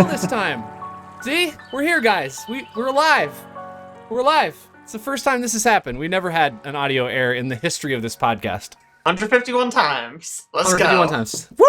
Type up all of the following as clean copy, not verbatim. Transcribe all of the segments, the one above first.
real this time. See? We're here, guys. We're alive. We're alive. It's the first time this has happened. We never had an audio error in the history of this podcast. 151 times. Let's 151 go. times. Woo!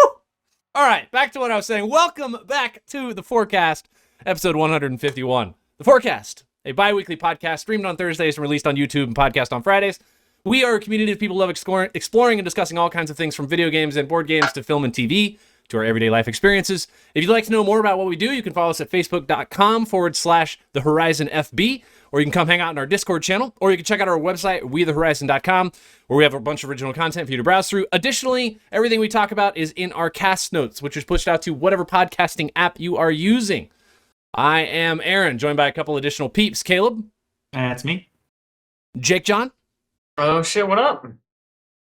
All right, back to what I was saying. Welcome back to The Forecast, episode 151. The Forecast, a bi-weekly podcast streamed on Thursdays and released on YouTube and podcast on Fridays. We are a community of people who love exploring and discussing all kinds of things from video games and board games to film and TV to our everyday life experiences. If you'd like to know more about what we do, you can follow us at facebook.com/The Horizon FB, or you can come hang out in our Discord channel, or you can check out our website, wethehorizon.com, where we have a bunch of original content for you to browse through. Additionally, everything we talk about is in our cast notes, which is pushed out to whatever podcasting app you are using. I am Aaron, joined by a couple additional peeps. Caleb. That's me. Jake John. Oh shit, what up?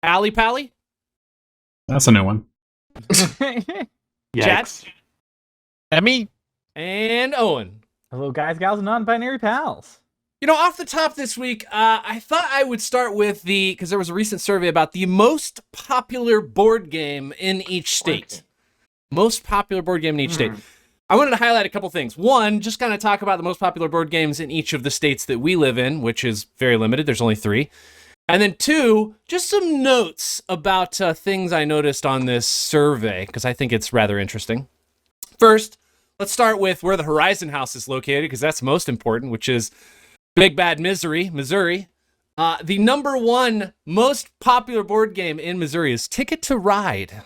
Allie Pally. That's a new one. Chad. Emmy. And Owen. Hello, guys, gals, and non-binary pals. You know, off the top this week, I thought I would start with because there was a recent survey about the most popular board game in each state. Most popular board game in each state. I wanted to highlight a couple things. One, just kind of talk about the most popular board games in each of the states that we live in, which is very limited. There's only 3. And then 2, just some notes about things I noticed on this survey, because I think it's rather interesting. First, let's start with where the Horizon House is located, because that's most important, which is Big Bad Missouri. The number 1 most popular board game in Missouri is Ticket to Ride.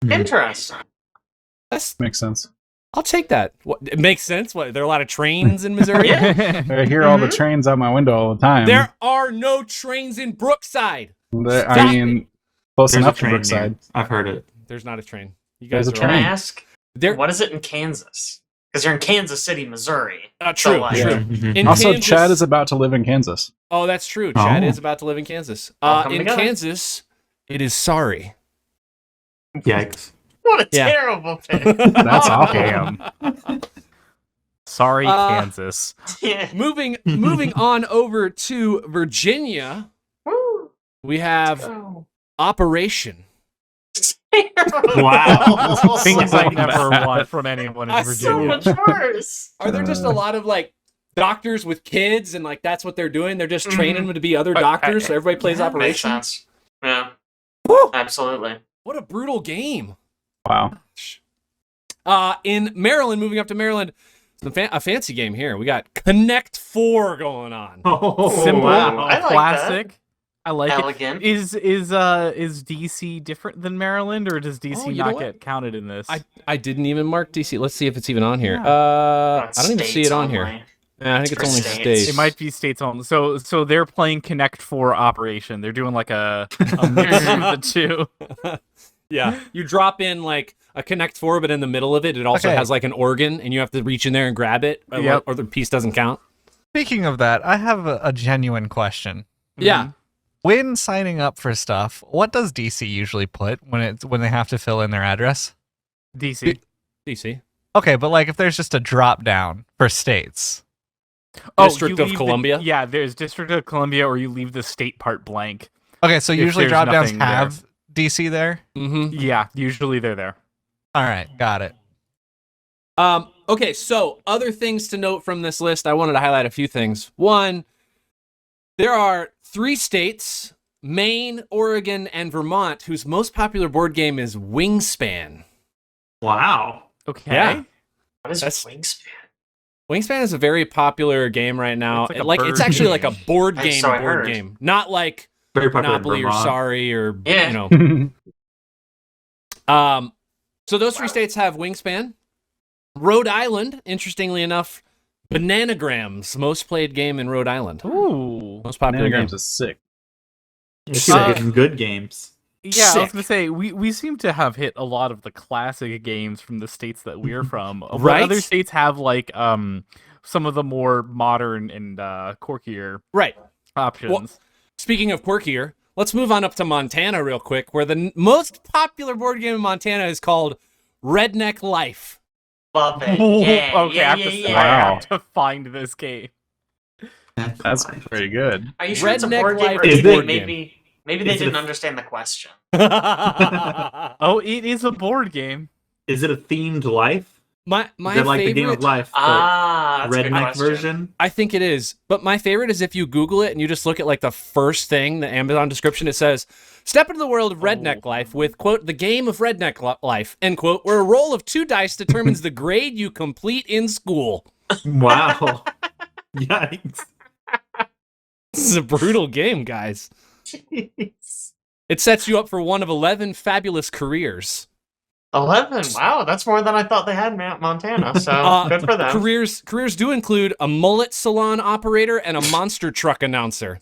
Interesting. Makes sense. I'll take that. It makes sense. What? There are a lot of trains in Missouri? I hear all the trains out my window all the time. There are no trains in Brookside. I mean, close There's a enough to train Brookside. near. I've heard it. There's not a train. You There's guys a are Can I train. ask, There. what is it in Kansas? Because you're in Kansas City, Missouri. True. So, like, True. Mhm. In Also, Kansas- Chad is about to live in Kansas. Oh, that's true. Chad Oh. is about to live in Kansas. All coming In together. Kansas, it is sorry. Yikes. What a Yeah. terrible pick. That's awful. Damn. Sorry, Kansas. Yeah. Moving on over to Virginia, Woo. we have Oh. Operation. Wow. Things I So never bad. want from anyone in That's So Virginia. much worse. Are there just a lot of like doctors with kids and like that's what they're doing? They're just training them to be other doctors, so everybody plays Makes Operation. sense. Yeah. Woo! Absolutely. What a brutal game. Wow. In Maryland, moving up to Maryland, a fancy game here. We got Connect 4 going on. Oh, Simple, wow. I like classic. I like Elegant. it. Is DC different than Maryland, or does DC Oh, you know not what? get counted in this? I didn't even mark DC. Let's see if it's even on here. Yeah. I don't even see States it on only. here. Yeah, I think it's For only states. states. It might be states only. So they're playing Connect 4 Operation. They're doing like a mix of the two. Yeah, you drop in like a Connect 4, but in the middle of it, it also Okay. has like an organ, and you have to reach in there and grab it, Yep. or the piece doesn't count. Speaking of that, I have a genuine question. Yeah. When signing up for stuff, what does DC usually put when they have to fill in their address? DC. DC. Okay, but like if there's just a drop down for states. District you of leave Columbia? Yeah, there's District of Columbia, or you leave the state part blank. Okay, so If usually there's drop downs nothing there. have DC there. Mm-hmm. Yeah, usually they're there. All right, got it. Okay, so other things to note from this list, I wanted to highlight a few things. One, there are 3 states, Maine, Oregon, and Vermont, whose most popular board game is Wingspan. Wow. Okay. Yeah. What is That's- Wingspan? Wingspan is a very popular game right now. It's like a It's bird actually like a game. board That's game, so I board heard. game. Not like Very popular in Monopoly or Vermont. Sorry or, Yeah. you know. So those 3 states have Wingspan. Rhode Island, interestingly enough, Bananagrams, most played game in Rhode Island. Ooh. Most popular game. Anagrams is sick. It's Sick. getting good games. Yeah, I was Sick. gonna say we seem to have hit a lot of the classic games from the states that we're from. What Right? other states have like some of the more modern and quirkier Right. options? Speaking of quirkier, let's move on up to Montana real quick, where the most popular board game in Montana is called Redneck Life. Love it. Ooh, Yeah, okay, yeah, I have yeah, to, yeah. I have to find this game. That's pretty good. Are you sure it's a Redneck board game? Life Or is maybe, board maybe they Is it didn't a- understand the question. Oh, it is a board game. Is it a themed life? My Is it like the Game of favorite, Life, but That's a good redneck question. version? I think it is, but my favorite is if you Google it and you just look at like the first thing, the Amazon description. It says, "Step into the world of redneck life with quote the game of redneck life end quote, where a roll of 2 dice determines the grade you complete in school." Wow. Yikes. This is a brutal game, guys. Jeez. It sets you up for one of 11 fabulous careers. 11. Wow, that's more than I thought they had in Montana. So good for them. Careers do include a mullet salon operator and a monster truck announcer.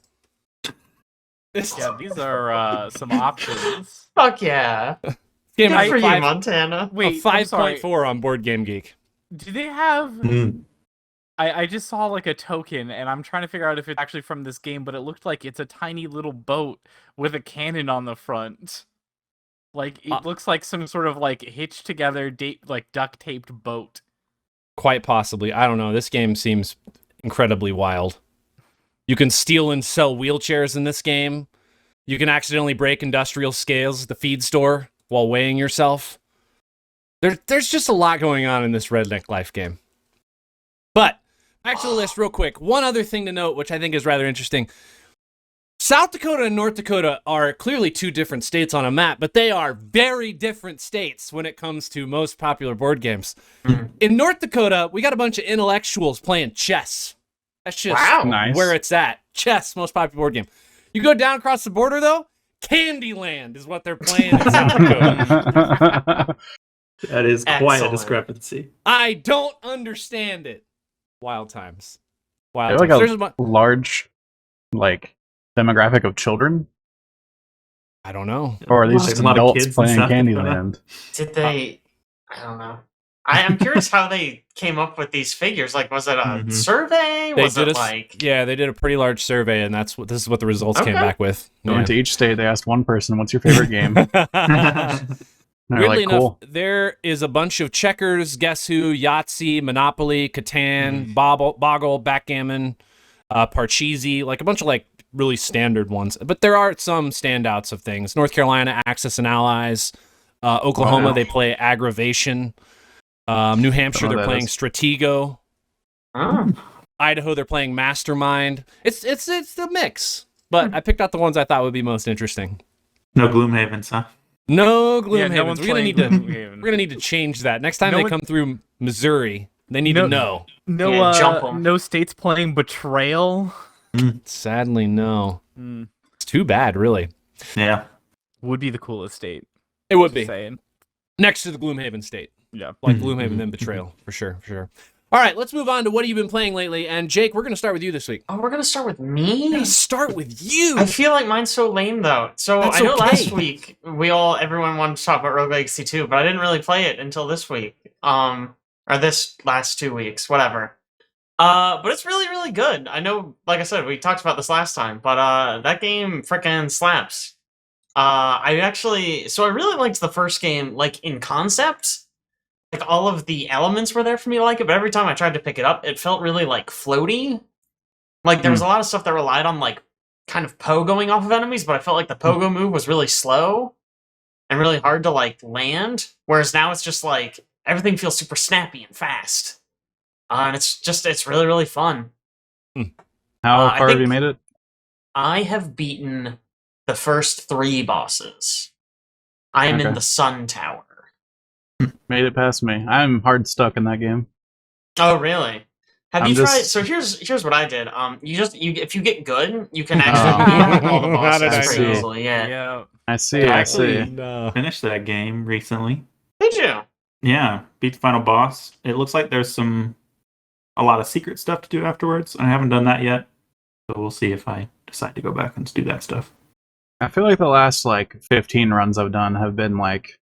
Yeah, these are some options. Fuck yeah. Game Good has for you, five- Montana. a Wait, I'm sorry. 5.4 on Board Game Geek. Do they have? Mm. I just saw like a token, and I'm trying to figure out if it's actually from this game, but it looked like it's a tiny little boat with a cannon on the front. Like it looks like some sort of like hitched together, like duct taped boat. Quite possibly. I don't know. This game seems incredibly wild. You can steal and sell wheelchairs in this game. You can accidentally break industrial scales at the feed store while weighing yourself. There's just a lot going on in this Redneck Life game. But back to the list real quick. One other thing to note, which I think is rather interesting. South Dakota and North Dakota are clearly 2 different states on a map, but they are very different states when it comes to most popular board games. In North Dakota, we got a bunch of intellectuals playing chess. That's just Nice. where it's at. Chess, most popular board game. You go down across the border, though, Candyland is what they're playing in South Dakota. That is quite a Excellent. discrepancy. I don't understand it. Wild times. I Wild have like times. There's a large, like, demographic of children, I don't know. or are these There's just a lot of adults kids in playing South Dakota. Candyland? Did they? I don't know. I'm curious how they came up with these figures. Like, was it a Mhm. survey? They Was did it a, like? yeah, they did a pretty large survey, and this is what the results came Okay. back with. They went to each state. They asked one person, "What's your favorite game?" And they're Weirdly like, "Cool." enough, there is a bunch of checkers, Guess Who, Yahtzee, Monopoly, Catan, Boggle, Backgammon, Parcheesi, like a bunch of like really standard ones. But there are some standouts of things. North Carolina, Axis and Allies. Oklahoma, Wow. they play Aggravation. New Hampshire, Don't know they're what that playing is. Stratego. Oh. Idaho, they're playing Mastermind. It's the mix. But I picked out the ones I thought would be most interesting. No Gloomhavens, huh? No Yeah, Gloomhavens. no one's we're gonna playing need to Gloomhaven. we're gonna need to change that. Next time No they one- come through Missouri, they need to No- know. No, Yeah, jump 'em. no states playing Betrayal. Sadly, no. Mm, It's too bad, really. Yeah. would be the coolest state. It would Just be saying. next to the Gloomhaven state, Yeah. like Gloomhaven then Betrayal for sure, for sure. All right, let's move on to what have you been playing lately. And Jake, we're gonna start with you this week. Oh, we're gonna start with We're me. gonna start with you. I feel like mine's so lame though. So That's I know okay. last week everyone wanted to talk about Rogue Legacy 2, but I didn't really play it until this week. Or this last 2 weeks, whatever. But it's really, really good. I know, like I said, we talked about this last time, but that game frickin' slaps. I really liked the first game, like in concept. Like all of the elements were there for me to like it, but every time I tried to pick it up, it felt really like floaty. Like there was a lot of stuff that relied on like kind of pogoing off of enemies, but I felt like the pogo move was really slow and really hard to like land. Whereas now it's just like everything feels super snappy and fast. And it's really, really fun. How I far have think- you made it? I have beaten the first 3 bosses. I am in Okay. the Sun Tower. Made it past me. I'm hard stuck in that game. Oh, really? Have I'm you tried? just- So here's what I did. If you get good, you can actually beat all the How did bosses I pretty see? easily. Yeah. Yeah. I see. Yeah, I actually- see. No. Finished that game recently. Did you? Yeah. Beat the final boss. It looks like there's a lot of secret stuff to do afterwards. I haven't done that yet. So we'll see if I decide to go back and do that stuff. I feel like the last like 15 runs I've done have been like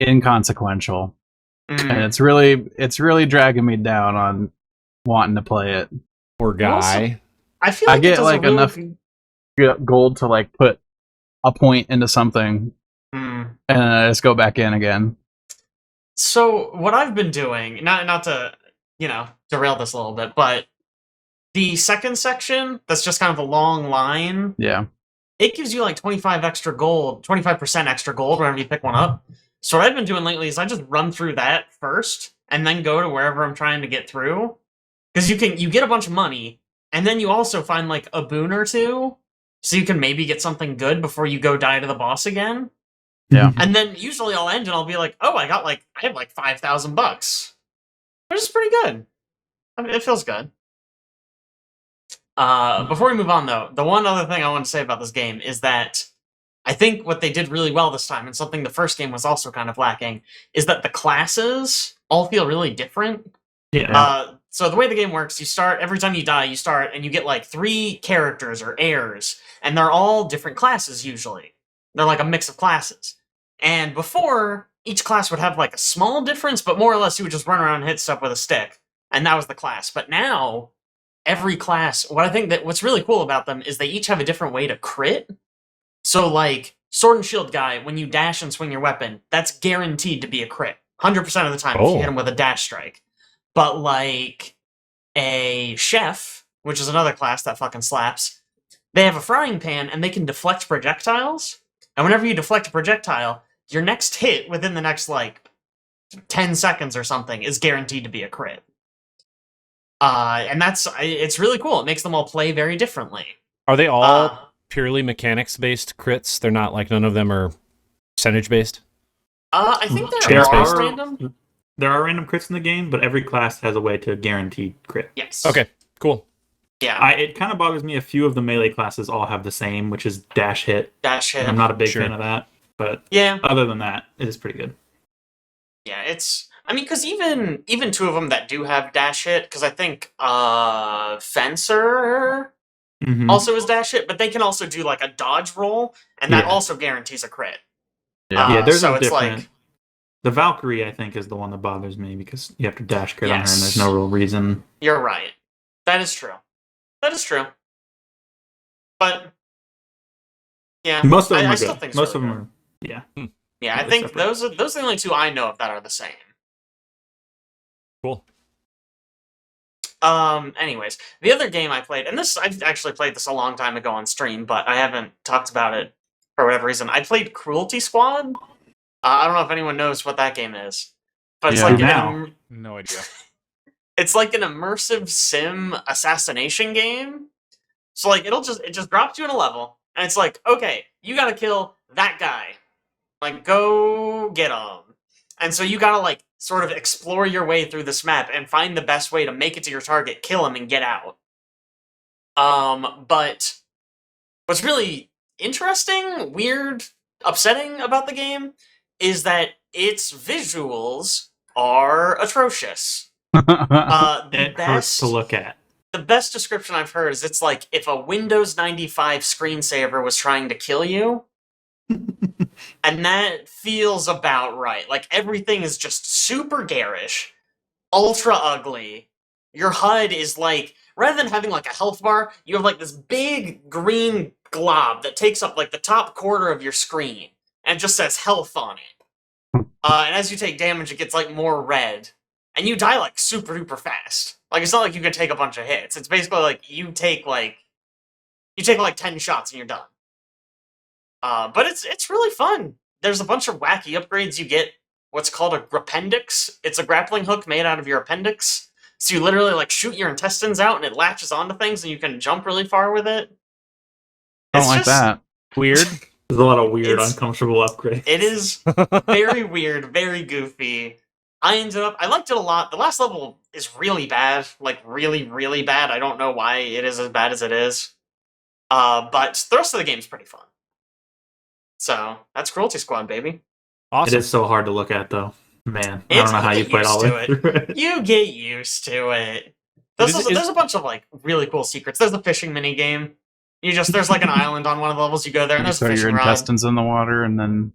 inconsequential, Mm. and it's really dragging me down on wanting to play it. Poor guy. I feel I like it get, does a like, really enough- good- Get gold to like put a point into something, Mm. and then I just go back in again. So what I've been doing, not to derail this a little bit, but the second section that's just kind of a long line. Yeah. It gives you like 25% extra gold whenever you pick one up. So what I've been doing lately is I just run through that first, and then go to wherever I'm trying to get through. Because you get a bunch of money, and then you also find like a boon or two, so you can maybe get something good before you go die to the boss again. Yeah. And then usually I'll end and I'll be like, oh, I have like $5,000, which is pretty good. I mean, it feels good. Before we move on, though, the one other thing I want to say about this game is that I think what they did really well this time, and something the first game was also kind of lacking, is that the classes all feel really different. Yeah. So the way the game works, you start, every time you die, you start, and you get like 3 characters or heirs, and they're all different classes usually. They're like a mix of classes. And before, each class would have like a small difference, but more or less you would just run around and hit stuff with a stick, and that was the class. But now, every class, what's really cool about them is they each have a different way to crit. So like, Sword and Shield guy, when you dash and swing your weapon, that's guaranteed to be a crit. 100% of the time if you hit him with a dash strike. But like, a chef, which is another class that fucking slaps, they have a frying pan and they can deflect projectiles. And whenever you deflect a projectile, your next hit within the next like 10 seconds or something is guaranteed to be a crit. And it's really cool. It makes them all play very differently. Are they all purely mechanics-based crits? They're not like, none of them are percentage-based? I think there are random. There are random crits in the game, but every class has a way to guarantee crit. Yes. Okay, cool. Yeah. It kind of bothers me a few of the melee classes all have the same, which is dash hit. Dash hit. I'm not a big Sure. fan of that, but Yeah. other than that, it is pretty good. Yeah, because even 2 of them that do have dash hit, because I think Fencer also is dash hit, but they can also do like a dodge roll, and that also guarantees a crit. Yeah, there's so a it's different. like, The Valkyrie, I think, is the one that bothers me because you have to dash crit on her, and Yes. there's no real reason. you're right. That is true. That is true. But yeah, Most of them I are still good. think Most so. of them are, yeah. Yeah, I They're think separate. those are the only 2 I know of that are the same. Cool. Anyways, the other game I played, and I've actually played this a long time ago on stream, but I haven't talked about it for whatever reason. I played Cruelty Squad. I don't know if anyone knows what that game is, but it's Yeah. like Now. No idea. it's like an immersive sim assassination game. So like it just drops you in a level, and it's like, okay, you gotta kill that guy. Like, go get him. And so you gotta like sort of explore your way through this map and find the best way to make it to your target, kill him, and get out. But what's really interesting, weird, upsetting about the game is that its visuals are atrocious. The It hurts best to look at. the best description I've heard is it's like if a Windows 95 screensaver was trying to kill you. And that feels about right. Like, everything is just super garish, ultra ugly. Your HUD is like, rather than having like a health bar, you have like this big green glob that takes up like the top quarter of your screen and it just says health on it. And as you take damage, it gets like more red. And you die like super duper fast. Like, it's not like you can take a bunch of hits. It's basically like you take like 10 shots and you're done. But it's really fun. There's a bunch of wacky upgrades. You get what's called a grapendix. It's a grappling hook made out of your appendix. So you literally like shoot your intestines out and it latches onto things and you can jump really far with it. I don't like that. Weird. There's a lot of weird, It's- uncomfortable upgrades. It is very weird, very goofy. I liked it a lot. The last level is really bad, like really, really bad. I don't know why it is as bad as it is. But the rest of the game's pretty fun. So that's Cruelty Squad, baby. It Awesome. is so hard to look at, though. Man, I It's- don't know how you you get played all the used way to through it. You get used to it. There's a bunch of like really cool secrets. There's the fishing mini game. There's like an island on one of the levels. You go there and You there's a throw your fishing rod. intestines in the water and then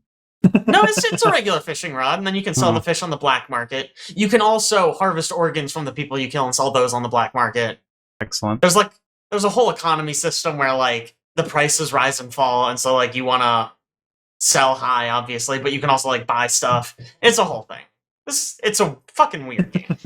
No, it's a regular fishing rod, and then you can sell the fish on the black market. You can also harvest organs from the people you kill and sell those on the black market. excellent. There's a whole economy system where like the prices rise and fall, and so like you want to sell high, obviously, but you can also like buy stuff. It's a whole thing. It's a fucking weird game.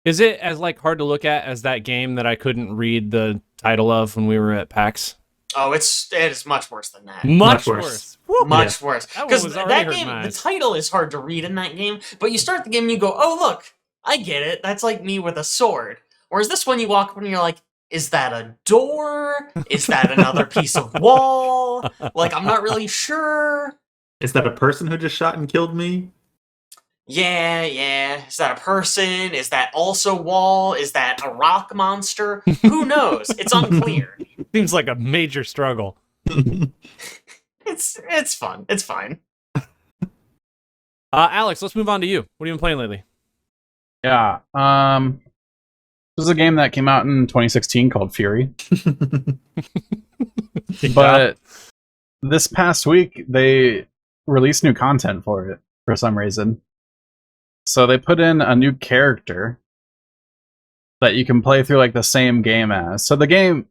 Is it as like hard to look at as that game that I couldn't read the title of when we were at PAX? Oh, it is much worse than that. Much Much worse. worse. Woo. Much worse. That one Because was already that hurting game, my the eyes. title is hard to read in that game, but you start the game and you go, oh, look, I get it. That's like me with a sword. Whereas this one, you walk up and you're like, is that a door? Is that another piece of wall? Like, I'm not really sure. Is that a person who just shot and killed me? Yeah. Is that a person? Is that also wall? Is that a rock monster? Who knows? It's unclear. Seems like a major struggle. It's fun. It's fine. Alex, let's move on to you. What have you been playing lately? Yeah. This is a game that came out in 2016 called Fury. But this past week they released new content for it for some reason. So they put in a new character that you can play through like the same game as. So the game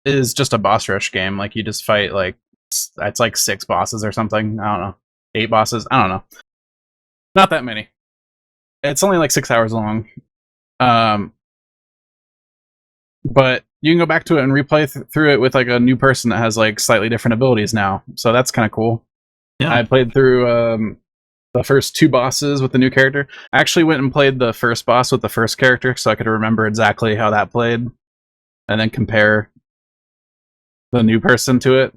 is just a boss rush game. Like you just fight like it's like 6 bosses or something. I don't know. 8 bosses. I don't know. Not that many. It's only like 6 hours long. But you can go back to it and replay through it with like a new person that has like slightly different abilities now. So that's kind of cool. Yeah. I played through the first 2 bosses with the new character. I actually went and played the first boss with the first character so I could remember exactly how that played and then compare the new person to it.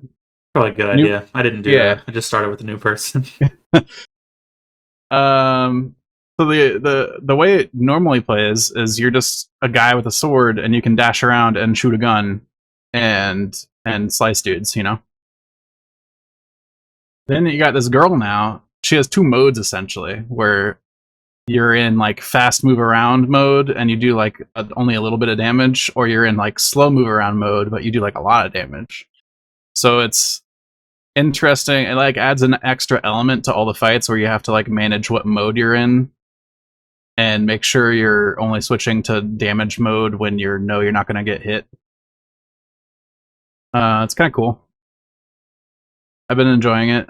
Probably a good idea. I didn't do that. I just started with a new person. So the way it normally plays is you're just a guy with a sword and you can dash around and shoot a gun and slice dudes, you know? Then you got this girl now. She has 2 modes essentially, where you're in like fast move around mode and you do like only a little bit of damage, or you're in like slow move around mode but you do like a lot of damage. So it's interesting. It like adds an extra element to all the fights where you have to like manage what mode you're in and make sure you're only switching to damage mode when you're not going to get hit. It's kind of cool. I've been enjoying it.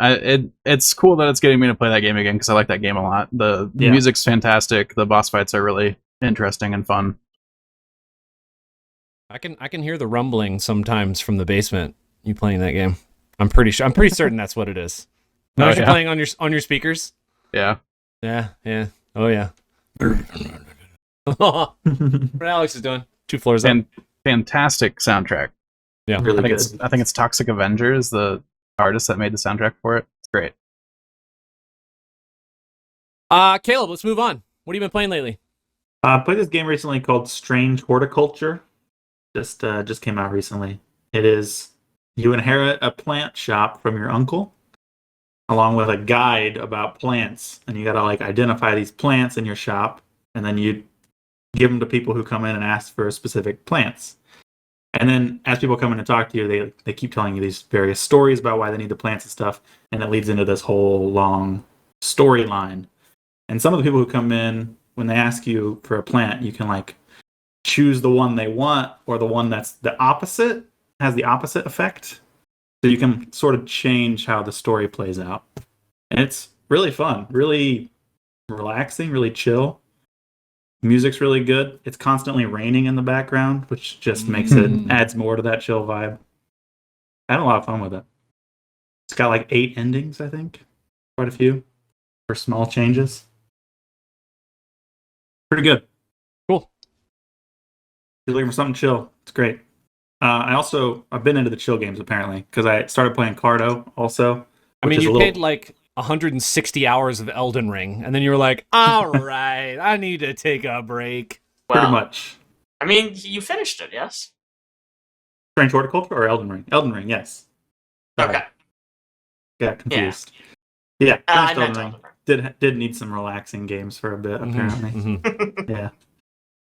It's cool that it's getting me to play that game again because I like that game a lot. The music's fantastic. The boss fights are really interesting and fun. I can hear the rumbling sometimes from the basement. You playing that game? I'm pretty certain that's what it is. No, you're playing on your speakers. Yeah. Yeah. Oh yeah. What Alex is doing? 2 floors up. And fantastic soundtrack. Yeah, Really I good. think it's Toxic Avenger is the artist that made the soundtrack for it. It's great. Caleb, let's move on. What have you been playing lately? I played this game recently called Strange Horticulture. Just came out recently. It is you inherit a plant shop from your uncle, along with a guide about plants, and you gotta like identify these plants in your shop, and then you give them to people who come in and ask for specific plants. And then as people come in and talk to you, they keep telling you these various stories about why they need the plants and stuff, and it leads into this whole long storyline. And some of the people who come in, when they ask you for a plant, you can like choose the one they want or the one that's the opposite, has the opposite effect. So you can sort of change how the story plays out. And it's really fun, really relaxing, really chill. Music's really good. It's constantly raining in the background, which just makes it, adds more to that chill vibe. I had a lot of fun with it. It's got like 8 endings, I think. Quite a few for small changes. Pretty good. Cool. If you're looking for something chill, it's great. I've been into the chill games apparently because I started playing Cardo also. I mean, you paid like 160 hours of Elden Ring, and then you were like, all right, I need to take a break. Pretty much. I mean, you finished it, yes? Strange Horticulture or Elden Ring? Elden Ring, yes. Okay. Got confused. Yeah, I finished meant Elden Ring. Did need some relaxing games for a bit, apparently. Yeah.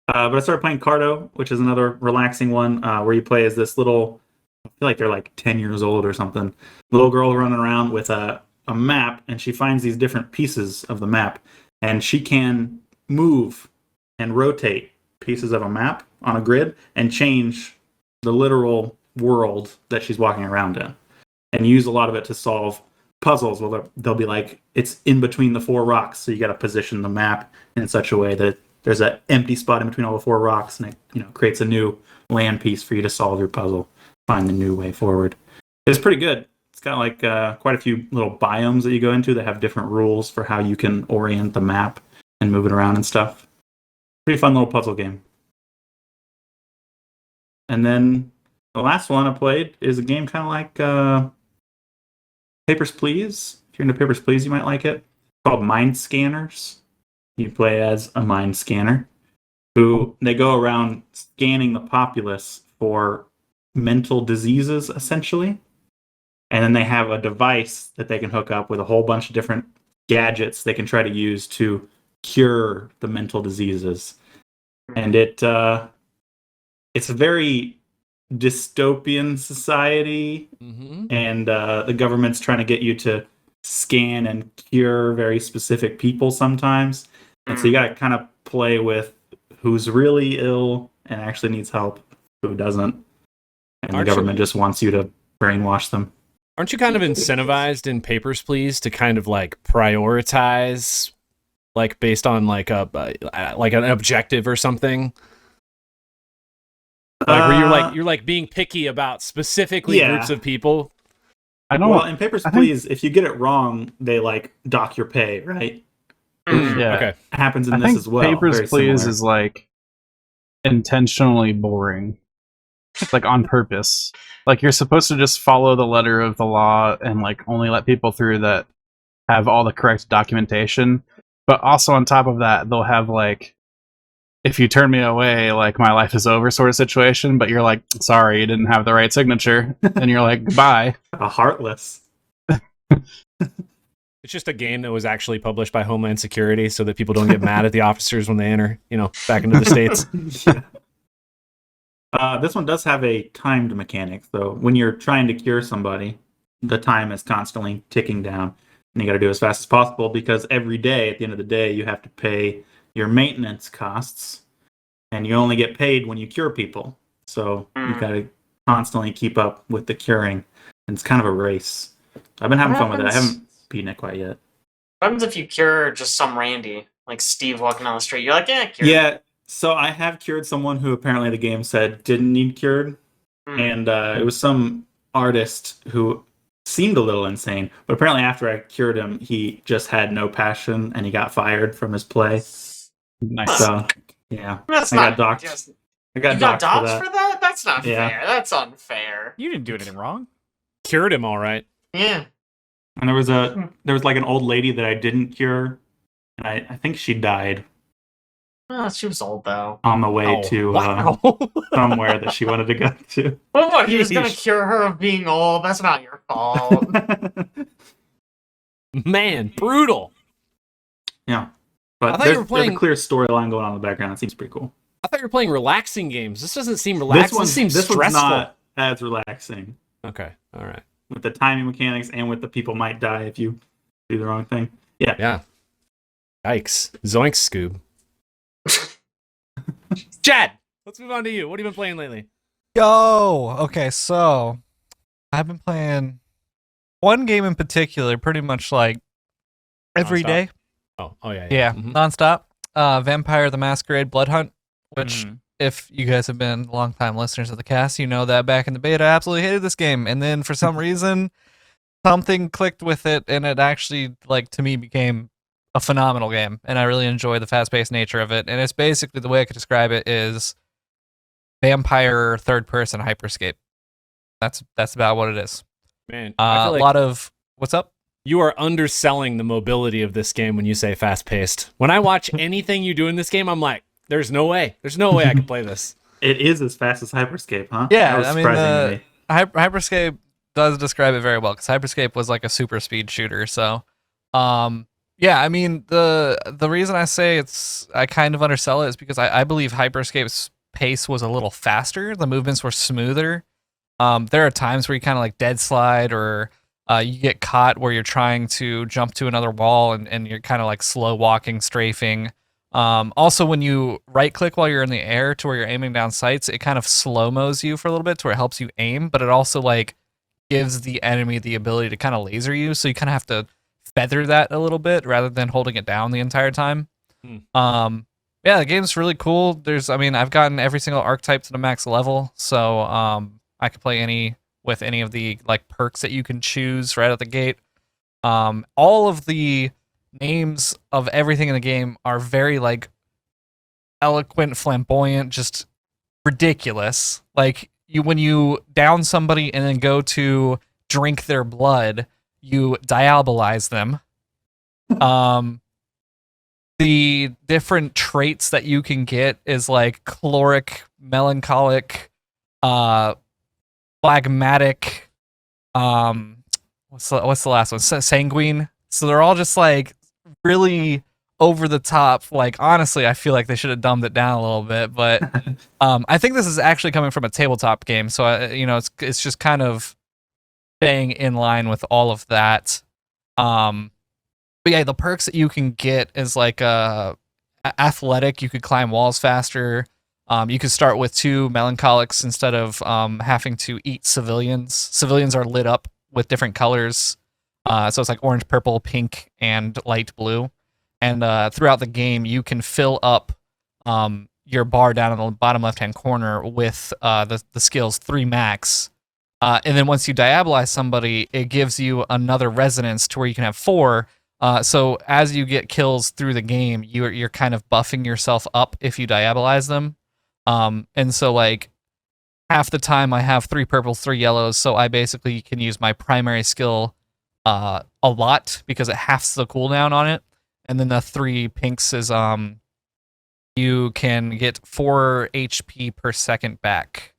But I started playing Cardo, which is another relaxing one where you play as this little, I feel like they're like 10 years old or something, little girl running around with a map, and she finds these different pieces of the map, and she can move and rotate pieces of a map on a grid and change the literal world that she's walking around in, and use a lot of it to solve puzzles. Well, they'll be like, it's in between the 4 rocks, so you got to position the map in such a way that there's an empty spot in between all the 4 rocks, and it creates a new land piece for you to solve your puzzle, find the new way forward. It's pretty good. It's got like quite a few little biomes that you go into that have different rules for how you can orient the map and move it around and stuff. Pretty fun little puzzle game. And then the last one I played is a game kind of like Papers, Please. If you're into Papers, Please, you might like it. It's called Mind Scanners. You play as a mind scanner who they go around scanning the populace for mental diseases, essentially. And then they have a device that they can hook up with a whole bunch of different gadgets they can try to use to cure the mental diseases. And it's a very dystopian society, and the government's trying to get you to scan and cure very specific people sometimes. And so you got to kind of play with who's really ill and actually needs help, who doesn't. And the government just wants you to brainwash them. Aren't you kind of incentivized in Papers, Please to kind of like prioritize, like based on like an objective or something? Like where you're like being picky about specifically groups of people. I know. Well, in Papers, Please, if you get it wrong, they like dock your pay, right? Yeah. Okay. It happens in I this think as well. Papers, Very Please similar. is like intentionally boring. It's like on purpose. Like you're supposed to just follow the letter of the law and like only let people through that have all the correct documentation. But also on top of that, they'll have like, if you turn me away, like my life is over sort of situation, but you're like, sorry, you didn't have the right signature. And you're like, goodbye. Heartless. It's just a game that was actually published by Homeland Security so that people don't get mad at the officers when they enter, back into the States. Yeah. This one does have a timed mechanic, though. When you're trying to cure somebody, the time is constantly ticking down. And you got to do it as fast as possible because every day, at the end of the day, you have to pay your maintenance costs. And you only get paid when you cure people. So you got to constantly keep up with the curing. And it's kind of a race. I've been having fun with it. I haven't beaten it quite yet. What happens if you cure just some Randy, like Steve walking down the street? You're like, yeah, cure. Yeah, so I have cured someone who apparently the game said didn't need cured. And it was some artist who seemed a little insane. But apparently after I cured him, he just had no passion and he got fired from his play. Nice. So, yeah. That's I not got docked. just- I got You got docked doxxed for that? That's not Yeah. fair. That's unfair. You didn't do anything wrong. Cured him all right. Yeah. And there was like an old lady that I didn't cure. And I think she died Well, she was old, though. on the way Oh, to wow. somewhere that she wanted to go to. Well, what? He was going to Yeesh. cure her of being old? That's not your fault. Man, brutal. Yeah. I But thought you were there's playing- a clear storyline going on in the background. It seems pretty cool. I thought you were playing relaxing games. This doesn't seem relaxing. This seems this stressful. one's not as relaxing Okay, all right. with the timing mechanics and with the people might die if you do the wrong thing. Yeah. Yeah. Yikes. Zoinks, Scoob. Chad, let's move on to you. What have you been playing lately? Yo, okay, so I've been playing one game in particular, pretty much like every Nonstop? day. Oh, yeah. Yeah, Mhm. nonstop. Vampire the Masquerade Blood Hunt, which, Mhm. if you guys have been longtime listeners of the cast, you know that back in the beta, I absolutely hated this game. And then for some reason, something clicked with it, and it actually, like, to me, became a phenomenal game. And I really enjoy the fast-paced nature of it. And it's basically, the way I could describe it is vampire third-person hyperscape. That's about what it is. Man, I A feel like lot of... What's up? you are underselling the mobility of this game when you say fast-paced. When I watch anything you do in this game, I'm like, there's no way. There's no way I can play this. It is as fast as Hyperscape, huh? Yeah, That was I mean, surprising to me. Hyperscape does describe it very well, because Hyperscape was like a super speed shooter. So, yeah, I mean, the reason I say I kind of undersell it is because I believe Hyperscape's pace was a little faster. The movements were smoother. There are times where you kind of like dead slide, or you get caught where you're trying to jump to another wall and you're kind of like slow walking, strafing. Also, when you right click while you're in the air to where you're aiming down sights, it kind of slow-mos you for a little bit to where it helps you aim, but it also like gives the enemy the ability to kind of laser you, so you kind of have to feather that a little bit rather than holding it down the entire time. Yeah, the game's really cool. I've gotten every single archetype to the max level, so I could play any with any of the like perks that you can choose right out the gate. All of the names of everything in the game are very like eloquent, flamboyant, just ridiculous. Like when you down somebody and then go to drink their blood, you diabolize them. The different traits that you can get is like caloric, melancholic, phlegmatic, what's the last one? Sanguine. So they're all just like really over the top. Like honestly, I feel like they should have dumbed it down a little bit, but I think this is actually coming from a tabletop game, so it's just kind of staying in line with all of that. But yeah, the perks that you can get is like athletic. You could climb walls faster. You could start with 2 melancholics instead of having to eat civilians. Civilians are lit up with different colors. So it's like orange, purple, pink, and light blue. And throughout the game, you can fill up your bar down in the bottom left-hand corner with the skills 3 max. And then once you diabolize somebody, it gives you another resonance to where you can have 4. So as you get kills through the game, you're kind of buffing yourself up if you diabolize them. And so like half the time I have 3 purples, 3 yellows, so I basically can use my primary skill a lot because it halves the cooldown on it. And then the 3 pinks is you can get 4 HP per second back.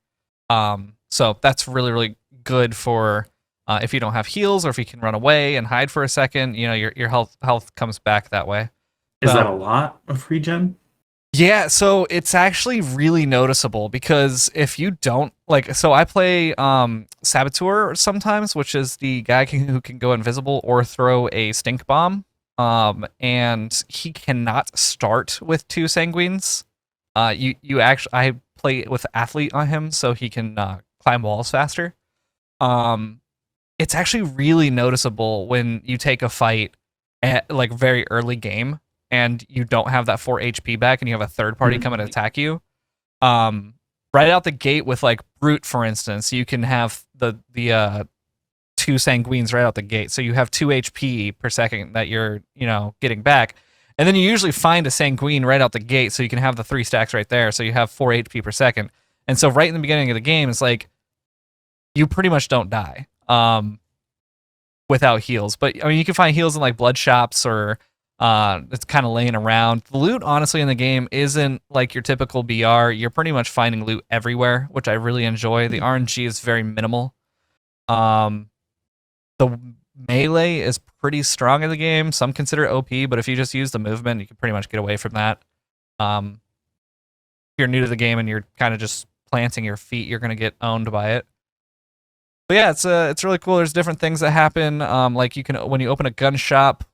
So that's really, really good for if you don't have heals or if you can run away and hide for a second, your health comes back that way. Is that a lot of regen? Yeah, so it's actually really noticeable because if you don't so I play Saboteur sometimes, which is the guy who can go invisible or throw a stink bomb. And he cannot start with 2 sanguines. I play with athlete on him so he can climb walls faster. It's actually really noticeable when you take a fight at like very early game and you don't have that 4 HP back and you have a third party come and attack you. Right out the gate with like Brute, for instance, you can have the 2 sanguines right out the gate. So you have 2 HP per second that you're, getting back. And then you usually find a sanguine right out the gate so you can have the 3 stacks right there. So you have 4 HP per second. And so right in the beginning of the game, it's like you pretty much don't die without heals. But I mean, you can find heals in like blood shops or it's kind of laying around. The loot, honestly, in the game isn't like your typical BR. You're pretty much finding loot everywhere, which I really enjoy. The RNG is very minimal. The melee is pretty strong in the game. Some consider it OP, but if you just use the movement, you can pretty much get away from that. If you're new to the game and you're kind of just planting your feet, you're going to get owned by it. But yeah, it's really cool. There's different things that happen. Like you can, when you open a gun shop,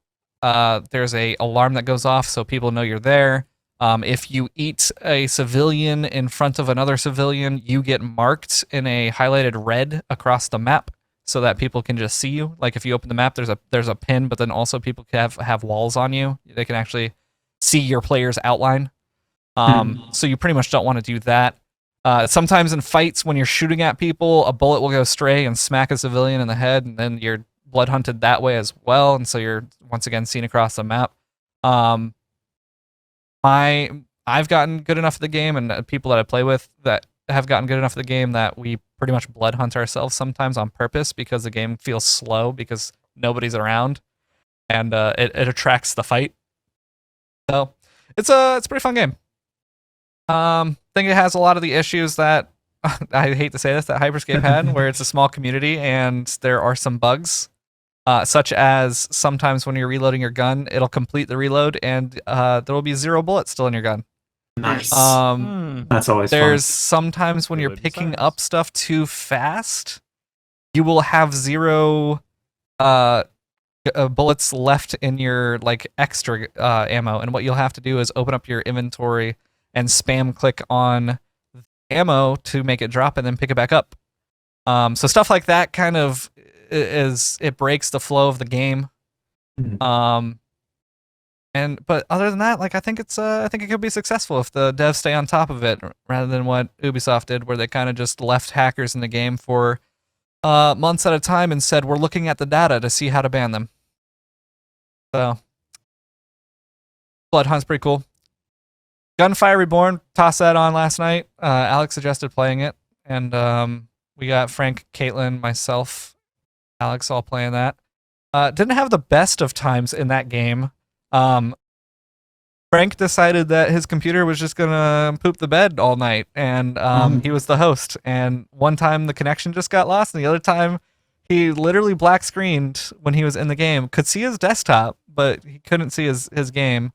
there's a alarm that goes off so people know you're there. If you eat a civilian in front of another civilian, you get marked in a highlighted red across the map so that people can just see you. Like if you open the map, there's a pin, but then also people can have walls on you. They can actually see your player's outline. So you pretty much don't want to do that. Sometimes in fights, when you're shooting at people, a bullet will go stray and smack a civilian in the head, and then you're blood hunted that way as well, and so you're once again seen across the map. I've gotten good enough at the game, and people that I play with that have gotten good enough at the game that we pretty much blood hunt ourselves sometimes on purpose because the game feels slow because nobody's around, and it attracts the fight. So it's a pretty fun game. I think it has a lot of the issues that I hate to say this that Hyperscape had, where it's a small community and there are some bugs, such as sometimes when you're reloading your gun, it'll complete the reload and there will be 0 bullets still in your gun. Nice. That's always There's fun. sometimes when you're Good picking designs. up stuff too fast, you will have 0 bullets left in your like extra ammo, and what you'll have to do is open up your inventory and spam click on the ammo to make it drop and then pick it back up. So stuff like that kind of it breaks the flow of the game. But other than that, like I think it could be successful if the devs stay on top of it rather than what Ubisoft did, where they kind of just left hackers in the game for months at a time and said we're looking at the data to see how to ban them. So, Blood Hunt's pretty cool. Gunfire Reborn, tossed that on last night. Alex suggested playing it, and we got Frank, Caitlin, myself, Alex all playing that. Didn't have the best of times in that game. Frank decided that his computer was just gonna poop the bed all night, and he was the host. And one time the connection just got lost, and the other time he literally black screened when he was in the game. Could see his desktop, but he couldn't see his game.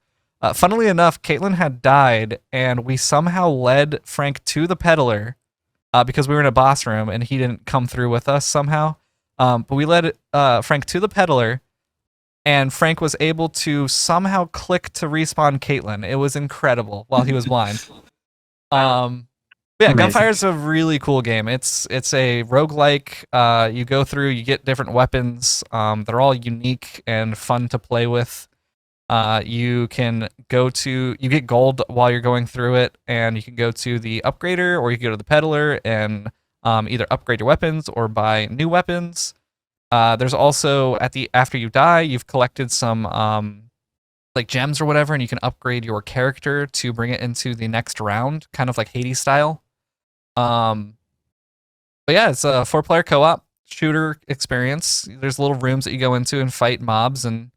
Funnily enough, Caitlin had died, and we somehow led Frank to the peddler because we were in a boss room, and he didn't come through with us somehow. But we led Frank to the peddler, and Frank was able to somehow click to respawn Caitlin. It was incredible while he was blind. Yeah, Amazing. Gunfire is a really cool game. It's a roguelike. You go through, you get different weapons. They're all unique and fun to play with. You can you get gold while you're going through it, and you can go to the upgrader, or you can go to the peddler and either upgrade your weapons or buy new weapons. There's also after you die, you've collected some like gems or whatever, and you can upgrade your character to bring it into the next round, kind of like Hades style. But yeah, it's a 4-player co-op shooter experience. There's little rooms that you go into and fight mobs, and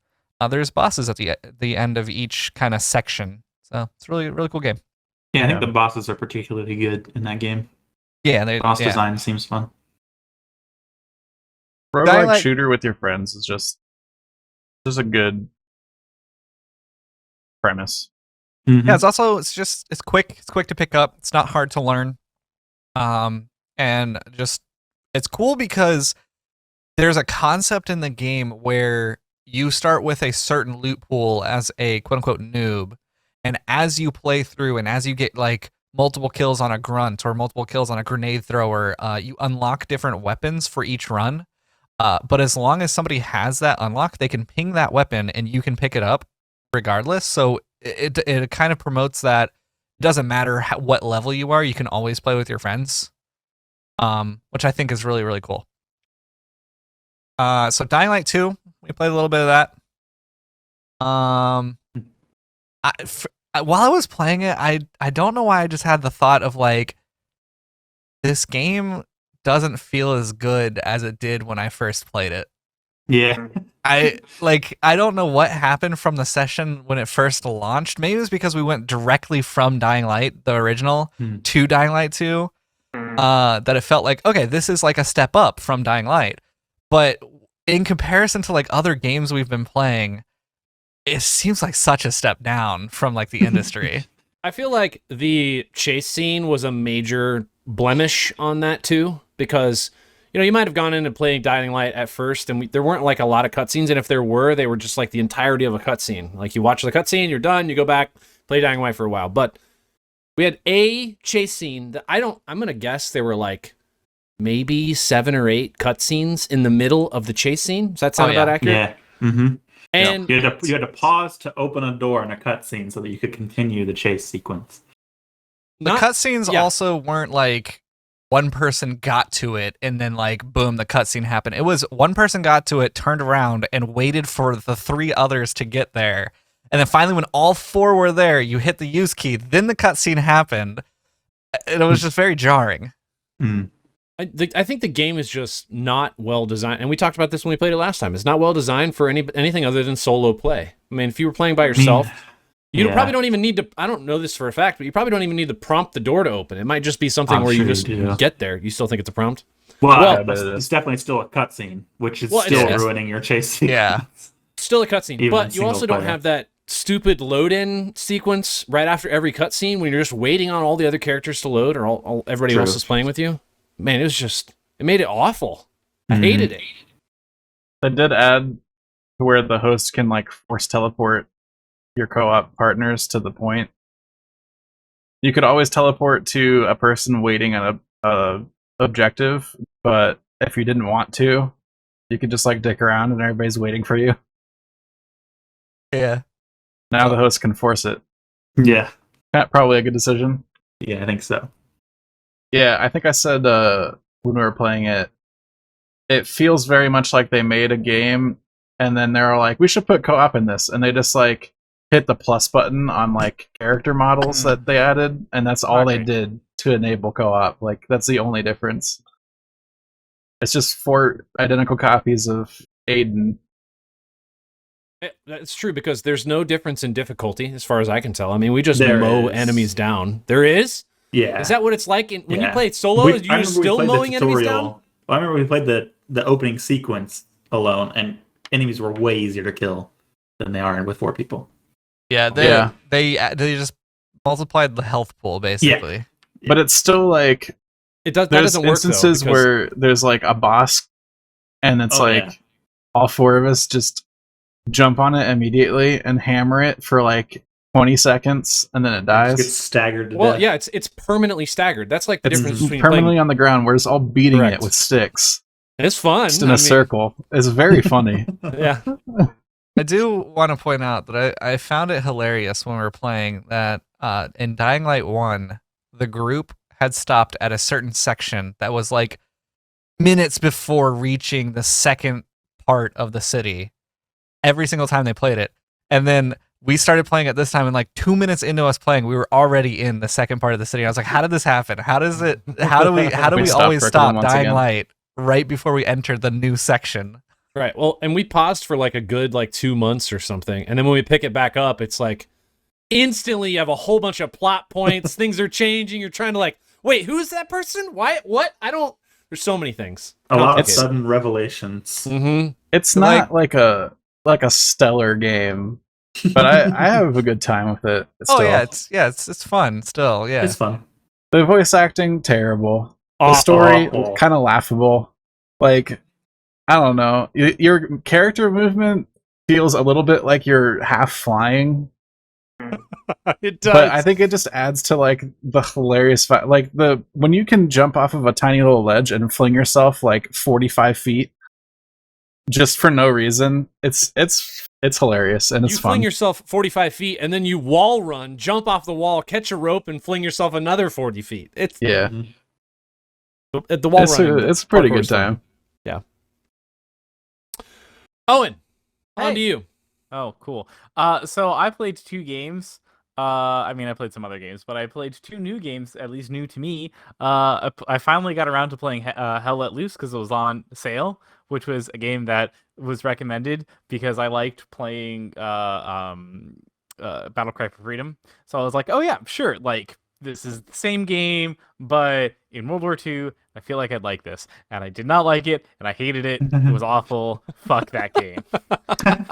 there's bosses at the end of each kind of section. So it's a really, really cool game. Yeah, I think the bosses are particularly good in that game. Yeah, Boss design seems fun. Roguelike shooter with your friends is just a good premise. Mm-hmm. Yeah, it's quick. It's quick to pick up. It's not hard to learn. And just it's cool because there's a concept in the game where you start with a certain loot pool as a quote unquote noob, and as you play through and as you get like multiple kills on a grunt or multiple kills on a grenade thrower, you unlock different weapons for each run. But as long as somebody has that unlock, they can ping that weapon and you can pick it up regardless. So it kind of promotes that it doesn't matter what level you are, you can always play with your friends, which I think is really, really cool. So Dying Light 2, we played a little bit of that. While I was playing it, I don't know why I just had the thought of like, this game doesn't feel as good as it did when I first played it. Yeah. I don't know what happened from the session when it first launched. Maybe it was because we went directly from Dying Light, the original, to Dying Light 2, that it felt like, okay, this is like a step up from Dying Light. But in comparison to like other games we've been playing, it seems like such a step down from like the industry. I feel like the chase scene was a major blemish on that too, because you might have gone into playing Dying Light at first, and there weren't like a lot of cutscenes, and if there were, they were just like the entirety of a cutscene. Like you watch the cutscene, you're done, you go back, play Dying Light for a while. But we had a chase scene that I'm gonna guess there were like maybe 7 or 8 cutscenes in the middle of the chase scene. Does that sound about accurate? Yeah. Mm-hmm. And you had to pause to open a door in a cutscene so that you could continue the chase sequence. The cutscenes also weren't like one person got to it and then like boom, the cutscene happened. It was one person got to it, turned around, and waited for the 3 others to get there. And then finally, when all 4 were there, you hit the use key. Then the cutscene happened, and it was just very jarring. Mm. I think the game is just not well designed, and we talked about this when we played it last time. It's not well designed for anything other than solo play. I mean, if you were playing by yourself, you probably don't even need to. I don't know this for a fact, but you probably don't even need to prompt the door to open. It might just be something where you just get there. You still think it's a prompt? Well, it's definitely still a cutscene, which is still ruining your chase sequence. Yeah, still a cutscene, but you also don't have that stupid load-in sequence right after every cutscene when you're just waiting on all the other characters to load, or everybody else is playing with you. Man, it made it awful. I hated it. They did add to where the host can like force teleport your co-op partners to the point. You could always teleport to a person waiting on a objective, but if you didn't want to, you could just like dick around and everybody's waiting for you. Yeah. Now the host can force it. Yeah. Probably a good decision. Yeah, I think so. Yeah, I think I said when we were playing it, it feels very much like they made a game and then they're like, we should put co-op in this, and they just like hit the plus button on like character models that they added, and that's all they did to enable co-op. Like that's the only difference. It's just 4 identical copies of Aiden. That's true, because there's no difference in difficulty as far as I can tell. I mean, we just mow enemies down. There is? Yeah. Is that what it's like when you play solo? You're still mowing enemies down? Well, I remember we played the opening sequence alone, and enemies were way easier to kill than they are with 4 people. Yeah, they just multiplied the health pool basically. Yeah. But it's still like that there's doesn't work, instances though, where there's like a boss, and it's all 4 of us just jump on it immediately and hammer it for like 20 seconds, and then it dies. It gets staggered to death. Well, yeah, it's permanently staggered. That's like the difference between permanently on the ground. We're just all beating it with sticks. It's fun. Just in a circle. It's very funny. Yeah. I do want to point out that I found it hilarious when we were playing that in Dying Light 1, the group had stopped at a certain section that was like minutes before reaching the second part of the city every single time they played it. And then we started playing it this time, and like 2 minutes into us playing, we were already in the second part of the city. I was like, how did this happen? How do we always stop Dying Light right before we enter the new section? Right. Well, and we paused for like a good 2 months or something. And then when we pick it back up, it's like instantly you have a whole bunch of plot points. Things are changing. You're trying to wait, who's that person? Why? What? There's so many things. A lot of sudden revelations. Mm-hmm. It's not like a stellar game, but I have a good time with it. Oh yeah, it's fun still. Yeah, it's fun. The voice acting terrible. The story kind of laughable. Like, I don't know. Your character movement feels a little bit like you're half flying. It does. But I think it just adds to the hilarious when you can jump off of a tiny little ledge and fling yourself 45 feet just for no reason. It's hilarious and it's you fun. Fling yourself 45 feet and then you wall run, jump off the wall, catch a rope, and fling yourself another 40 feet. It's the wall running. It's a pretty good time. Yeah. Owen, on to you. Oh, cool. So I played 2 games. I mean, I played some other games, but I played 2 new games, at least new to me. I finally got around to playing Hell Let Loose because it was on sale, which was a game that was recommended because I liked playing Battle Cry for Freedom. So I was like, oh yeah, sure. This is the same game, but in World War II. I feel like I'd like this. And I did not like it, and I hated it. It was awful. Fuck that game.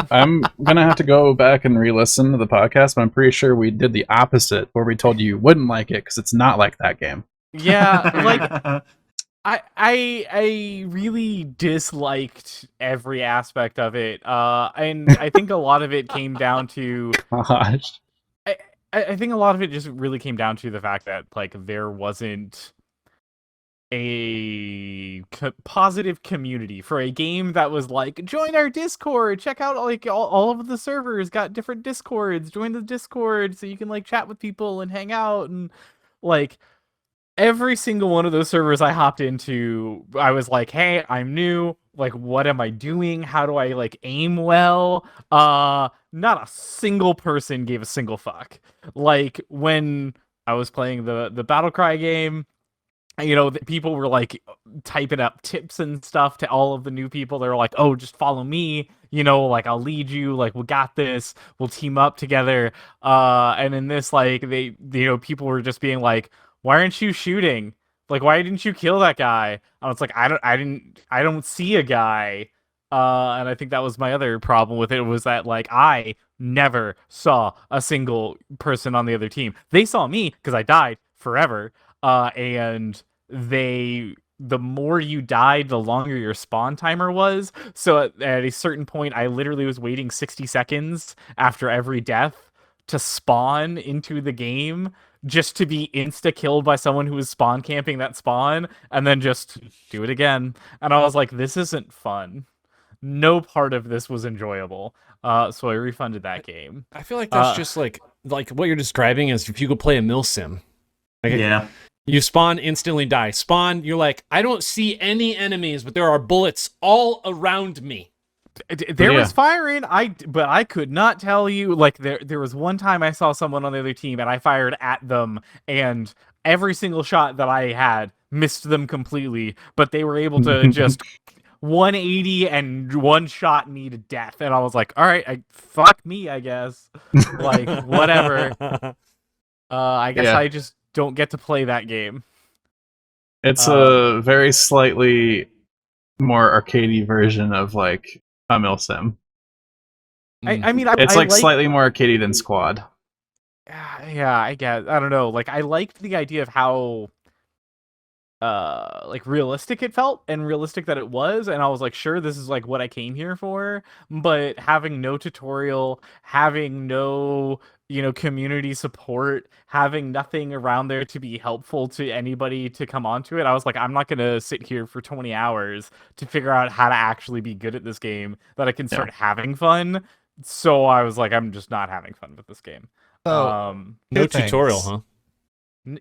I'm going to have to go back and re-listen to the podcast, but I'm pretty sure we did the opposite, where we told you wouldn't like it because it's not like that game. Yeah, I really disliked every aspect of it. And I think a lot of it came down to... Gosh. I think a lot of it just really came down to the fact that there wasn't a positive community for a game that was join our Discord, check out all of the servers got different Discords, join the Discord so you can chat with people and hang out, and every single one of those servers I hopped into, I was like, hey, I'm new. What am I doing? How do I aim well? Not a single person gave a single fuck. When I was playing the Battle Cry game, people were typing up tips and stuff to all of the new people. They were like, oh, just follow me. I'll lead you. We got this. We'll team up together. And in this, they people were just being like, why aren't you shooting? Why didn't you kill that guy? I was like, I don't see a guy. And I think that was my other problem with it, was that I never saw a single person on the other team. They saw me because I died forever. And the more you died, the longer your spawn timer was. So at a certain point, I literally was waiting 60 seconds after every death to spawn into the game, just to be insta-killed by someone who was spawn camping that spawn, and then just do it again. And I was like, this isn't fun. No part of this was enjoyable. So I refunded that game. I feel like that's just like what you're describing is if you go play a mill sim. Yeah. You spawn, instantly die. Spawn, you're like, I don't see any enemies, but there are bullets all around me. There was firing, but I could not tell you. Like there was one time I saw someone on the other team and I fired at them, and every single shot that I had missed them completely, but they were able to just 180 and one shot me to death, and I was like, all right, fuck me, I guess. Like whatever. I guess I just don't get to play that game. It's a very slightly more arcadey version of like a milsim. I mean, it's I like slightly more arcadey than Squad. Yeah, I guess. I don't know. Like, I liked the idea of how like realistic it felt and realistic that it was, and I was like, sure, this is like what I came here for. But having no tutorial, having no community support, having nothing around there to be helpful to anybody to come onto it, I was like, I'm not gonna sit here for 20 hours to figure out how to actually be good at this game that I can start having fun. So I was like, I'm just not having fun with this game. So, no tutorial, huh?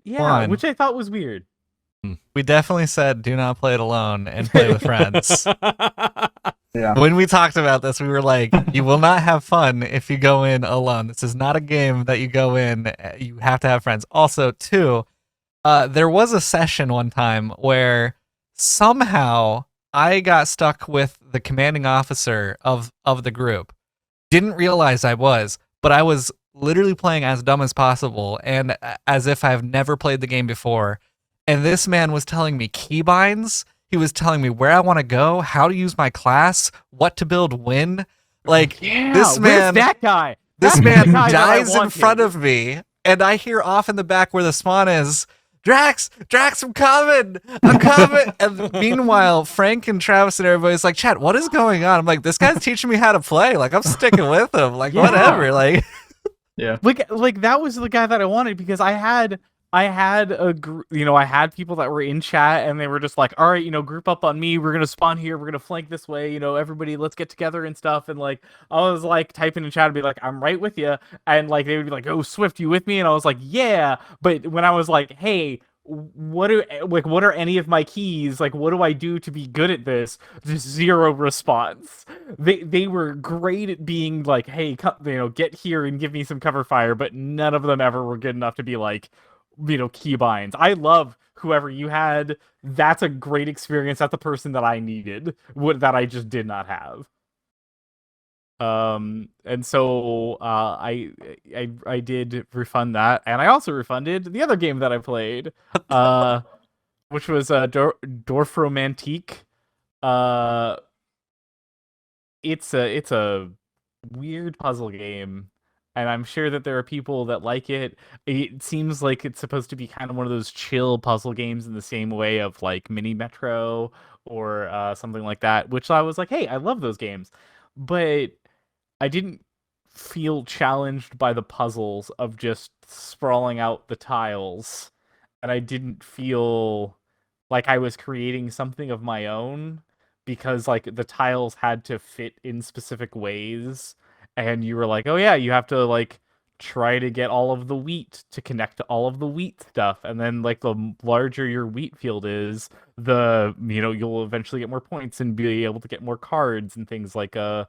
Yeah, One. which I thought was weird. We definitely said do not play it alone and play with friends. Yeah. When we talked about this, we were like, you will not have fun if you go in alone. This is not a game that you go in. You have to have friends. Also, two, there was a session one time where somehow I got stuck with the commanding officer of the group. Didn't realize I was, but I was literally playing as dumb as possible and as if I've never played the game before. And this man was telling me keybinds. He was telling me where I want to go, how to use my class, what to build when. Like, this man, that guy? This That's man the guy that I dies in wanted. front of me, and I hear off in the back where the spawn is, Drax, I'm coming. And meanwhile, Frank and Travis and everybody's like, chat, what is going on? I'm like, this guy's teaching me how to play. Like, I'm sticking with him. Like, whatever. Like, Yeah. Like that was the guy that I wanted, because I had I had people that were in chat and they were just like, all right, group up on me. We're going to spawn here. We're going to flank this way. Everybody, let's get together and stuff. And like, I was like typing in chat and be like, I'm right with you. And like, they would be like, oh, Swift, you with me? And I was like, yeah. But when I was like, hey, what are any of my keys? Like, what do I do to be good at this? Just zero response. They were great at being like, hey, get here and give me some cover fire. But none of them ever were good enough to be like, keybinds. I love whoever you had. That's a great experience. That's the person that I needed, that I just did not have. And so I did refund that, and I also refunded the other game that I played, which was Dorfromantique. It's a weird puzzle game. And I'm sure that there are people that like it. It seems like it's supposed to be kind of one of those chill puzzle games in the same way of like Mini Metro or something like that, which I was like, hey, I love those games. But I didn't feel challenged by the puzzles of just sprawling out the tiles. And I didn't feel like I was creating something of my own, because like the tiles had to fit in specific ways. And you were like, oh yeah, you have to like try to get all of the wheat to connect to all of the wheat stuff. And then like the larger your wheat field is, the you'll eventually get more points and be able to get more cards and things like a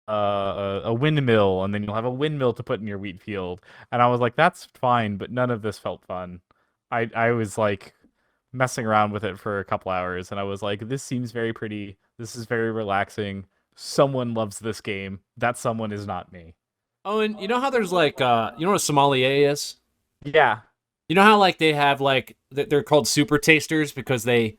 windmill, and then you'll have a windmill to put in your wheat field. And I was like, that's fine, but none of this felt fun. I was like messing around with it for a couple hours, and I was like, this seems very pretty. This is very relaxing. Someone loves this game. That someone is not me. Oh, and you know how there's like, you know what a sommelier is? Yeah. You know how like they have like, they're called super tasters because they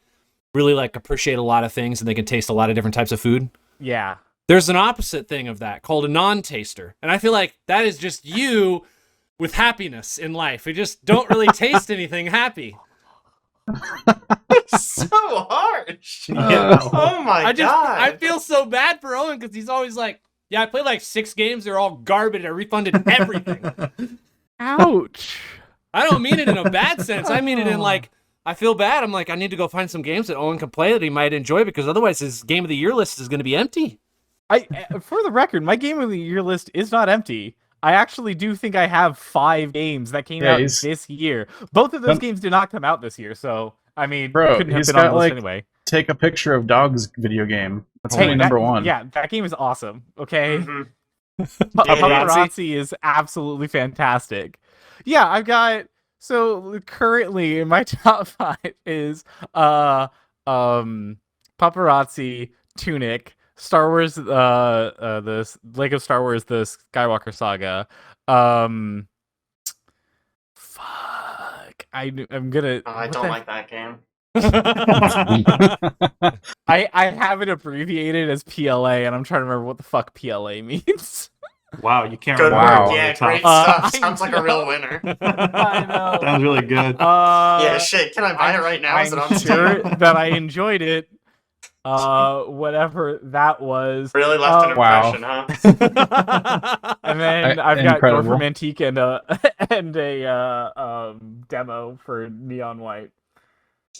really like appreciate a lot of things and they can taste a lot of different types of food? Yeah. There's an opposite thing of that called a non-taster. And I feel like that is just you with happiness in life. You just don't really taste anything happy. So harsh. Yeah. Oh my god. I feel so bad for Owen because he's always like, yeah, I played like 6 games. They're all garbage. I refunded everything. Ouch. I don't mean it in a bad sense. I mean it in like, I feel bad. I'm like, I need to go find some games that Owen can play that he might enjoy, because otherwise his game of the year list is going to be empty. For the record, my game of the year list is not empty. I actually do think I have 5 games that came Yeah, out he's- this year. Both of those But- games did not come out this year, so I mean, Bro, couldn't have he's been on got, the list like, anyway. Take a picture of dogs video game. That's Hey, only number one. Yeah, that game is awesome. Okay. Mhm. Paparazzi is absolutely fantastic. Yeah, I've got currently in my top 5 is Paparazzi, Tunic, Star Wars the Lego Star Wars the Skywalker Saga. Fuck. I'm gonna Oh, I what don't the- like that game. I have it abbreviated as PLA and I'm trying to remember what the fuck PLA means. Wow, you can't Good remember Wow. all work. the Yeah, top- great I stuff. Sounds like a real know. winner. I know. Sounds really good. Yeah, shit. Can I buy it right now? Is it I'm on sure Steam? that I enjoyed it. Whatever that was. Really left an Wow. impression, huh? And then I've got Incredible. Dorfram Antique and a demo for Neon White.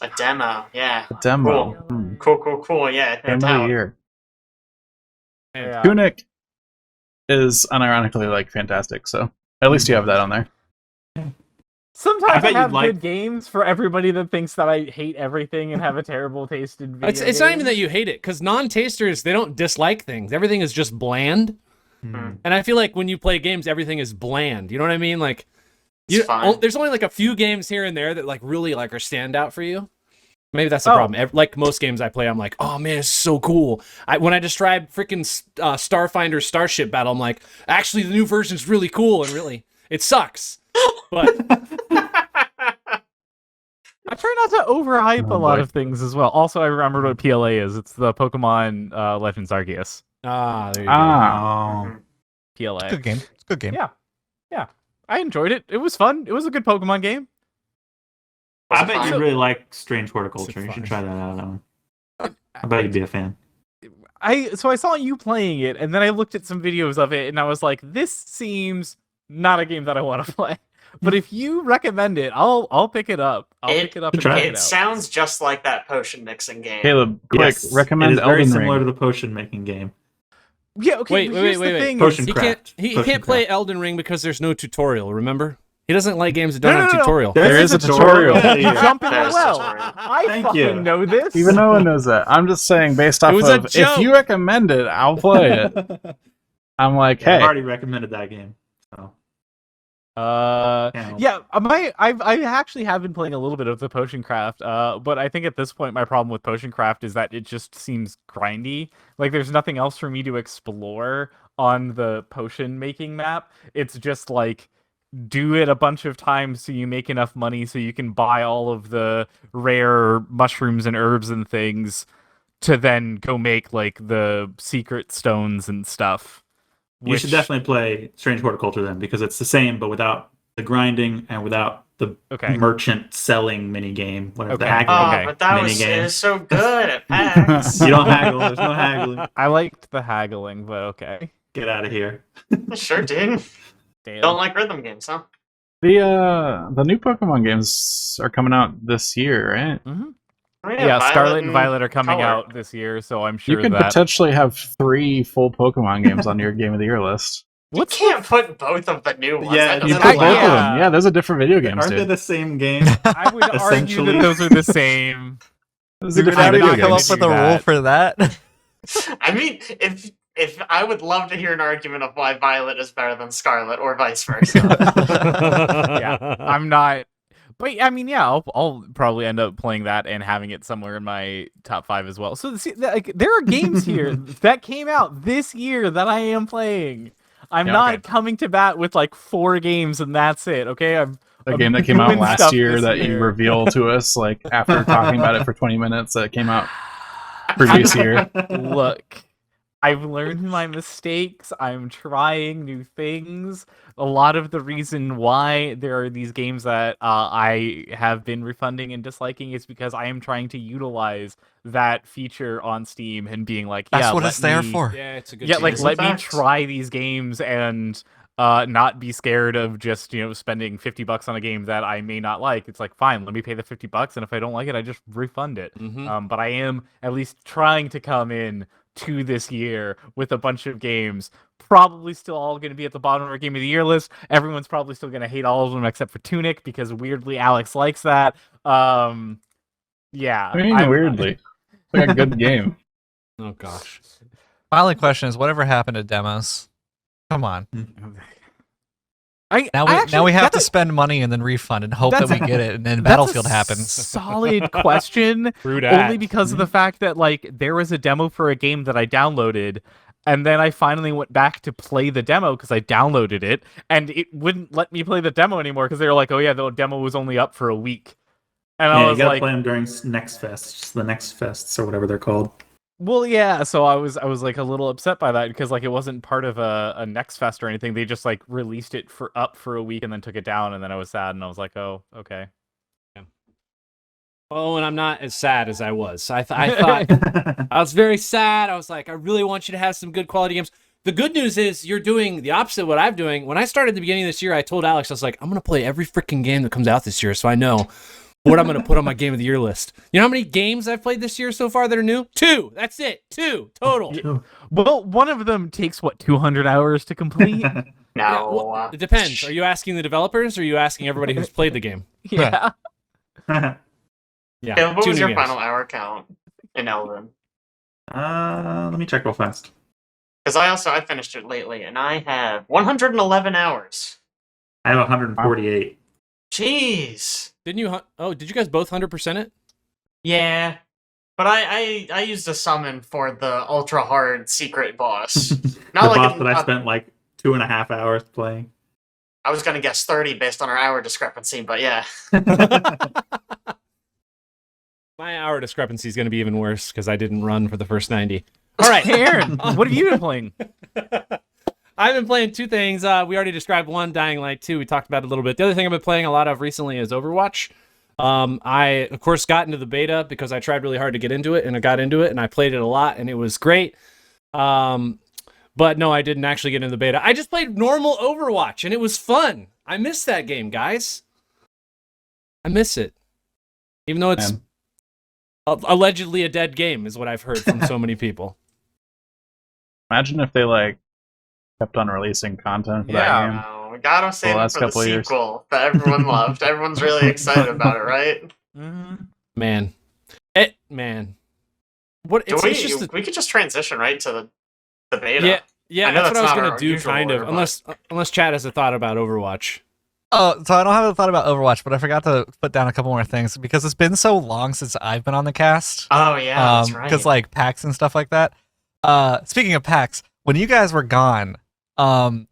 A demo, yeah. Demo. Cool. Yeah, Game it's of the out. year. Yeah. Tunic is unironically like fantastic, so at least you have that on there. I Sometimes I, bet you'd have like- good games for everybody that thinks that I hate everything and have a terrible taste in video It's not even games. that you hate it, because non-tasters, they don't dislike things. Everything is just bland. Hmm. And I feel like when you play games, everything is bland. You know what I mean? Like, It's fine. there's only like a few games here and there that like really like are standout for you. Maybe that's the Oh. problem. Like most games I play, I'm like, oh man, it's so cool. When I describe freaking Starfinder Starship Battle, I'm like, actually, the new version is really cool, and really, it sucks. But I try not to overhype Oh, a lot boy. of things as well. Also, I remembered what PLA is. It's the Pokemon Legends Arceus. there you go. Oh. PLA. Good game. It's a good game. Yeah. I enjoyed it. It was fun. It was a good Pokemon game. I bet fine. you really like Strange Horticulture. You fine. should try that out. I bet you'd be a fan. So I saw you playing it, and then I looked at some videos of it, and I was like, this seems not a game that I want to play. But if you recommend it, I'll pick it up. I'll pick it up and Try check it. it It out. sounds just like that potion mixing game. Caleb, quick, Yes, recommend it is very Elden similar Ring. to the potion making game. Yeah, okay. Wait, but wait, here's wait, the wait. thing. Potion He craft. can't Potion play craft. Elden Ring because there's no tutorial. Remember, he doesn't like games that don't No, have no, no. tutorial. There is a tutorial. Yeah, You yeah. jump in the There's well. tutorial. I Thank fucking you. know this. Even no one knows that. I'm just saying, based off was a of if joke. you recommend it, I'll play it. I'm like, I've hey, already recommended that game. So. Yeah, I actually have been playing a little bit of the Potion Craft, but I think at this point my problem with Potion Craft is that it just seems grindy. Like there's nothing else for me to explore on the potion making map. It's just like do it a bunch of times so you make enough money so you can buy all of the rare mushrooms and herbs and things to then go make like the secret stones and stuff. You should definitely play Strange Horticulture then, because it's the same, but without the grinding and without the Okay. merchant selling mini game, whatever the Okay. haggling Oh, Okay. but that mini was it game. was so good at PAX. You don't haggle. There's no haggling. I liked the haggling, but okay. Get out of here. Sure, dude. Damn. Don't like rhythm games, huh? the new Pokemon games are coming out this year, right? Mhm. Oh, Yeah, Scarlet and Violet are coming Color. out this year, so I'm sure You could that. potentially have 3 full Pokemon games on your Game of the Year list. You can't put both of the new ones. Yeah, That you doesn't put Both allow- of yeah. them. Yeah, those are different video games, Aren't they dude. the same game? I would argue Essentially. that those are the same. Those are Dude, different I video would come not up games. with do a rule that. for that. I mean, if I would love to hear an argument of why Violet is better than Scarlet, or vice versa. Yeah, I'm not. But I mean, yeah, I'll probably end up playing that and having it somewhere in my top 5 as well. So see, like, there are games here that came out this year that I am playing. I'm Yeah, not okay. coming to bat with like 4 games and that's it. Okay, A I'm game that came out doing last stuff year this that you year. reveal to us, like after talking about it for 20 minutes, that came out previous year. Look, I've learned my mistakes. I'm trying new things. A lot of the reason why there are these games that I have been refunding and disliking is because I am trying to utilize that feature on Steam and being like, That's yeah, what let it's there me- for. Yeah, it's a good. Yeah, like It's a let me fact. try these games and not be scared of just spending $50 on a game that I may not like. It's like, fine, let me pay the $50, and if I don't like it, I just refund it. Mhm. But I am at least trying to come in 2 this year with a bunch of games. Probably still all going to be at the bottom of our Game of the Year list. Everyone's probably still going to hate all of them except for Tunic because weirdly Alex likes that. Yeah. I mean, weirdly. It's like a good game. Oh gosh. My only question is, whatever happened to demos? Come on. Now we have to spend money and then refund and hope that we get it, and then Battlefield happens. Solid question. Only because of the fact that like there was a demo for a game that I downloaded, and then I finally went back to play the demo because I downloaded it, and it wouldn't let me play the demo anymore because they were like, "Oh yeah, the demo was only up for a week," and I was you gotta like, play them during Next Fest, the Next Fests or whatever they're called. Well, yeah, so I was like a little upset by that because like it wasn't part of a Next Fest or anything. They just like released it for a week and then took it down, and then I was sad and I was like, oh, okay. Yeah. Oh, and I'm not as sad as I was. I thought I was very sad. I was like, I really want you to have some good quality games. The good news is you're doing the opposite of what I'm doing. When I started at the beginning of this year, I told Alex, I was like, I'm gonna play every freaking game that comes out this year, so I know what I'm going to put on my Game of the Year list. You know how many games I've played this year so far that are new? 2. That's it. 2 total. Well, one of them takes, 200 hours to complete? No. Yeah, well, it depends. Are you asking the developers or are you asking everybody who's played the game? Yeah. Yeah. Caleb, what 2 was new your games. final hour count in Elden? Let me check real fast. Because I finished it lately, and I have 111 hours. I have 148. Jeez. Didn't you? Did you guys both 100% it? Yeah. But I used a summon for the ultra hard secret boss. The Not boss that I spent like 2.5 hours playing. I was gonna guess 30 based on our hour discrepancy, but yeah. My hour discrepancy is going to be even worse because I didn't run for the first 90. All right, Aaron, what have you been playing? I've been playing 2 things. We already described one, Dying Light 2. We talked about it a little bit. The other thing I've been playing a lot of recently is Overwatch. I, of course, got into the beta because I tried really hard to get into it, and I got into it, and I played it a lot, and it was great. But no, I didn't actually get into the beta. I just played normal Overwatch, and it was fun. I miss that game, guys. I miss it. Even though it's allegedly a dead game, is what I've heard from so many people. Imagine if they like kept on releasing content for that game. No, we gotta save last it for the couple of years. sequel that everyone loved. Everyone's really excited about it, right? Mm-hmm. Man. What? We could just transition right to the beta. Yeah, I know that's what I was not gonna our do, usual kind of. order, Unless Chad has a thought about Overwatch. Oh, so I don't have a thought about Overwatch, but I forgot to put down a couple more things because it's been so long since I've been on the cast. Oh yeah, that's right. Because like PAX and stuff like that. Speaking of PAX, when you guys were gone, there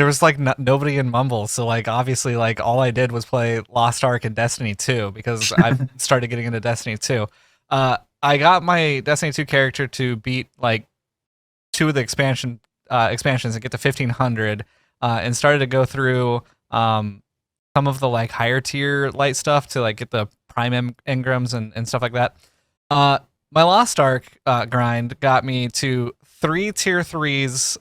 was like nobody in Mumble, so like obviously like all I did was play Lost Ark and Destiny 2 because I've started getting into Destiny 2. I got my Destiny 2 character to beat like 2 of the expansions and get to 1500, and started to go through some of the like higher tier light stuff to like get the prime engrams and stuff like that. My Lost Ark grind got me to 3 tier 3s,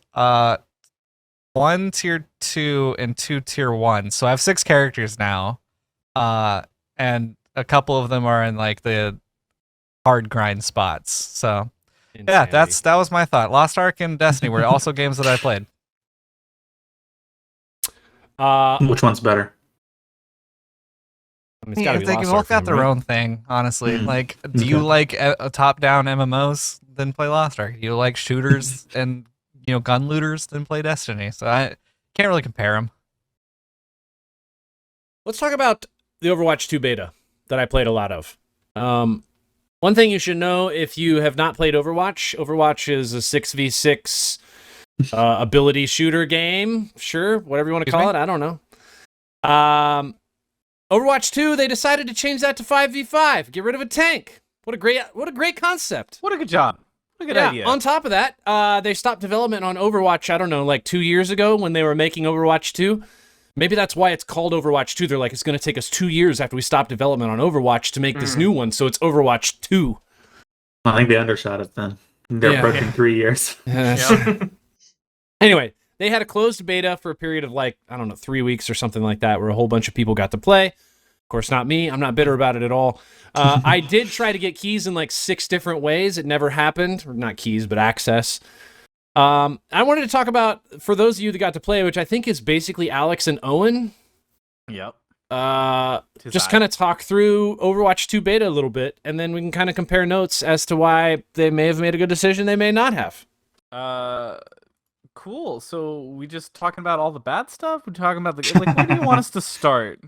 1 tier 2, and 2 tier 1. So I have 6 characters now, and a couple of them are in like the hard grind spots. So Insanity. yeah, that was my thought. Lost Ark and Destiny were also games that I played. Which one's better? I mean, it's gotta be They Lost both Ark got for their me, right? own thing, honestly. Mm. Like, do you like a top-down MMOs? Then play Lost Ark. Do you like shooters and gun looters? Then play Destiny. So I can't really compare them. Let's talk about the Overwatch 2 beta that I played a lot of. One thing you should know if you have not played Overwatch, Overwatch is a 6v6 ability shooter game. Sure, whatever you want to call it. I don't know. Overwatch 2, they decided to change that to 5v5. Get rid of a tank. What a great concept. What a good job. What a good idea. On top of that, they stopped development on Overwatch, I don't know, like 2 years ago when they were making Overwatch 2. Maybe that's why it's called Overwatch 2. They're like, it's going to take us 2 years after we stop development on Overwatch to make this new one, so it's Overwatch 2. I think they undershot it then. They're approaching 3 years. Anyway, they had a closed beta for a period of like, I don't know, 3 weeks or something like that, where a whole bunch of people got to play. Of course, not me. I'm not bitter about it at all. I did try to get keys in like 6 different ways. It never happened. Or not keys, but access. I wanted to talk about, for those of you that got to play, which I think is basically Alex and Owen. Yep. Just kind of talk through Overwatch 2 beta a little bit, and then we can kind of compare notes as to why they may have made a good decision, they may not have. Cool. So we just talking about all the bad stuff? We're talking about the like. Where do you want us to start?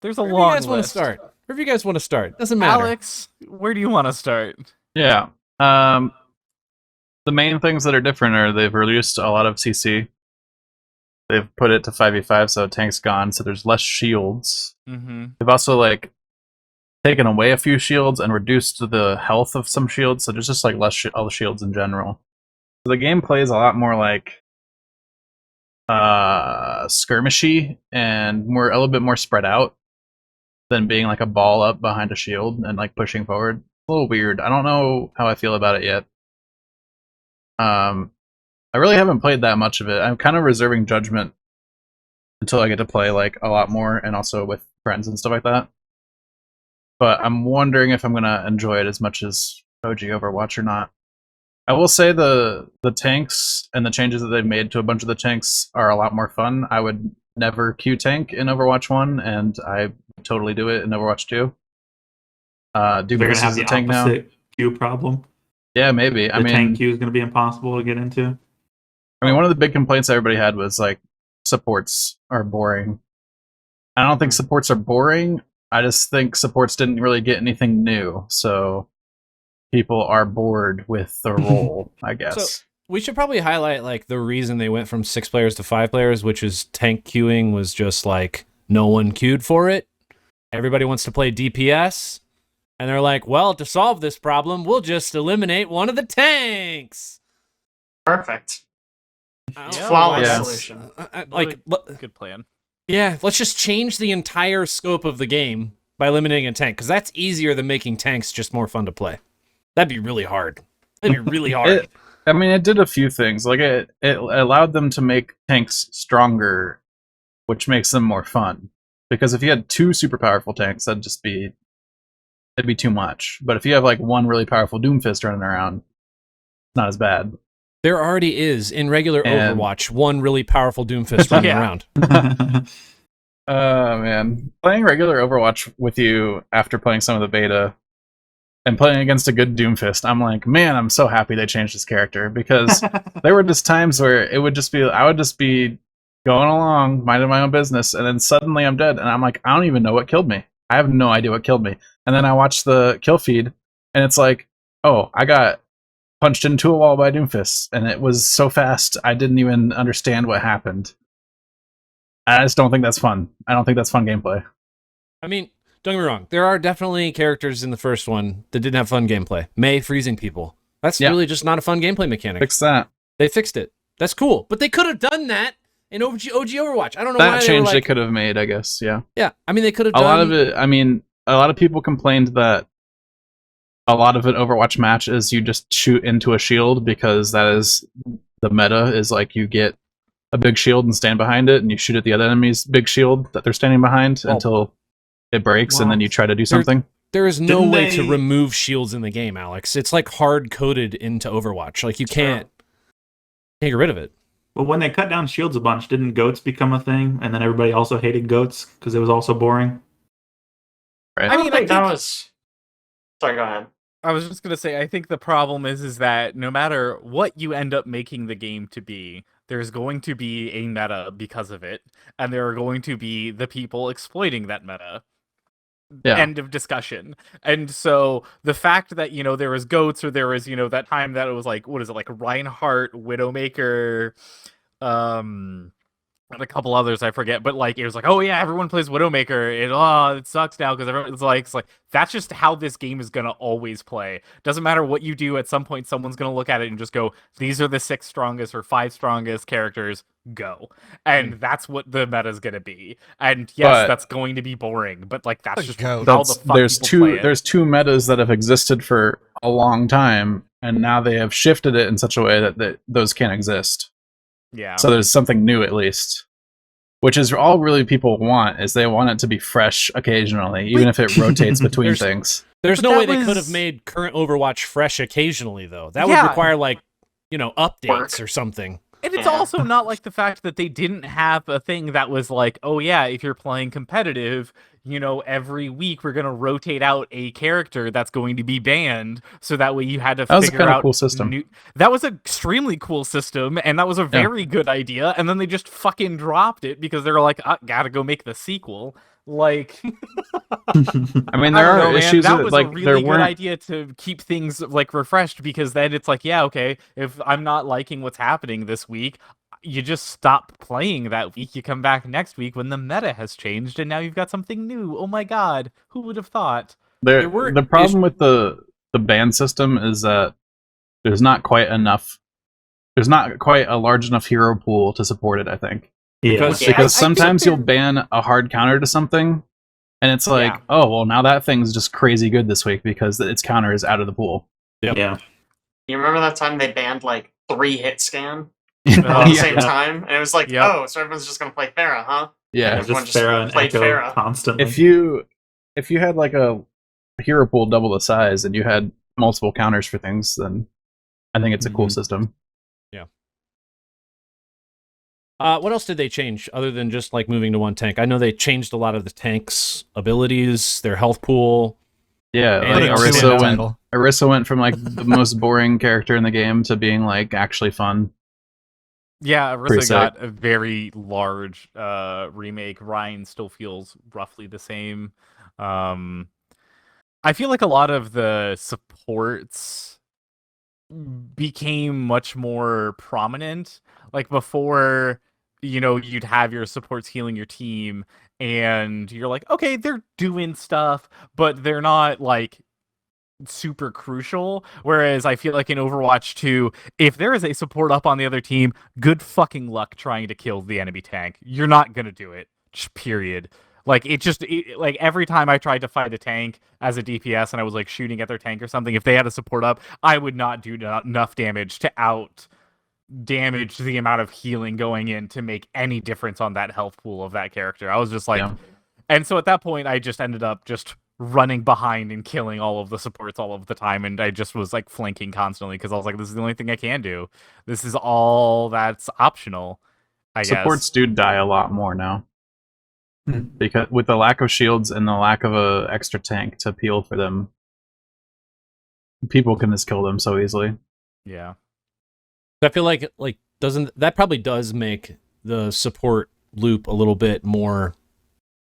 There's a Wherever long you guys want to list. start. Wherever you guys want to start. Doesn't matter. Alex, where do you want to start? Yeah. The main things that are different are they've released a lot of CC. They've put it to 5v5, so tank's gone, so there's less shields. Mm-hmm. They've also like taken away a few shields and reduced the health of some shields, so there's just like less all the shields in general. So the gameplay is a lot more like skirmishy and a little bit more spread out than being like a ball up behind a shield and like pushing forward. It's a little weird. I don't know how I feel about it yet. I really haven't played that much of it. I'm kind of reserving judgment until I get to play like a lot more and also with friends and stuff like that. But I'm wondering if I'm gonna enjoy it as much as OG Overwatch or not. I will say the tanks and the changes that they've made to a bunch of the tanks are a lot more fun. I would never Q tank in Overwatch 1, and I totally do it in Overwatch 2. They're gonna have the tank opposite Q problem. Yeah, maybe. The tank queue is going to be impossible to get into. I mean, one of the big complaints everybody had was like supports are boring. I don't think supports are boring. I just think supports didn't really get anything new, so people are bored with the role, I guess. So we should probably highlight like the reason they went from 6 players to 5 players, which is tank queuing was just like no one queued for it. Everybody wants to play DPS. And they're like, well, to solve this problem, we'll just eliminate one of the tanks. Perfect. Yeah. Flawless Yeah. solution. Good plan. Yeah, let's just change the entire scope of the game by eliminating a tank, because that's easier than making tanks just more fun to play. That'd be really hard. That'd be really hard. It did a few things. Like it allowed them to make tanks stronger, which makes them more fun. Because if you had 2 super powerful tanks, it'd be too much. But if you have like one really powerful Doomfist running around, it's not as bad. There already is, in regular Overwatch, one really powerful Doomfist running around. Oh, man. Playing regular Overwatch with you after playing some of the beta and playing against a good Doomfist, I'm like, man, I'm so happy they changed this character. Because there were just times where I would just be going along, minding my own business, and then suddenly I'm dead. And I'm like, I don't even know what killed me. I have no idea what killed me. And then I watch the kill feed, and it's like, oh, I got punched into a wall by Doomfist, and it was so fast, I didn't even understand what happened. I just don't think that's fun. I don't think that's fun gameplay. I mean, don't get me wrong. There are definitely characters in the first one that didn't have fun gameplay. May freezing people. That's really just not a fun gameplay mechanic. Fix that. They fixed it. That's cool. But they could have done that in OG Overwatch. I don't know why that change they could have made, I guess. Yeah. Yeah. I mean, they could have done a lot of it. I mean, a lot of people complained that a lot of an Overwatch match is you just shoot into a shield, because that is the meta, is like you get a big shield and stand behind it, and you shoot at the other enemy's big shield that they're standing behind until it breaks, and then you try to do something. There is no way to remove shields in the game, Alex. It's like hard coded into Overwatch. Like you can't get rid of it. Well, when they cut down shields a bunch, didn't goats become a thing? And then everybody also hated goats because it was also boring? Right. I think that was... Sorry, go ahead. I was just gonna say, I think the problem is that no matter what you end up making the game to be, there's going to be a meta because of it, and there are going to be the people exploiting that meta. Yeah. End of discussion. And so the fact that, there was goats, or there was, that time that it was like, what is it, like Reinhardt, Widowmaker, and a couple others I forget, but like it was like, oh yeah, everyone plays Widowmaker. It sucks now because everyone's like, it's like that's just how this game is gonna always play. Doesn't matter what you do. At some point, someone's gonna look at it and just go, "These are the 6 strongest or 5 strongest characters. Go." And that's what the meta is gonna be. And yes, that's going to be boring, but like that's just how the fuck there's people play it. There's 2 metas that have existed for a long time, and now they have shifted it in such a way that those can't exist. Yeah. So there's something new at least. which is all really people want, is they want it to be fresh occasionally, even if it rotates between things. There's But no way that they could was- have made current Overwatch fresh occasionally, though. That would Yeah. require, like, updates Work. or something. And it's Yeah. also not like the fact that they didn't have a thing that was like, oh yeah, if you're playing competitive, every week we're going to rotate out a character that's going to be banned, so that way you had to That was a figure kinda out cool system. That was an extremely cool system, and that was a very good idea, and then they just fucking dropped it because they were like, gotta go make the sequel. Like, I mean, I there don't are know, man. issues That that, was like, a there really good weren't. idea to keep things like refreshed, because then it's like, yeah, okay, if I'm not liking what's happening this week, you just stop playing that week. You come back next week when the meta has changed and now you've got something new. Oh my god, who would have thought? There were The problem with the ban system is that there's not quite enough. There's not quite a large enough hero pool to support it, I think. Because- Yeah. Because I think sometimes you'll they're- ban a hard counter to something, and it's like, Yeah. oh, well, now that thing's just crazy good this week because its counter is out of the pool. Yeah. You remember that time they banned like 3 hit scan Oh, at the yeah. same time? And it was like, Yep. oh, so everyone's just gonna play Pharah, huh? Yeah. Everyone Just just Pharah and played Echo Pharah. constantly. If you had like a hero pool double the size and you had multiple counters for things, then I think it's a cool Mhm. system. What else did they change other than just like moving to one tank? I know they changed a lot of the tanks' abilities, their health pool. Yeah, And like it's Orisa two in the went. title. Orisa went from like the most boring character in the game to being like actually fun. Yeah, Pretty Arisa sick. got a very large remake. Ryan still feels roughly the same. I feel like a lot of the supports became much more prominent. Like before, you'd have your supports healing your team, and you're like, okay, they're doing stuff, but they're not like super crucial. Whereas I feel like in Overwatch 2, if there is a support up on the other team, good fucking luck trying to kill the enemy tank. You're not gonna do it. Just period. Like like every time I tried to fight a tank as a DPS and I was like shooting at their tank or something, if they had a support up, I would not do enough damage to out damage the amount of healing going in to make any difference on that health pool of that character. I was just like, Yeah. and so at that point, I just ended up just running behind and killing all of the supports all of the time, and I just was like flanking constantly because I was like, this is the only thing I can do. This is all that's optional, I Supports guess. do die a lot more now Hmm. because with the lack of shields and the lack of a extra tank to peel for them, people can just kill them so easily. Yeah. I feel like doesn't that probably does make the support loop a little bit more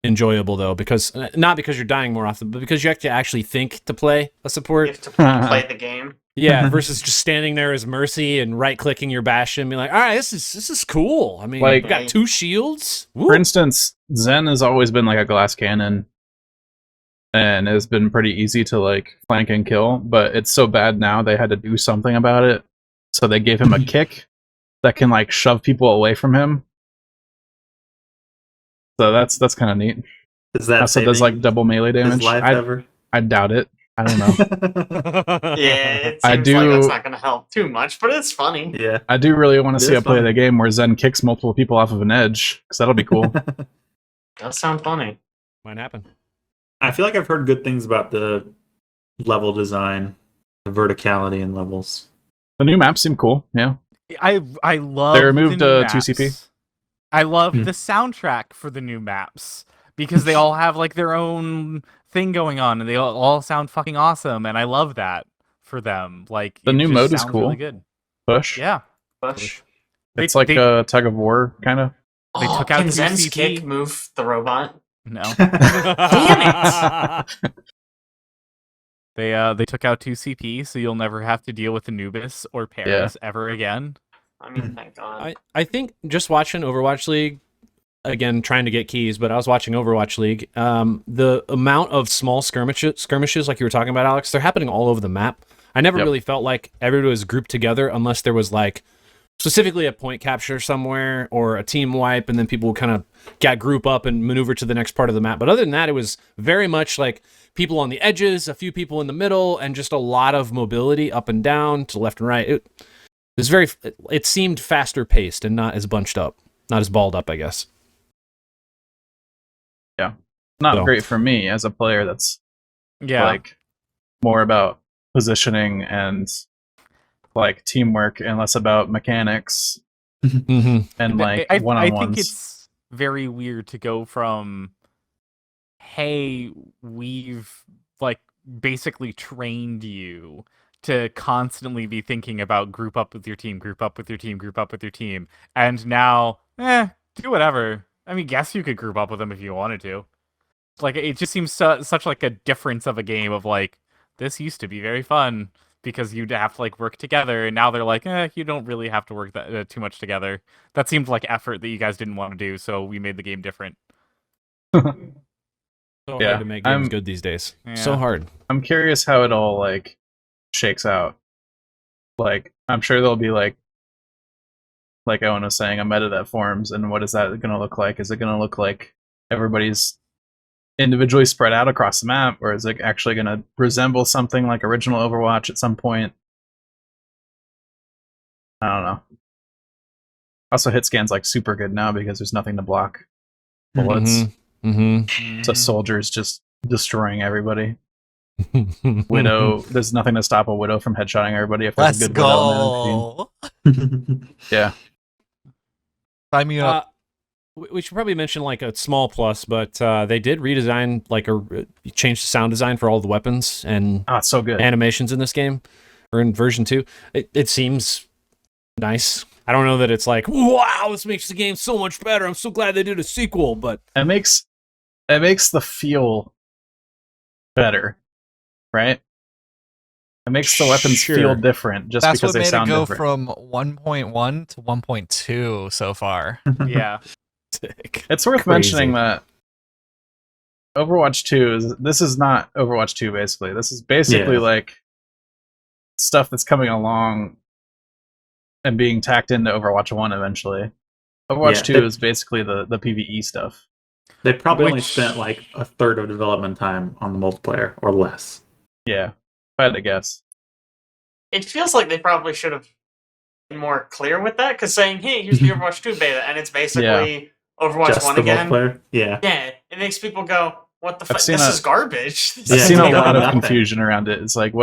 enjoyable though, because not because you're dying more often, but because you have to actually think to play a You support. have to play the game. Yeah, versus just standing there as Mercy and right clicking your Bastion and being like, all right, this is cool. I mean, Like- we got 2 shields. Woo. For instance, Zen has always been like a glass cannon and has been pretty easy to like flank and kill, but it's so bad now they had to do something about it. So they gave him a kick that can like shove people away from him. So that's kind of neat. Is that Also does like double melee his damage. life ever? I doubt it. I don't know. Yeah, it I seems like that's do- not gonna help too much, but it's funny. Yeah. I do really want to It see is a play of fun. the game where Zen kicks multiple people off of an edge, because that'll be cool. Does sound funny. Might happen. I feel like I've heard good things about the level design, the verticality in levels. The new maps seem cool. Yeah. I love They removed, the new 2CP? maps. I love Hmm. the soundtrack for the new maps because they all have like their own thing going on and they all sound fucking awesome, and I love that for them. Like The it new just mode is sounds cool. really good. Push. Yeah. Bush. It's like a tug of war kind of. They Oh, took out can Zen's 2CP. kick move the robot? No. Damn They took out 2CP, so you'll never have to deal with Anubis or Paris ever again. I mean, thank God. I think just watching Overwatch League, again, trying to get keys, but I was watching Overwatch League. The amount of small skirmishes, like you were talking about, Alex, they're happening all over the map. I never Yep. really felt like everybody was grouped together unless there was like specifically a point capture somewhere or a team wipe, and then people would kind of group up and maneuver to the next part of the map. But other than that, it was very much like people on the edges, a few people in the middle, and just a lot of mobility up and down to left and right. It seemed faster paced and not as bunched up, not as balled up, I guess. not So- great for me as a player that's Yeah. like more about positioning and like teamwork and less about mechanics Mhm. and like I one-on-ones. think it's very weird to go from, hey, we've like basically trained you to constantly be thinking about group up with your team, group up with your team, group up with your team, and now, do whatever. I mean, guess you could group up with them if you wanted to. Like, it just seems such like a difference of a game of like, this used to be very fun because you'd have to like work together, and now they're like, you don't really have to work that too much together. That seemed like effort that you guys didn't want to do, so we made the game different. So Yeah, hard to make games I'm- good these days. So Yeah. hard. I'm curious how it all like shakes out. Like, I'm sure there'll be like Owen was saying, a meta that forms, and what is that going to look like? Is it going to look like everybody's individually spread out across the map, or is it actually going to resemble something like original Overwatch at some point? I don't know. Also, hit scan's like super good now because there's nothing to block bullets. Mm-hmm. So soldiers just destroying everybody. Widow, there's nothing to stop a Widow from headshotting everybody if there's Let's a good Widow on the team. go. Yeah. Sign me up. We should probably mention like a small plus, but they did redesign change the sound design for all the weapons and Oh, it's so good. animations in this game, or in version 2. It seems nice. I don't know that it's like, wow, this makes the game so much better. I'm so glad they did a sequel, but It makes the feel better, right? It makes the weapons Sure. feel different just That's because what they made it sound go different. from 1.1 to 1.2 so far. Yeah. sick. It's worth Crazy. mentioning that Overwatch 2 this is not Overwatch 2 basically. This is basically Yeah. like stuff that's coming along and being tacked into Overwatch 1 eventually. Overwatch Yeah, 2 is basically the PvE stuff. They probably only Which- spent like a third of development time on the multiplayer or less. Yeah. If I had to guess. It feels like they probably should have been more clear with that, because saying, hey, here's the Overwatch 2 beta, and it's basically Overwatch Just 1 the again. multiplayer. Yeah. Yeah, it makes people go, what the I've fuck? seen This a- is garbage. This I've Yeah, is seen a they lot got of nothing. confusion around it. It's like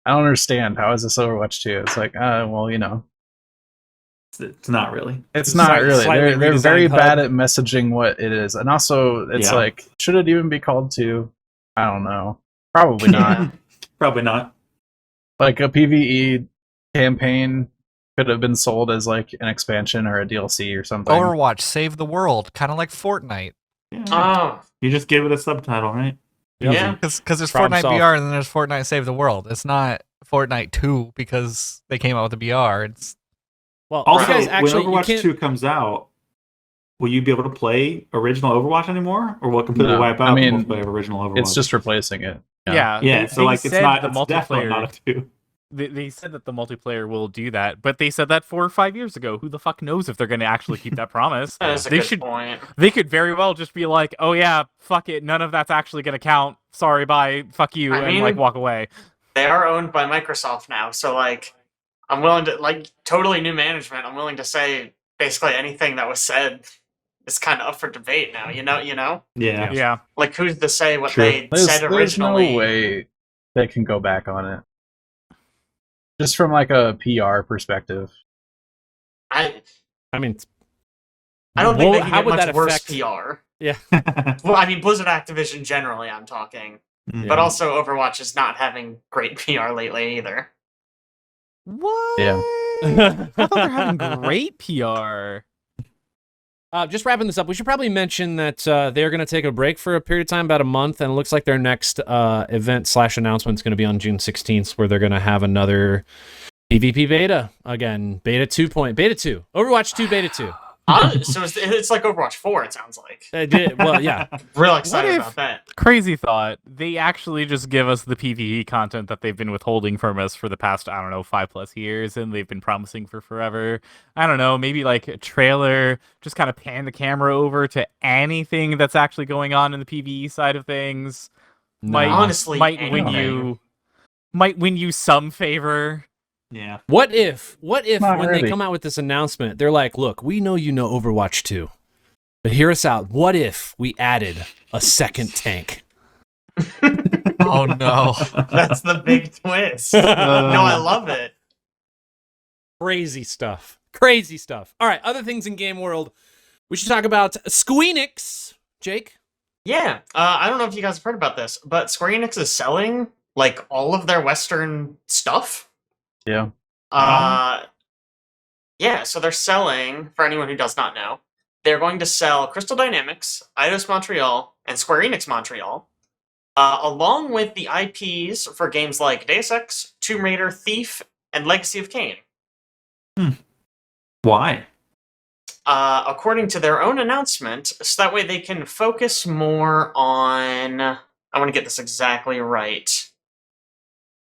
I don't understand. How is this Overwatch 2? It's like, well, you know. It's not really. It's not really. Slightly They're very redesigned bad HUD. at messaging what it is. And also it's Yeah. like, should it even be called 2? I don't know. Probably not. Probably not. Like a PvE campaign could have been sold as like an expansion or a DLC or something. Overwatch, save the world, kind of like Fortnite. Yeah. Oh, You just gave it a subtitle, right? yeah. Because there's Problem Fortnite solved. BR and then there's Fortnite Save the World. It's not Fortnite 2 because they came out with the BR. It's Well, Also, you guys actually, when you Overwatch can't, 2 comes out, will you be able to play original Overwatch anymore? Or will it completely No, wipe I out mean, the multiplayer of original Overwatch? It's just replacing it. Yeah. Yeah, so like it's not the it's definitely multiplayer. not a 2. They said that the multiplayer will do that, but they said that 4 or 5 years ago. Who the fuck knows if they're going to actually keep that promise? That is a They good should- point. They could very well just be like, "Oh yeah, fuck it, none of that's actually going to count. Sorry, bye, fuck you," I and mean- like walk away. They are owned by Microsoft now, so like, I'm willing to, like, totally new management. I'm willing to say basically anything that was said is kind of up for debate now. You know, Yeah. Yeah. like who's to say what True. they There's said no originally? way they can go back on it. Just from like a PR perspective. I I mean, don't think they can how get would much that worse affect? PR. Yeah. Well, I mean, Blizzard Activision generally, I'm talking, Mm. but also Overwatch is not having great PR lately either. What? Yeah. I thought they're having great PR. Just wrapping this up, we should probably mention that they're going to take a break for a period of time, about a month, and it looks like their next event/announcement is going to be on June 16th, where they're going to have another PvP beta again, beta 2, Overwatch 2 beta 2. So it's like Overwatch 4, it sounds like. Well, yeah. Real excited if- about that. Crazy thought. They actually just give us the PvE content that they've been withholding from us for the past, 5+ years, and they've been promising for forever. I don't know, maybe like a trailer, just kind of pan the camera over to anything that's actually going on in the PvE side of things. Might Honestly, might win anything. you some favor. Yeah. What if Not when really. they come out with this announcement, they're like, look, we know you know Overwatch 2. But hear us out. What if we added a second tank? Oh no. That's the big twist. No, I love it. Crazy stuff. Crazy stuff. All right, other things in game world. We should talk about Square Enix. Jake? Yeah, I don't know if you guys have heard about this, but Square Enix is selling like all of their Western stuff. Yeah. Yeah, so they're selling, for anyone who does not know, they're going to sell Crystal Dynamics, Eidos Montreal, and Square Enix Montreal, along with the IPs for games like Deus Ex, Tomb Raider, Thief, and Legacy of Kain. Why? According to their own announcement, so that way they can focus more on... I want to get this exactly right.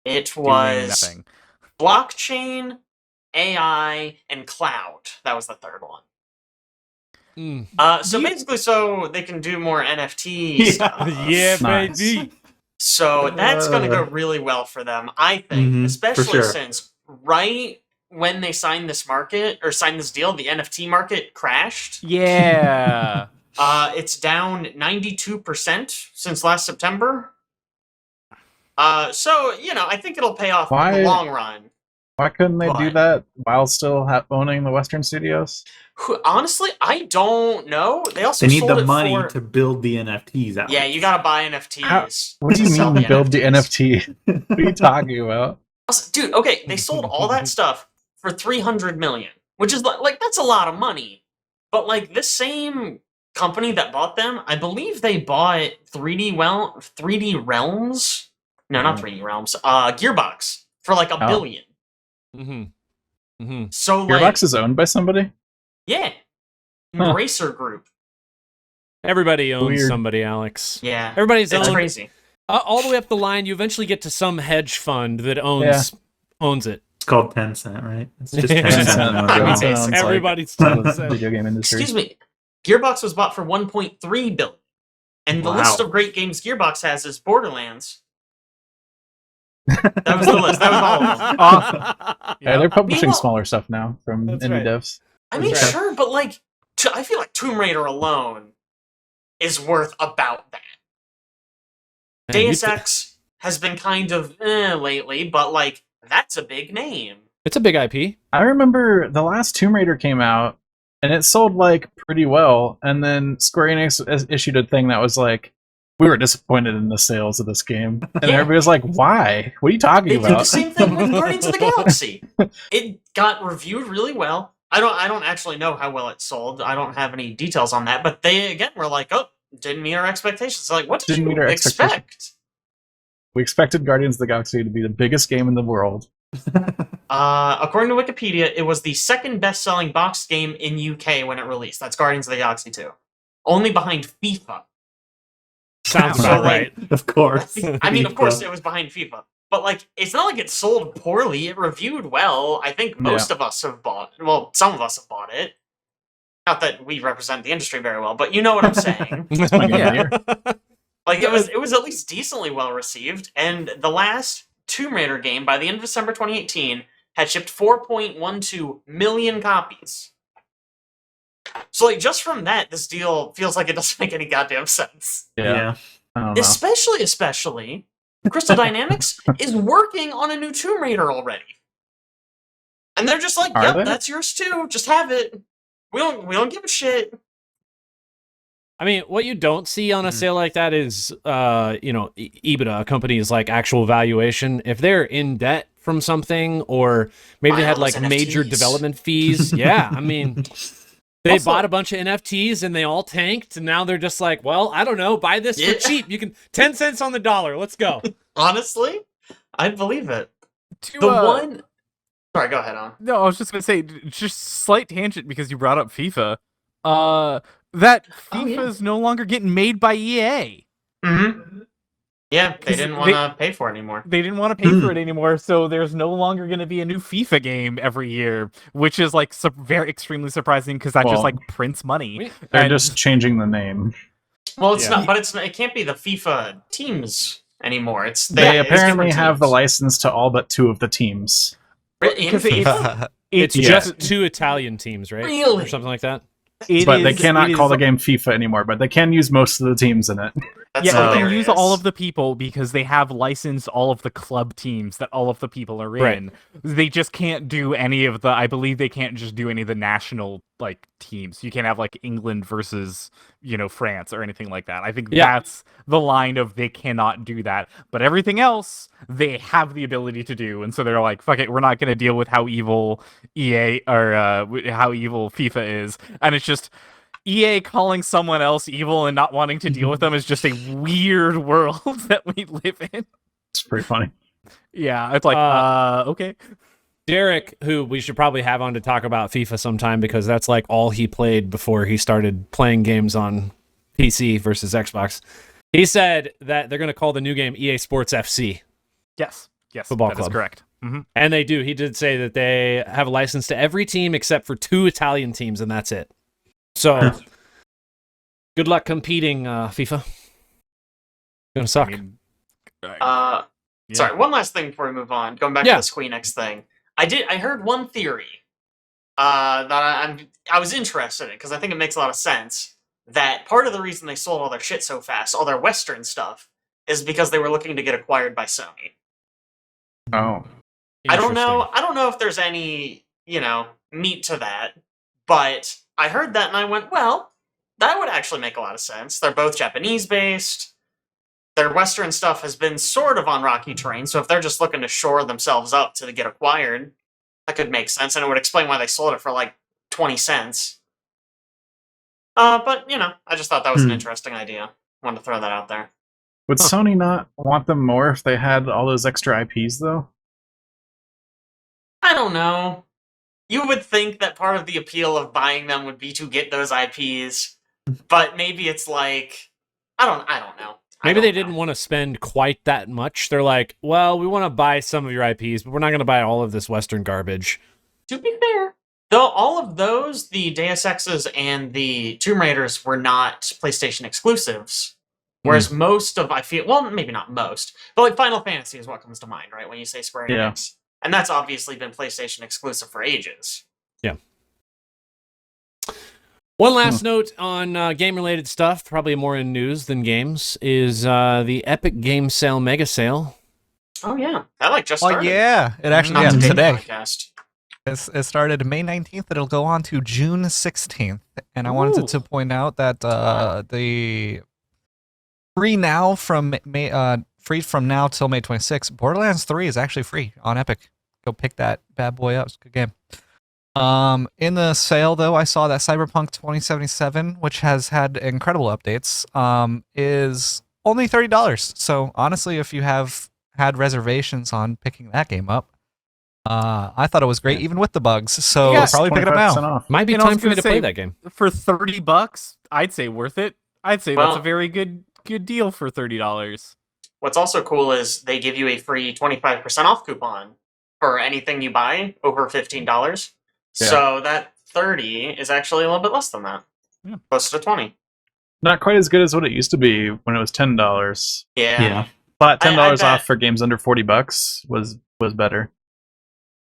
It Doing was nothing. blockchain, AI, and cloud. That was the third one. So basically, so they can do more NFT stuff. Yeah, Nice. baby. So that's going to go really well for them, I think. Mhm, for Especially sure. since right when they signed this deal, the NFT market crashed. Yeah. It's down 92% since last September. So, I think it'll pay off in Why- the long run. Why couldn't they do Why? that while still owning the Western studios? Honestly, I don't know. They also They need sold the it money for... to build the NFTs out. Yeah, you gotta buy NFTs. What do you to sell mean build the NFTs. NFT? What are you talking about? Also, dude, okay, they sold all that stuff for $300 million, which is like that's a lot of money. But like this same company that bought them, I believe they bought 3D Realms. No, not 3D Realms. Gearbox for like $1 billion. So like, Gearbox is owned by somebody? yeah, Huh. Embracer Group. Everybody owns Weird. somebody, Alex. Yeah, Everybody's it's owned. crazy. All the way up the line, you eventually get to some hedge fund that owns it. It's called Tencent, right? It's just Yeah. Tencent. I mean, now. Tencent owns, like, Everybody's the Tencent. video game industry. Excuse me. Gearbox was bought for $1.3 billion, and the Wow. list of great games Gearbox has is Borderlands. That was the list. That was all of them. Awesome. Yeah, they're publishing Meanwhile- smaller stuff now from That's indie right. devs. I mean, That's right. sure, but like, I feel like Tomb Raider alone is worth about that. Man, you Deus th- Ex has been kind of lately, but like, that's a big name. It's a big IP. I remember the last Tomb Raider came out, and it sold like pretty well. And then Square Enix issued a thing that was like, "We were disappointed in the sales of this game," and Yeah. everybody was like, "Why? What are you talking They did the about?" same thing with Guardians of the Galaxy. It got reviewed really well. I don't actually know how well it sold. I don't have any details on that. But they again were like, "Oh, didn't meet our expectations." Like, what did Didn't you meet our expect? We expected Guardians of the Galaxy to be the biggest game in the world. According to Wikipedia, it was the second best-selling boxed game in UK when it released. That's Guardians of the Galaxy 2. Only behind FIFA. Sounds So, about like, right. Of course. I mean, of course, it was behind FIFA. But, like, it's not like it sold poorly. It reviewed well. I think most of us have bought... Well, some of us have bought it. Not that we represent the industry very well, but you know what I'm saying. My game of the year. Like, it was at least decently well received, and the last Tomb Raider game, by the end of December 2018, had shipped 4.12 million copies. So, like, just from that, this deal feels like it doesn't make any goddamn sense. Yeah. I don't know. Especially, Crystal Dynamics is working on a new Tomb Raider already. And they're just like, Are yep, they? that's yours too. Just have it. We don't give a shit. I mean, what you don't see on a sale like that is, EBITDA, a company's like actual valuation. If they're in debt from something, or maybe Buy they had all those like major NFTs. development fees. Yeah, I mean, they Also- bought a bunch of NFTs and they all tanked, and now they're just like, well, I don't know, buy this Yeah. for cheap. You can 10 cents on the dollar. Let's go. Honestly, I'd believe it. To, The one... Sorry, go ahead, on. No, I was just gonna say, just slight tangent because you brought up FIFA. That Oh, FIFA yeah. is no longer getting made by EA. Mm-hmm. Yeah, they 'Cause didn't want to pay for it anymore. They didn't want to pay for it anymore, so there's no longer going to be a new FIFA game every year, which is like very extremely surprising because that just Well, like prints money. They're And- just changing the name. Well, it's Yeah. not, but it can't be the FIFA teams anymore. It's They it's apparently different have the teams. license to all but 2 of the teams. In 'Cause FIFA? It's Yeah. just 2 Italian teams, right? Really? Or something like that. But they it cannot call is- the game FIFA anymore, but they can use most of the teams in it. That's Yeah, they hilarious. can use all of the people because they have licensed all of the club teams that all of the people are Right. in. They just can't do any of the. I believe they can't just do any of the national like teams. You can't have like England versus France or anything like that. I think that's the line of they cannot do that. But everything else they have the ability to do, and so they're like, fuck it, we're not going to deal with how evil EA or how evil FIFA is, and it's just. EA calling someone else evil and not wanting to deal with them is just a weird world that we live in. It's pretty funny. Yeah, it's like, okay. Derek, who we should probably have on to talk about FIFA sometime because that's like all he played before he started playing games on PC versus Xbox. He said that they're going to call the new game EA Sports FC. Yes, Football that club. is correct. Mm-hmm. And they do. He did say that they have a license to every team except for 2 Italian teams, and that's it. So, good luck competing, FIFA. Gonna suck. Sorry, one last thing before we move on. Going back to the Square Enix thing, I heard one theory that I was interested in because I think it makes a lot of sense. That part of the reason they sold all their shit so fast, all their Western stuff, is because they were looking to get acquired by Sony. Oh. I don't know if there's any meat to that, but I heard that and I went, well, that would actually make a lot of sense. They're both Japanese based. Their Western stuff has been sort of on rocky terrain, so if they're just looking to shore themselves up to get acquired, that could make sense, and it would explain why they sold it for like 20 cents. But, I just thought that was an interesting idea. Wanted to throw that out there. Would Sony not want them more if they had all those extra IPs, though? I don't know. You would think that part of the appeal of buying them would be to get those IPs, but maybe it's like I don't know. Maybe they didn't want to spend quite that much. They're like, well, we want to buy some of your IPs, but we're not going to buy all of this Western garbage. To be fair, though, all of those, the Deus Exes and the Tomb Raiders, were not PlayStation exclusives. Whereas most of, maybe not most, but like Final Fantasy is what comes to mind, right? When you say Square Enix. And that's obviously been PlayStation exclusive for ages. Yeah. One last note on game-related stuff, probably more in news than games, is the Epic Game Sale Mega Sale. Oh, yeah. That just started. Yeah. It actually, Not to date the today. podcast. It started May 19th. It'll go on to June 16th. And I wanted to point out that the free from now till May 26th, Borderlands 3 is actually free on Epic. Go pick that bad boy up. It's a good game. In the sale, though, I saw that Cyberpunk 2077, which has had incredible updates, is only $30. So honestly, if you have had reservations on picking that game up, I thought it was great, even with the bugs. So Yes, probably pick it up now. Off. Might be And I was time for me gonna to play say, that game. For $30, I'd say worth it. I'd say Well, that's a very good deal for $30. What's also cool is they give you a free 25% off coupon for anything you buy over $15. Yeah. So that 30 is actually a little bit less than that. Yeah. Close to 20. Not quite as good as what it used to be when it was $10. Yeah. But I $10 bet. off for games under $40 was better.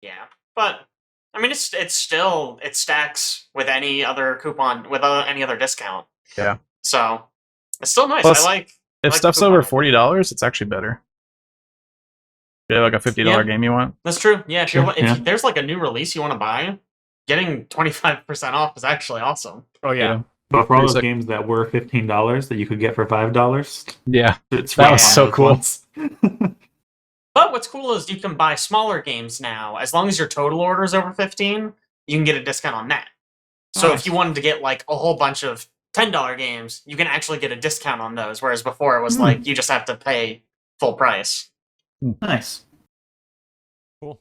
Yeah. But I mean, it stacks with any other coupon, with any other discount. Yeah. So it's still nice. Plus, I like If the stuff's coupon over idea. $40, it's actually better. You have like a $50 game you want? That's true. Yeah. If Yeah. there's like a new release you want to buy, getting 25% off is actually awesome. Oh yeah. But for all There's those a- games that were $15 that you could get for $5, Yeah. it's That rough was on so those cool. ones. But what's cool is you can buy smaller games now. As long as your total order is over 15, you can get a discount on that. So Nice. if you wanted to get like a whole bunch of $10 games, you can actually get a discount on those. Whereas before it was like you just have to pay full price. Nice. Cool.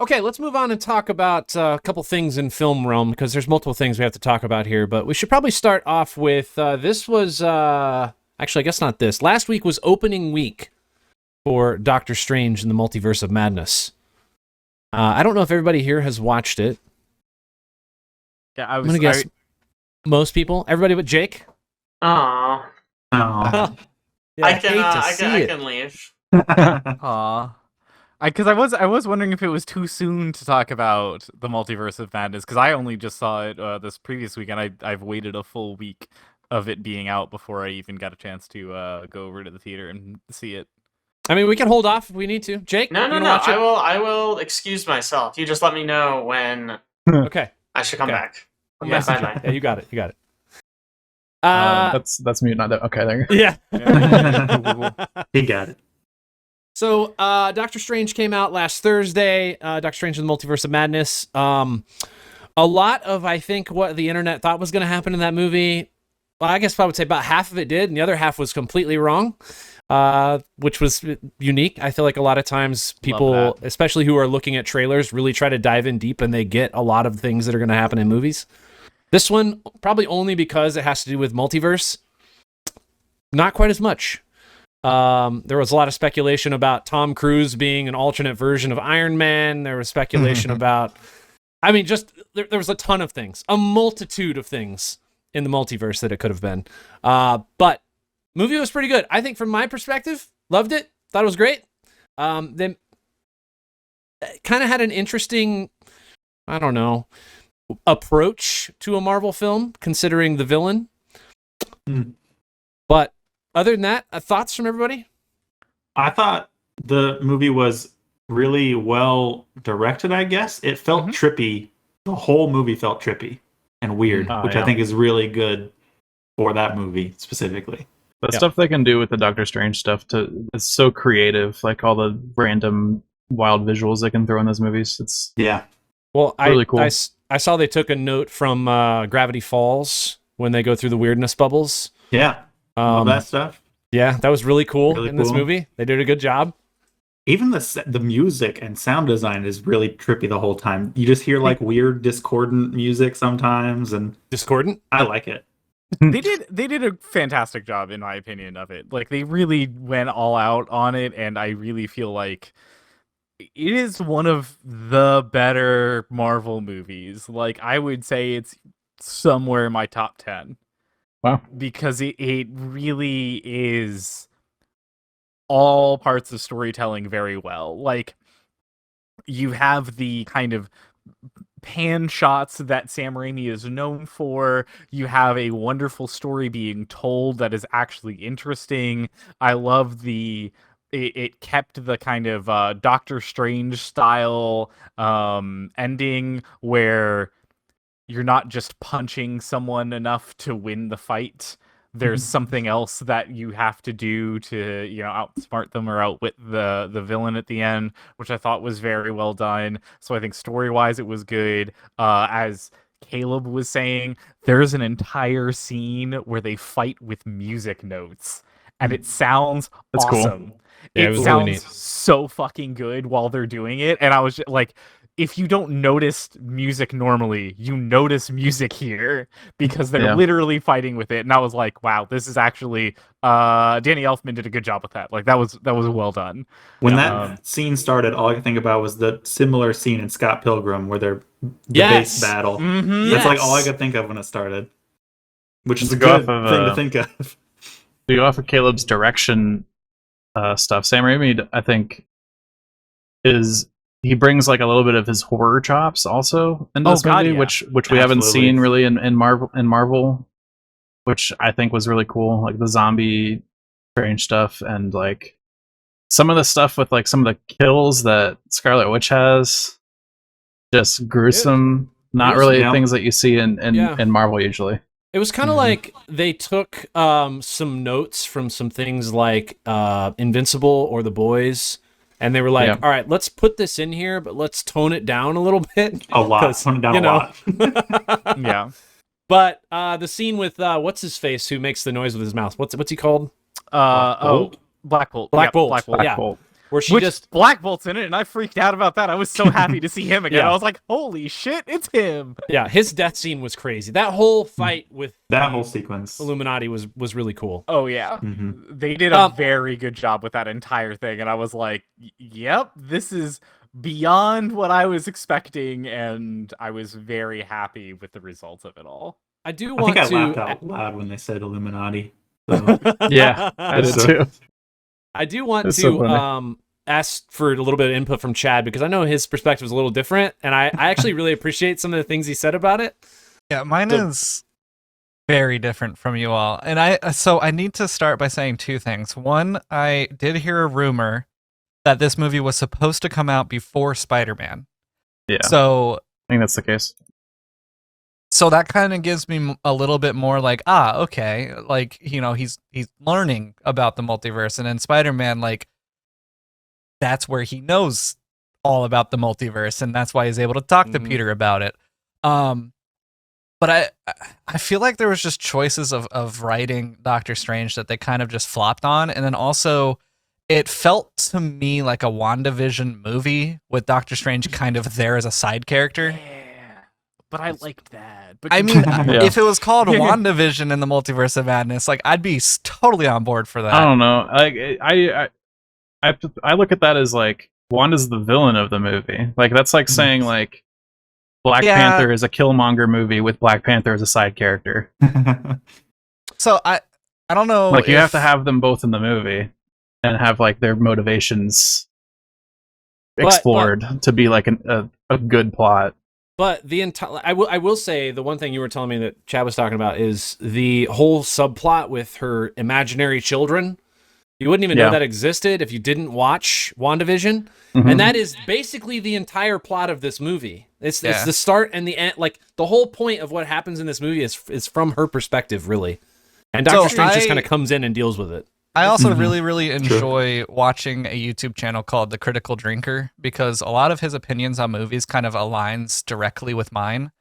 Okay, let's move on and talk about a couple things in film realm, because there's multiple things we have to talk about here, but we should probably start off with, this was, actually, I guess not this. Last week was opening week for Doctor Strange in the Multiverse of Madness. I don't know if everybody here has watched it. Yeah, I'm going to guess most people. Everybody but Jake? Aww. Oh. Yeah, I hate to see I it. can leave. Aw. I was wondering if it was too soon to talk about the Multiverse of Madness, because I only just saw it this previous week, and I've waited a full week of it being out before I even got a chance to go over to the theater and see it. I mean, we can hold off if we need to. Jake, No, you no, gonna no. watch it? I will excuse myself. You just let me know when Okay. I should come Okay. back. Yeah, Bye. yeah, you got it. You got it. That's mute, not that. Okay, there you go. Yeah. He got it. So, Doctor Strange came out last Thursday. Doctor Strange and the Multiverse of Madness. A lot of, I think, what the internet thought was going to happen in that movie, well, I guess I would say about half of it did, and the other half was completely wrong, which was unique. I feel like a lot of times people, especially who are looking at trailers, really try to dive in deep, and they get a lot of things that are going to happen in movies. This one, probably only because it has to do with multiverse, not quite as much. There was a lot of speculation about Tom Cruise being an alternate version of Iron Man. There was speculation about, I mean, just there was a ton of things, a multitude of things in the multiverse that it could have been. But movie was pretty good. I think from my perspective, loved it. Thought it was great. Then kind of had an interesting, I don't know, approach to a Marvel film, considering the villain. But other than that, thoughts from everybody? I thought the movie was really well directed, I guess. It felt trippy. The whole movie felt trippy and weird, which I think is really good for that movie specifically. The stuff they can do with the Doctor Strange stuff is so creative, like all the random wild visuals they can throw in those movies. It's well, really cool. I saw they took a note from Gravity Falls when they go through the weirdness bubbles. Yeah. All that stuff. Yeah, that was really cool in this movie. They did a good job. Even the music and sound design is really trippy the whole time. You just hear like weird discordant music sometimes, and discordant. I like it. They did a fantastic job, in my opinion, of it. Like, they really went all out on it, and I really feel like it is one of the better Marvel movies. Like, I would say it's somewhere in my top 10. Wow. Because it really is all parts of storytelling very well. Like, you have the kind of pan shots that Sam Raimi is known for. You have a wonderful story being told that is actually interesting. I love it kept the kind of Doctor Strange style ending where you're not just punching someone enough to win the fight. There's something else that you have to do to, outsmart them or outwit the villain at the end, which I thought was very well done. So I think story-wise it was good. As Caleb was saying, there's an entire scene where they fight with music notes, and it sounds awesome. Cool. Yeah, it sounds really so fucking good while they're doing it, and I was just, like, if you don't notice music normally, you notice music here because they're literally fighting with it. And I was like, wow, this is actually Danny Elfman did a good job with that. Like, that was well done. When that scene started, all I could think about was the similar scene in Scott Pilgrim where they're the base battle. That's like all I could think of when it started, which is a good thing to think of. To go off of Caleb's direction stuff, Sam Raimi, I think, he brings like a little bit of his horror chops also in this movie, which we haven't seen really in Marvel, which I think was really cool. Like the zombie Strange stuff, and like some of the stuff with like some of the kills that Scarlet Witch has, just gruesome. Not really things that you see in Marvel usually. It was kind of like they took some notes from some things like Invincible or The Boys. And they were like, all right, let's put this in here, but let's tone it down a little bit. A lot. Tone it down a lot. Yeah. But the scene with, what's his face, who makes the noise with his mouth? What's he called? Black Bolt. Black Bolt. Black Bolt. Where Black Bolt's in it, and I freaked out about that. I was so happy to see him again. I was like, holy shit, it's him. Yeah, his death scene was crazy. That whole fight with that whole sequence, Illuminati, was really cool. Oh yeah, they did a very good job with that entire thing, and I was like, yep, this is beyond what I was expecting, and I was very happy with the results of it all. I laughed out loud when they said Illuminati. So. Yeah, I did too. I do want to ask for a little bit of input from Chad because I know his perspective is a little different, and I actually really appreciate some of the things he said about it. Yeah, mine is very different from you all. And I need to start by saying two things. One, I did hear a rumor that this movie was supposed to come out before Spider-Man. Yeah. So I think that's the case. So that kind of gives me a little bit more like, okay, like, you know, he's learning about the multiverse, and in Spider-Man, like, that's where he knows all about the multiverse, and that's why he's able to talk to Peter about it. But I feel like there was just choices of writing Doctor Strange that they kind of just flopped on, and then also it felt to me like a WandaVision movie with Doctor Strange kind of there as a side character. Yeah, but I liked that. But I mean, Yeah. if it was called WandaVision in the Multiverse of Madness, like I'd be totally on board for that. I don't know. Like I look at that as like Wanda's the villain of the movie. Like that's like saying like Black Panther is a Killmonger movie with Black Panther as a side character. So I don't know. Like you have to have them both in the movie and have like their motivations explored to be like a good plot. But the entire, I will say the one thing you were telling me that Chad was talking about is the whole subplot with her imaginary children. You wouldn't even know that existed if you didn't watch WandaVision. Mm-hmm. And that is basically the entire plot of this movie. It's the start and the end. Like the whole point of what happens in this movie is from her perspective, really. And Doctor Strange just kind of comes in and deals with it. I also really, really enjoy watching a YouTube channel called The Critical Drinker because a lot of his opinions on movies kind of aligns directly with mine.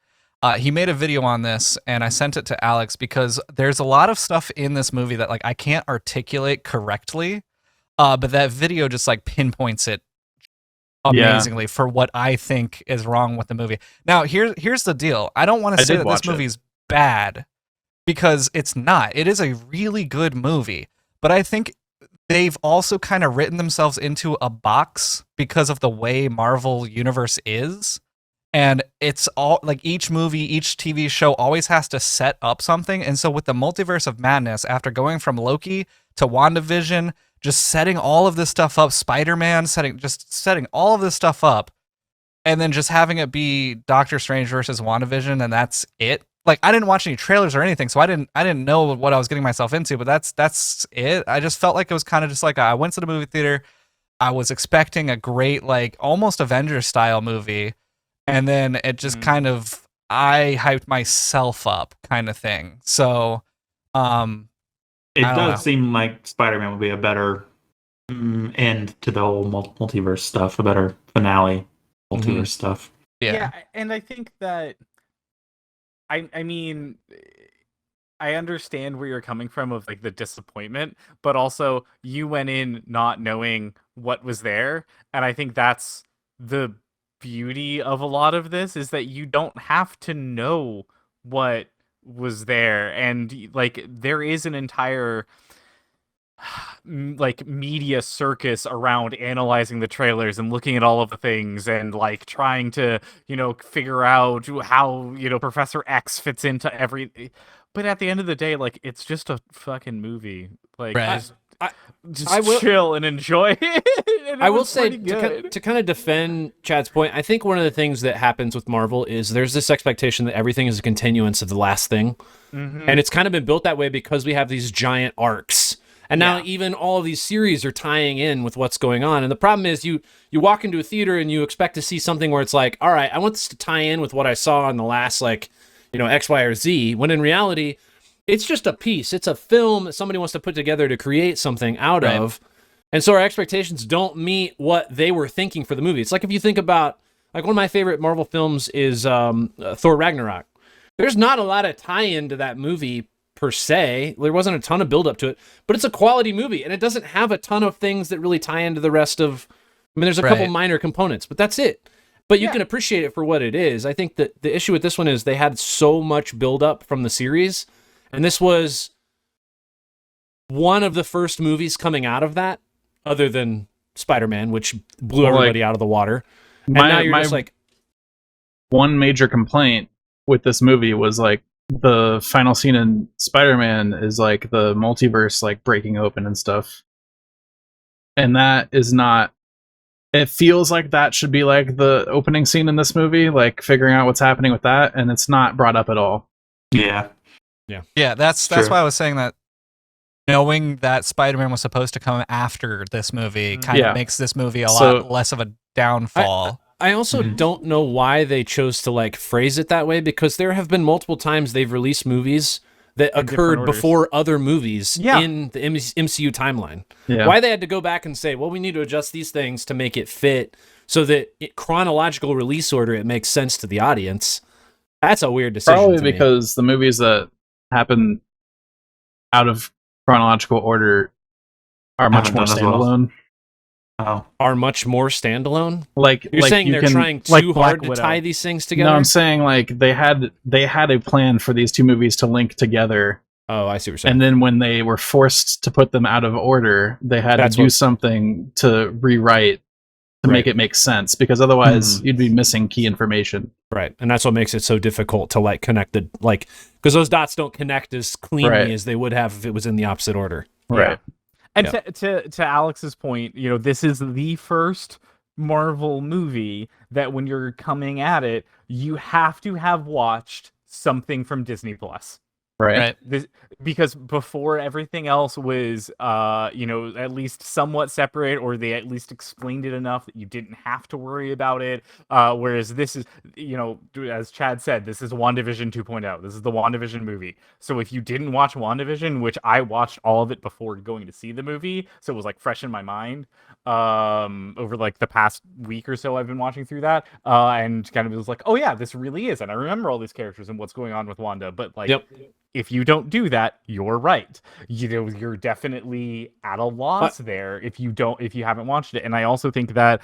He made a video on this, and I sent it to Alex because there's a lot of stuff in this movie that like I can't articulate correctly, but that video just like pinpoints it amazingly for what I think is wrong with the movie. Now, here's the deal. I don't want to say that this movie's bad because it's not. It is a really good movie. But I think they've also kind of written themselves into a box because of the way Marvel Universe is. And it's all like each movie, each TV show always has to set up something. And so with the Multiverse of Madness, after going from Loki to WandaVision, just setting all of this stuff up, Spider-Man, setting all of this stuff up, and then just having it be Doctor Strange versus WandaVision, and that's it. Like I didn't watch any trailers or anything, so I didn't know what I was getting myself into. But that's it. I just felt like it was kind of just like I went to the movie theater. I was expecting a great like almost Avengers style movie, and then it just kind of I hyped myself up kind of thing. So, it does seem like Spider-Man would be a better end to the whole multiverse stuff, a better finale multiverse stuff. Yeah, and I think that. I mean, I understand where you're coming from of like the disappointment, but also you went in not knowing what was there, and I think that's the beauty of a lot of this is that you don't have to know what was there, and like there is an entire like media circus around analyzing the trailers and looking at all of the things and like trying to, you know, figure out how, you know, Professor X fits into every, but at the end of the day, like it's just a fucking movie. Like just chill and enjoy it. And I will say to kind of defend Chad's point, I think one of the things that happens with Marvel is there's this expectation that everything is a continuance of the last thing. And it's kind of been built that way because we have these giant arcs. And now even all of these series are tying in with what's going on. And the problem is you walk into a theater and you expect to see something where it's like, all right, I want this to tie in with what I saw in the last, like, you know, X, Y, or Z. When in reality, it's just a piece. It's a film that somebody wants to put together to create something out of. And so our expectations don't meet what they were thinking for the movie. It's like if you think about, like one of my favorite Marvel films is Thor Ragnarok. There's not a lot of tie-in to that movie per se. There wasn't a ton of build up to it, but it's a quality movie and it doesn't have a ton of things that really tie into the rest of, I mean, there's a couple minor components, but that's it. But you can appreciate it for what it is. I think that the issue with this one is they had so much build up from the series, and this was one of the first movies coming out of that, other than Spider-Man, which blew everybody out of the water. And now you're just like, one major complaint with this movie was like the final scene in Spider-Man is like the multiverse like breaking open and stuff. And that is not it feels like that should be like the opening scene in this movie, like figuring out what's happening with that, and it's not brought up at all. Yeah. Yeah, that's True. why I was saying that knowing that Spider-Man was supposed to come after this movie kind Yeah. of makes this movie a So- lot less of a downfall. I also don't know why they chose to like phrase it that way, because there have been multiple times they've released movies that In different occurred orders. before other movies Yeah. in the MCU timeline. Yeah. Why they had to go back and say, well, we need to adjust these things to make it fit so that chronological release order, it makes sense to the audience. That's a weird decision. Probably to me. because the movies that happen out of chronological order are much Haven't more done as well. standalone. Oh. Are much more standalone. Like You're saying you they're can, trying like too Black hard to Widow. tie these things together? No, I'm saying like they had a plan for these two movies to link together, Oh, I see what you're saying. and then when they were forced to put them out of order, they had That's to do what- something to rewrite to make it make sense, because otherwise you'd be missing key information. Right, and that's what makes it so difficult to like connect the like, because those dots don't connect as cleanly Right. as they would have if it was in the opposite order. Right. And Yeah. to Alex's point, you know, this is the first Marvel movie that when you're coming at it, you have to have watched something from Disney Plus. Right. This, because before everything else was, you know, at least somewhat separate, or they at least explained it enough that you didn't have to worry about it. Whereas this is, you know, as Chad said, this is WandaVision 2.0. This is the WandaVision movie. So if you didn't watch WandaVision, which I watched all of it before going to see the movie, so it was like fresh in my mind, over like the past week or so, I've been watching through that, and kind of was like, oh yeah, this really is, and I remember all these characters and what's going on with Wanda. But like, Yep. if you don't do that, you're right. You know, you're definitely at a loss there if you haven't watched it. And I also think that,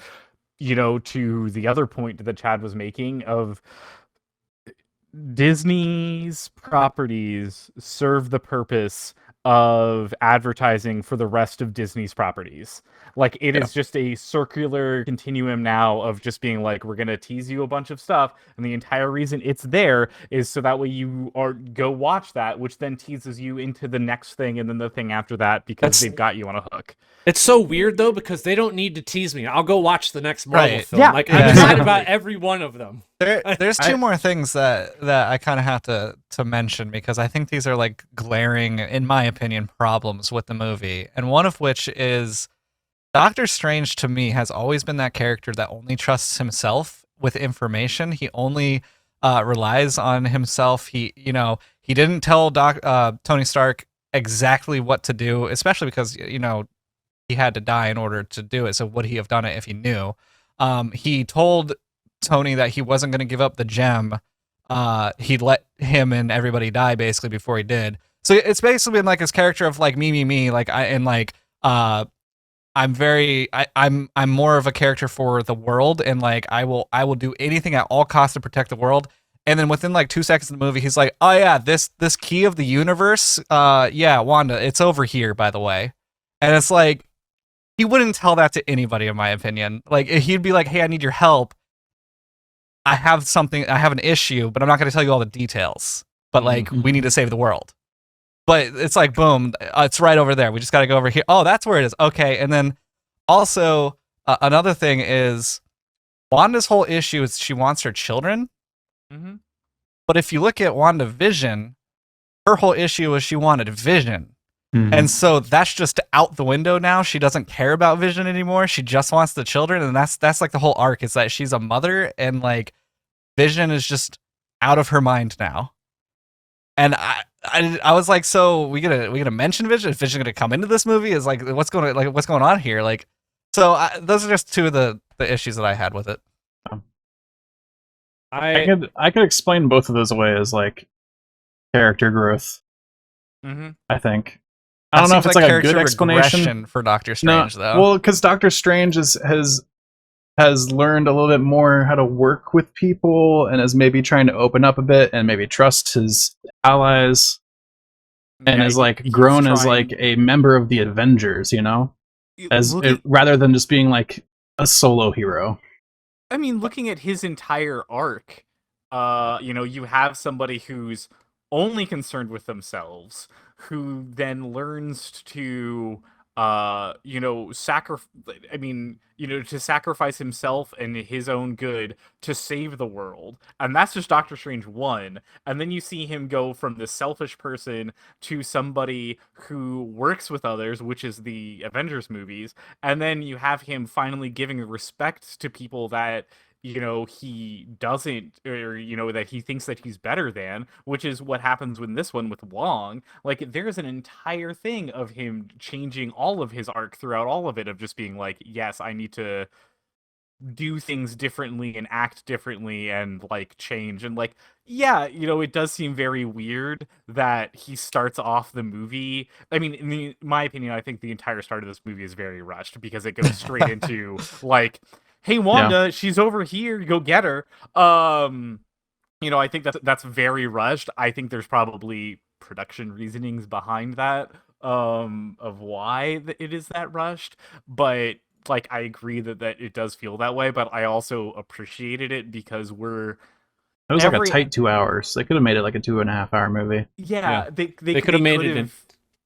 you know, to the other point that Chad was making of Disney's properties serve the purpose of advertising for the rest of Disney's properties. Like, it is just a circular continuum now of just being like, we're gonna tease you a bunch of stuff, and the entire reason it's there is so that way you go watch that, which then teases you into the next thing and then the thing after that, because they've got you on a hook. It's so weird though, because they don't need to tease me. I'll go watch the next Marvel Right. film. Yeah. Like, I'm Yeah. excited about every one of them. There's two more things that I kind of have to mention, because I think these are like glaring, in my opinion, problems with the movie. And one of which is Doctor Strange, to me, has always been that character that only trusts himself with information. He only relies on himself. He didn't tell Tony Stark exactly what to do, especially because, you know, he had to die in order to do it. So would he have done it if he knew? He told Tony that he wasn't going to give up the gem. He'd let him and everybody die basically before he did. So it's basically been like his character of like me, like I'm more of a character for the world, and like I will do anything at all costs to protect the world. And then within like 2 seconds of the movie, he's like, oh yeah, this key of the universe, yeah, Wanda, it's over here, by the way. And it's like, he wouldn't tell that to anybody, in my opinion. Like, he'd be like, hey, I need your help. I have an issue, but I'm not going to tell you all the details. But like, we need to save the world. But it's like, boom, it's right over there. We just got to go over here. Oh, that's where it is. Okay. And then also, another thing is, Wanda's whole issue is she wants her children. Mm-hmm. But if you look at WandaVision, her whole issue was she wanted Vision. Mhm. And so that's just out the window now. She doesn't care about Vision anymore. She just wants the children. And that's like the whole arc, is that she's a mother, and like Vision is just out of her mind now. And I was like, so we gonna mention Vision? Is Vision gonna come into this movie? Is like, what's going on here? Like, so those are just two of the issues that I had with it. I could explain both of those away as like character growth. Mm-hmm. I think. I don't know if it's like a good explanation regression for Doctor Strange, though. Well, because Doctor Strange has learned a little bit more how to work with people, and is maybe trying to open up a bit and maybe trust his allies, and is like grown as like a member of the Avengers, you know, rather than just being like a solo hero. I mean, looking at his entire arc, you know, you have somebody who's only concerned with themselves, who then learns to to sacrifice himself and his own good to save the world. And that's just Doctor Strange 1. And then you see him go from this selfish person to somebody who works with others, which is the Avengers movies. And then you have him finally giving respect to people that he doesn't, or that he thinks that he's better than, which is what happens in this one with Wong. Like, there's an entire thing of him changing all of his arc throughout all of it, of just being like, yes, I need to do things differently and act differently and like change. And like, yeah, it does seem very weird that he starts off the movie. I mean, in my opinion, I think the entire start of this movie is very rushed, because it goes straight into like, hey, Wanda, she's over here, go get her. I think that's very rushed. I think there's probably production reasonings behind that, of why it is that rushed. But like, I agree that it does feel that way, but I also appreciated it because it was like a tight 2 hours. They could have made it like a 2.5-hour movie. Yeah. They could have made it.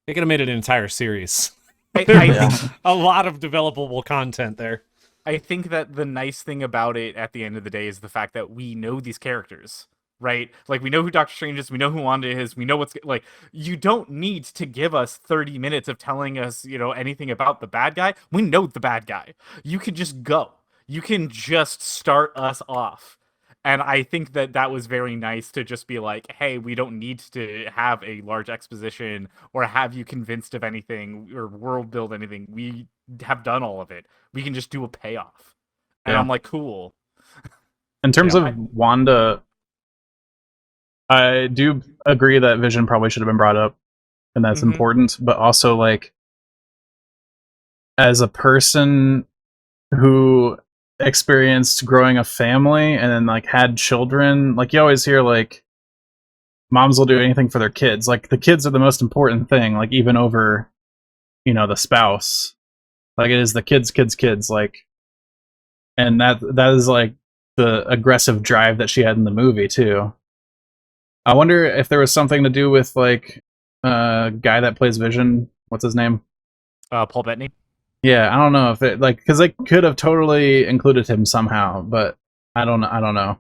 They could have made it an entire series. I think a lot of developable content there. I think that the nice thing about it at the end of the day is the fact that we know these characters, right? Like, we know who Doctor Strange is, we know who Wanda is, we know what's like. You don't need to give us 30 minutes of telling us, anything about the bad guy. We know the bad guy. You can just go. You can just start us off. And I think that was very nice to just be like, hey, we don't need to have a large exposition or have you convinced of anything or world build anything. We have done all of it. We can just do a payoff. And I'm like, cool. In terms of Wanda, I do agree that Vision probably should have been brought up, and that's important. But also, like, as a person who experienced growing a family and then like had children, like, you always hear like moms will do anything for their kids. Like, the kids are the most important thing, like, even over the spouse. Like, it is the kids, like, and that is like the aggressive drive that she had in the movie too. I wonder if there was something to do with like guy that plays Vision, what's his name? Paul Bettany. Yeah, I don't know if it, like, because they could have totally included him somehow, but I don't know.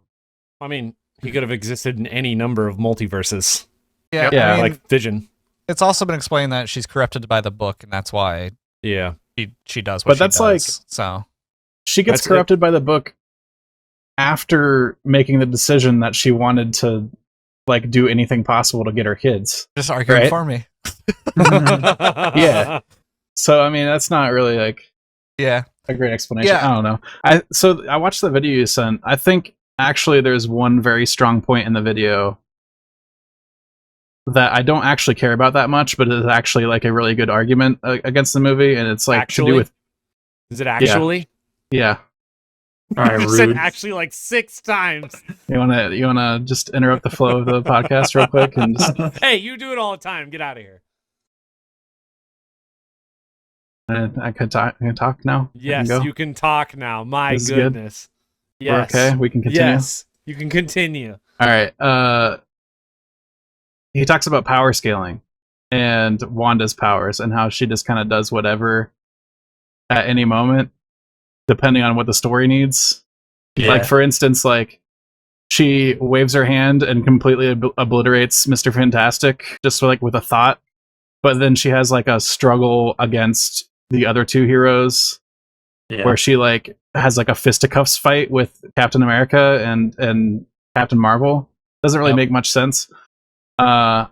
I mean, he could have existed in any number of multiverses. Yeah, Yeah. I mean, Like Vision. it's also been explained that she's corrupted by the book, and that's why Yeah. she does what But she that's does. like- So She gets That's corrupted by the book after making the decision that she wanted to like do anything possible to get her kids. just arguing Right. for me. Yeah. So I mean, that's not really like Yeah. a great explanation. Yeah. I don't know. I watched the video you sent. I think actually there's one very strong point in the video that I don't actually care about that much, but it is actually like a really good argument against the movie, and it's like Actually? to do with Is it actually? yeah. All right, You said rude. actually like 6 times. You wanna just interrupt the flow of the podcast real quick and just Hey, you do it all the time. Get out of here. I can talk now. I can Yes, go? you can talk now. My This is good? goodness. We're Yes. okay. We can continue. Yes, you can continue. All right. He talks about power scaling and Wanda's powers and how she just kind of does whatever at any moment, depending on what the story needs. Yeah. Like, for instance, like, she waves her hand and completely obliterates Mr. Fantastic just like with a thought. But then she has like a struggle against the other two heroes Yeah. where she like has like a fisticuffs fight with Captain America and Captain Marvel. Doesn't really Yep. make much sense. And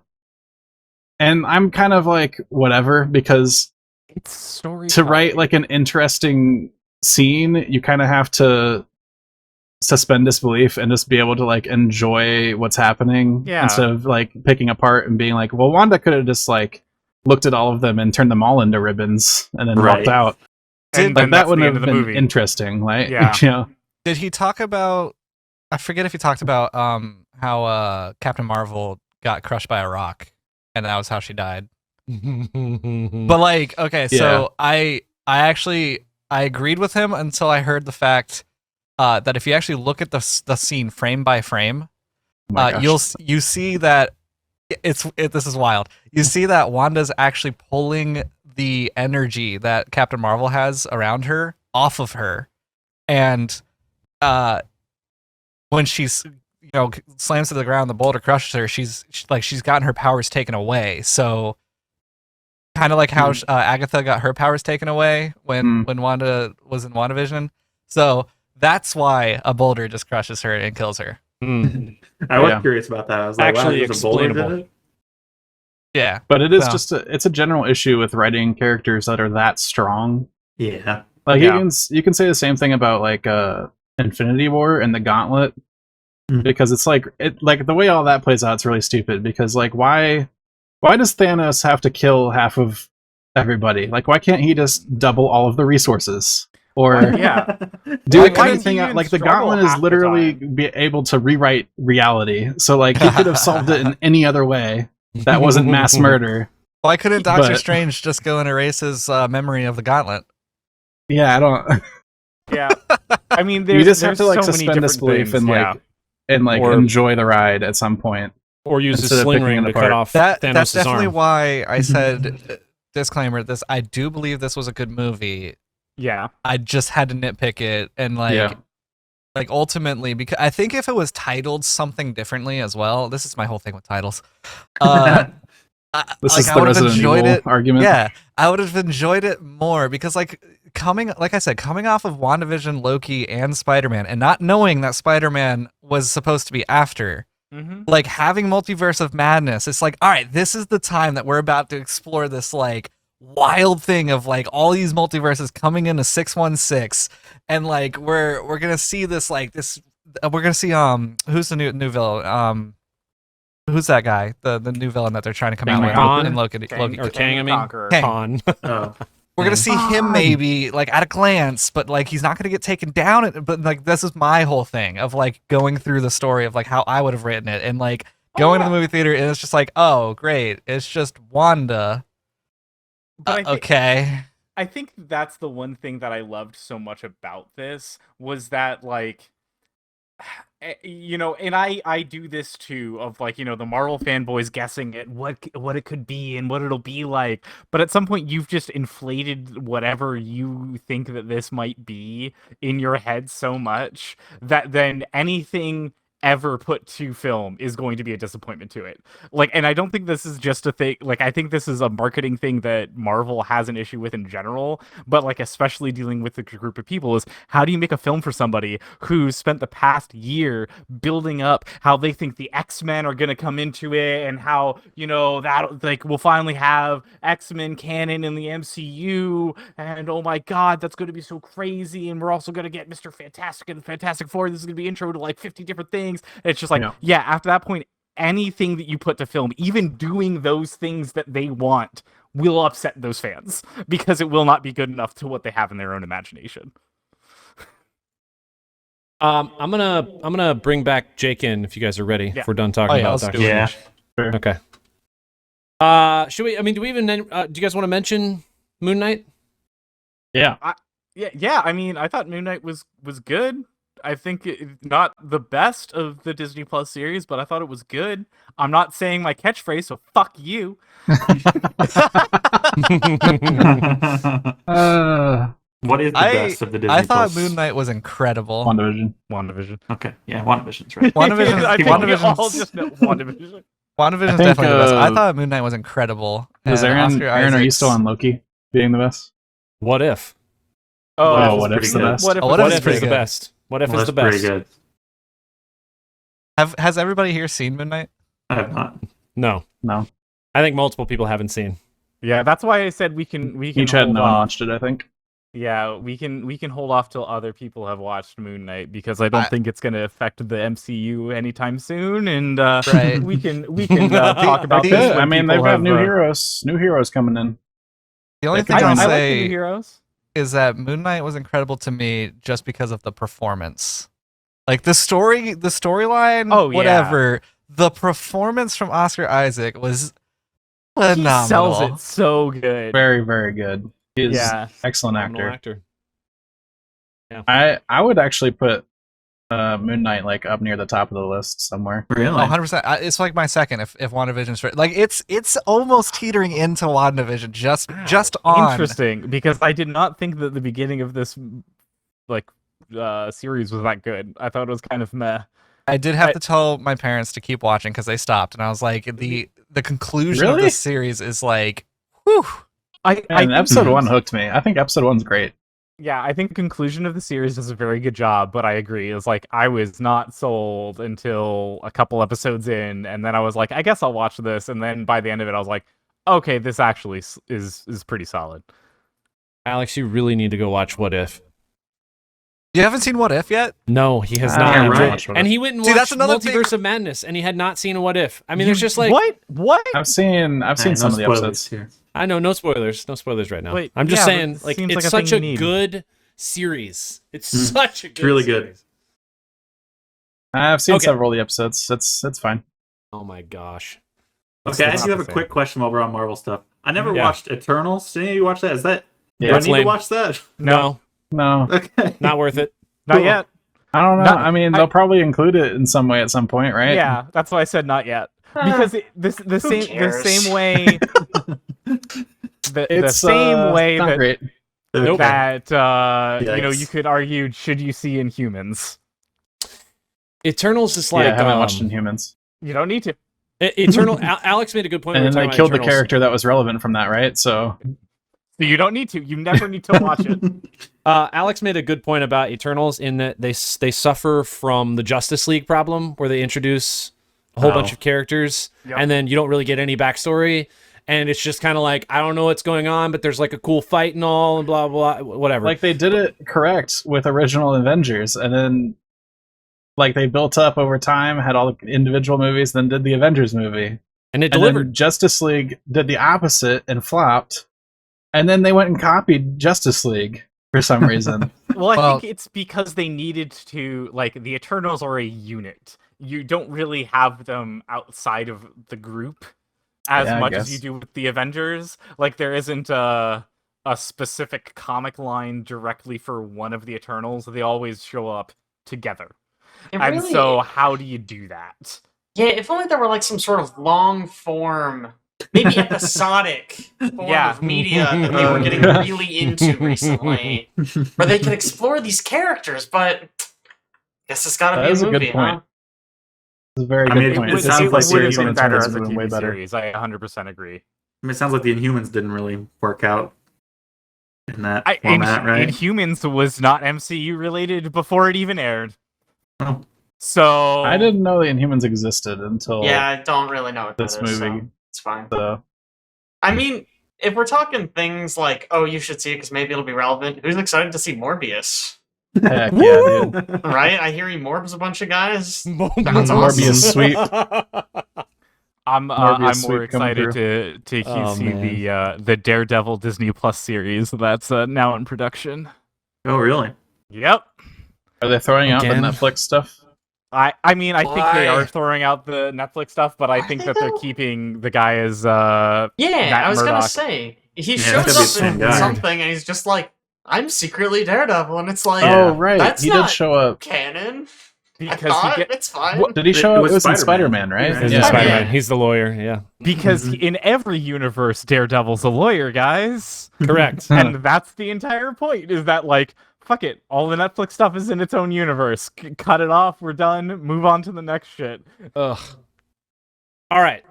I'm kind of like whatever, because It's story to write like an interesting scene, you kind of have to suspend disbelief and just be able to like enjoy what's happening Yeah. instead of like picking apart and being like, well, Wanda could have just like looked at all of them and turned them all into ribbons and then Right. walked out. And Like, then that that's the wouldn't end have of the been movie. interesting, right? Yeah. You know? Did he talk about? I forget if he talked about how Captain Marvel got crushed by a rock, and that was how she died. But like, okay, so I actually agreed with him until I heard the fact that if you actually look at the scene frame by frame, Oh my gosh. you see that this is wild. You see that Wanda's actually pulling the energy that Captain Marvel has around her off of her, and when she's slams to the ground, the boulder crushes her. She's gotten her powers taken away. So kind of like how Agatha got her powers taken away when Wanda was in WandaVision. So that's why a boulder just crushes her and kills her. I was curious about that. I was like, Actually wow, there's a boulder explainable. did it? Yeah, But it is it's a general issue with writing characters that are that strong. Yeah. Like Yeah. you can say the same thing about like Infinity War and the Gauntlet, because it's like the way all that plays out, it's really stupid. Because like why does Thanos have to kill half of everybody? Like why can't he just double all of the resources or Yeah. do Why couldn't anything he else? even Like the struggle Gauntlet is half the literally time? be able to rewrite reality. So like he could have solved it in any other way that wasn't mass murder. why couldn't Doctor But- Strange just go and erase his memory of the Gauntlet? Yeah, I don't. Yeah. I mean, You there's just have there's to like so many suspend different disbelief things. and like Or- enjoy the ride at some point. Or use a Instead of sling picking ring it to cut apart. off That's Thanos' definitely arm. why I said disclaimer. I do believe this was a good movie. Yeah. I just had to nitpick it and like ultimately, because I think if it was titled something differently as well, this is my whole thing with titles. This like, is I the would have Resident enjoyed Evil it. argument. Yeah, I would have enjoyed it more because like coming off of WandaVision, Loki, and Spider-Man, and not knowing that Spider-Man was supposed to be after, like having Multiverse of Madness, it's like, all right, this is the time that we're about to explore this like wild thing of like all these multiverses coming into 616, and like we're gonna see this we're gonna see who's the new villain, who's that guy, the new villain that they're trying to come out with Kang? in Loki. Or Kang the Kang, Conqueror. Kang. Con. Oh. We're gonna see him maybe like at a glance, but like he's not gonna get taken down. But like this is my whole thing of like going through the story of like how I would have written it, and like going to the movie theater, and it's just like, oh great, it's just Wanda. But I think, Okay. I think that's the one thing that I loved so much about this was that like and I do this too of like the Marvel fanboys guessing at what it could be and what it'll be like, but at some point you've just inflated whatever you think that this might be in your head so much that then anything ever put to film is going to be a disappointment to it. Like, and I don't think this is just a thing, like I think this is a marketing thing that Marvel has an issue with in general, but like especially dealing with a group of people is how do you make a film for somebody who spent the past year building up how they think the X-Men are going to come into it and how that like we'll finally have X-Men canon in the MCU and oh my god that's going to be so crazy, and we're also going to get Mr. Fantastic and the Fantastic Four. This is going to be intro to like 50 different things. It's just like after that point anything that you put to film, even doing those things that they want, will upset those fans because it will not be good enough to what they have in their own imagination. I'm gonna bring back Jake in if you guys are ready. Yeah. If we're done talking about let's Doctor do it. Yeah. Strange. Okay. Should we? I mean, do we even? Do you guys want to mention Moon Knight? Yeah. Yeah. I mean, I thought Moon Knight was good. I think not the best of the Disney Plus series, but I thought it was good. I'm not saying my catchphrase, so fuck you. What is the best of the Disney I thought Plus? Moon Knight was incredible. WandaVision. Okay, yeah, WandaVision's right. WandaVision. I think we all WandaVision's just know WandaVision. WandaVision's think, definitely the best. I thought Moon Knight was incredible. Is and Aaron, Oscar are you Isaac's- still on Loki being the best? What if? Oh, What if's the pretty good. best? What if, Oh, What What if if is pretty is the good. best? What if Well, is the that's best? pretty good. Has everybody here seen Moon Knight? I have not. No, No. I think multiple people haven't seen. Yeah, that's why I said we can Each had hold no one off. watched it, I think. Yeah, we can hold off till other people have watched Moon Knight because I don't think it's going to affect the MCU anytime soon, and Right. we can talk about They this. could. when I mean, people they've got have, new heroes coming in. The only They thing could I'll join I like the new say heroes. is that Moon Knight was incredible to me just because of the performance. Like the storyline, Oh, yeah. whatever. The performance from Oscar Isaac was phenomenal. He sells it so good. Very, very good. He is Yeah. excellent Phenomenal actor. actor. I would actually put Moon Knight like up near the top of the list somewhere. Really? Oh, 100%. It's like my second if WandaVision's like it's almost teetering into WandaVision just on. Interesting, because I did not think that the beginning of this like series was that good. I thought it was kind of meh. I did have to tell my parents to keep watching because they stopped, and I was like, the conclusion of Really? this series is like, whew. And episode 1 hooked me. I think episode 1's great. Yeah, I think the conclusion of the series does a very good job, but I agree. It's like I was not sold until a couple episodes in, and then I was like, I guess I'll watch this, and then by the end of it, I was like, okay, this actually is pretty solid. Alex, you really need to go watch What If. You haven't seen What If yet? No, he has I not. haven't right. watched What And If. he went and See, watched that's another Multiverse thing- of Madness, and he had not seen What If. I mean, there's just like what? I've seen Hey, some of the spoilers episodes. here. I know, no spoilers right now. Wait, I'm just yeah, saying, but it like, seems it's like a such thing a you need. good series. It's such a good. really good. series. I've seen Okay. several of the episodes. It's fine. Oh my gosh. Okay, I It's do not have a the quick question while we're on Marvel stuff. I never Yeah. watched Eternals. Did any of you watch that? Is that? Yeah, do I it's need lame. to watch that? No, No, Okay. not worth it. Not Cool. yet. I don't know. Not- I mean, they'll probably include it in some way at some point, right? Yeah, that's why I said not yet. Because the same cares? way the It's same way not that great. Nope. that you know, Yikes. you could argue, should you see Inhumans? Eternals is Yeah, like I haven't watched Inhumans. You don't need to. Eternal. Alex made a good point. And when we then were they talking killed about the Eternals. character that was relevant from that, right? So You don't need to. You never need to watch it. Alex made a good point about Eternals in that they suffer from the Justice League problem, where they introduce a whole bunch of characters, Yep. and then you don't really get any backstory, and it's just kind of like, I don't know what's going on, but there's like a cool fight and all, and blah blah, blah whatever. like they did it correct with original Avengers, and then like they built up over time, had all the individual movies, then did the Avengers movie. and it And delivered. then Justice League did the opposite and flopped. And then they went and copied Justice League for some reason. Well, I Well- think it's because they needed to, like, the Eternals are a unit. You don't really have them outside of the group as Yeah, I much as guess. you do with the Avengers. Like, there isn't a specific comic line directly for one of the Eternals. They always show up together. It And really- so, how do you do that? Yeah, if only there were like some sort of long form, maybe episodic form Yeah. of media that they were getting really into recently, where they could explore these characters. But I guess it's got to That be is a a good movie, point. huh? It's a very I good mean, it point. would- It sounds sounds like like the would have Inhumans been Inhumans better would as a have been TV way better. series. I 100% agree. I mean, it sounds like the Inhumans didn't really work out in that format, right? Inhumans was not MCU related before it even aired. Oh. So I didn't know the Inhumans existed until Yeah, I don't really know what this that is, movie. so it's fine. So I mean, if we're talking things like, oh, you should see it because maybe it'll be relevant, who's excited to see Morbius? heck yeah, dude. Right? I hear he morbs a bunch of guys. That's Morbius sweet. I'm Morbius more sweet coming excited to Oh, see man. the Daredevil Disney Plus series that's now in production. Oh, really? Yep. Are they throwing out the Again? Netflix stuff? I mean, I think they Why? are throwing out the Netflix stuff, but I Why think they that they're don't? keeping the guy as Yeah, Matt I was gonna Murdock. say he it's shows gonna be the up same in guy. something and he's just like, "I'm secretly Daredevil," and it's like, Yeah. Oh right, that's he not did show up. canon. I because thought he get, it's fine. What- Did he It show up? was It was in Spider-Man. Spider-Man, right? Yeah. He's Yeah. in Spider-Man. Yeah. He's the lawyer. Yeah, because Mhm. in every universe, Daredevil's a lawyer, guys. correct. And that's the entire point, is that, like, fuck it, all the Netflix stuff is in its own universe. Cut it off, we're done, move on to the next shit. Ugh. All right.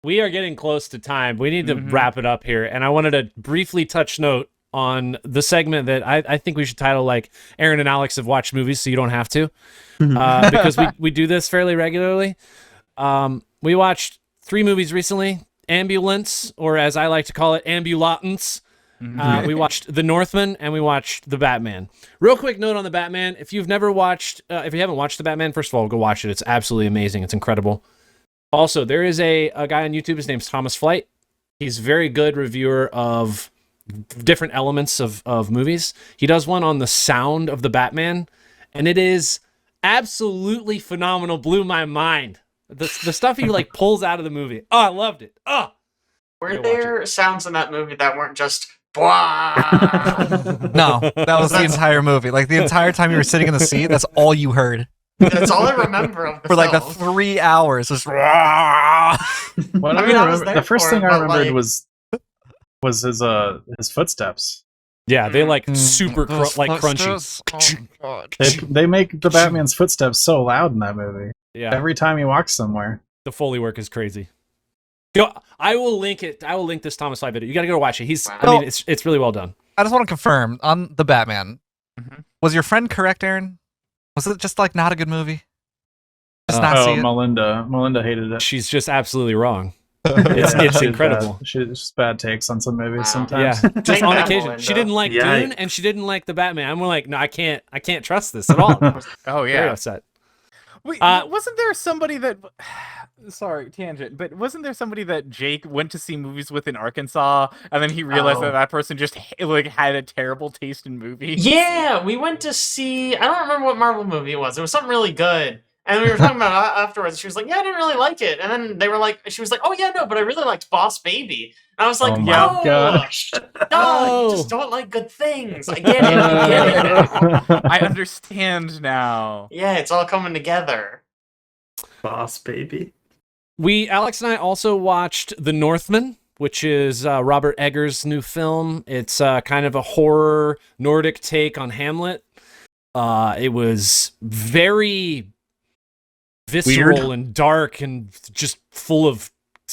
We are getting close to time. We need to Mhm. wrap it up here. And I wanted to briefly touch note on the segment that I think we should title, like, Aaron and Alex have watched movies, so you don't have to. Because we do this fairly regularly. We watched 3 movies recently. Ambulance, or as I like to call it, Ambulance. We watched The Northman, and we watched The Batman. Real quick note on The Batman. If you haven't watched The Batman, first of all, go watch it. It's absolutely amazing. It's incredible. Also, there is a guy on YouTube. His name's Thomas Flight. He's a very good reviewer of different elements of movies. He does one on the sound of the Batman, and it is absolutely phenomenal. Blew my mind. The stuff he like pulls out of the movie. Oh, I loved it. Oh, Were Go watch there sounds in that movie that weren't just "Bwah"? No, that was the entire movie. Like the entire time you were sitting in the seat, that's all you heard. That's all I remember of the For like the film. 3 hours. Just What I mean, I was remember, there the first for thing it, I but, remembered like- was his footsteps. Yeah, they like Mm, super those crunchy. footsteps? Oh, God. They make the Batman's footsteps so loud in that movie. Yeah, Every time he walks somewhere. the Foley work is crazy. Yo, I will link it. I will link this Thomas Live video. You got to go watch it. I Wow. mean, it's really well done. I just want to confirm on the Batman. Mhm. Was your friend correct, Aaron? Was it just like not a good movie? Just not see it? Melinda hated it. She's just absolutely wrong. It's It's incredible. She's just bad takes on some movies Wow. sometimes. Yeah, just Thank on God, occasion. Melinda. She didn't like Yikes. Dune, and she didn't like the Batman. I'm like, no, I can't trust this at all. Oh Very yeah. upset. Wait, Uh, wasn't there somebody that? Sorry, tangent. But wasn't there somebody that Jake went to see movies with in Arkansas, and then he realized Oh. that that person just like had a terrible taste in movies? Yeah, we went to see. I don't remember what Marvel movie it was. It was something really good. And we were talking about it afterwards. She was like, "Yeah, I didn't really like it." And then they were like, "She was like, oh yeah, no, but I really liked Boss Baby." And I was like, Oh "No, my gosh. no, you just don't like good things. I get it. I get it." I understand now. Yeah, it's all coming together. Boss baby. Alex and I also watched The Northman, which is Robert Eggers' new film. It's kind of a horror Nordic take on Hamlet. It was very visceral and dark and just full of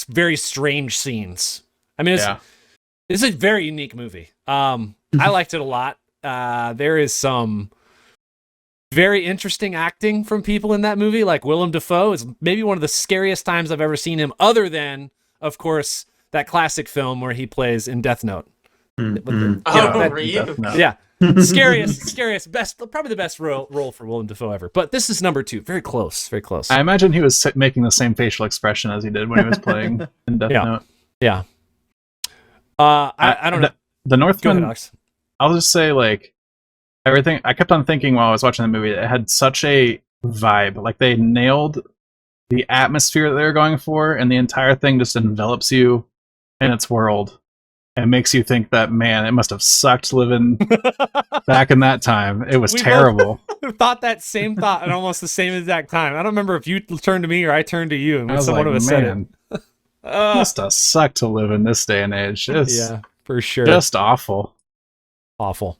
very strange scenes. I mean, it's a very unique movie. I liked it a lot. There is some very interesting acting from people in that movie. Like Willem Dafoe is maybe one of the scariest times I've ever seen him, other than, of course, that classic film where he plays in Death Note. Mm-hmm. Oh, Ryu. Yeah. Scariest, best, probably the best role for Willem Dafoe ever. But this is number 2. Very close. I imagine he was making the same facial expression as he did when he was playing in Death Note. Yeah. I don't know. The Go Northman, ahead, Alex. I'll just say, like, everything, I kept on thinking while I was watching the movie, it had such a vibe. Like, they nailed the atmosphere that they were going for, and the entire thing just envelops you in its world. And makes you think that, man, it must have sucked living back in that time. It was We terrible. Thought that same thought at almost the same exact time. I don't remember if you turned to me or I turned to you, and I was someone like, of us said man, it. must have sucked to live in this day and age. It's Yeah, for sure. just awful. Awful.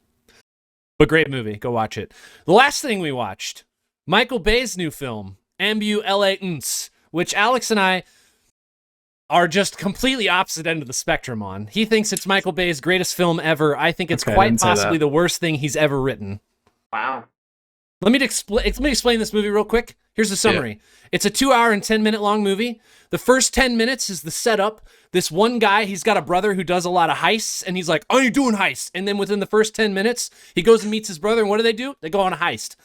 But great movie. Go watch it. The last thing we watched, Michael Bay's new film, Ambulance, which Alex and I are just completely opposite end of the spectrum on. He thinks it's Michael Bay's greatest film ever. I think it's Okay, I quite didn't say possibly that. the worst thing he's ever written. Wow. Let me explain this movie real quick. Here's the summary. It's a 2 hour and 10 minute long movie. The first 10 minutes is the setup. This one guy, he's got a brother who does a lot of heists, and he's like, "Oh, you're doing heists." And then within the first 10 minutes, he goes and meets his brother, and what do? They go on a heist.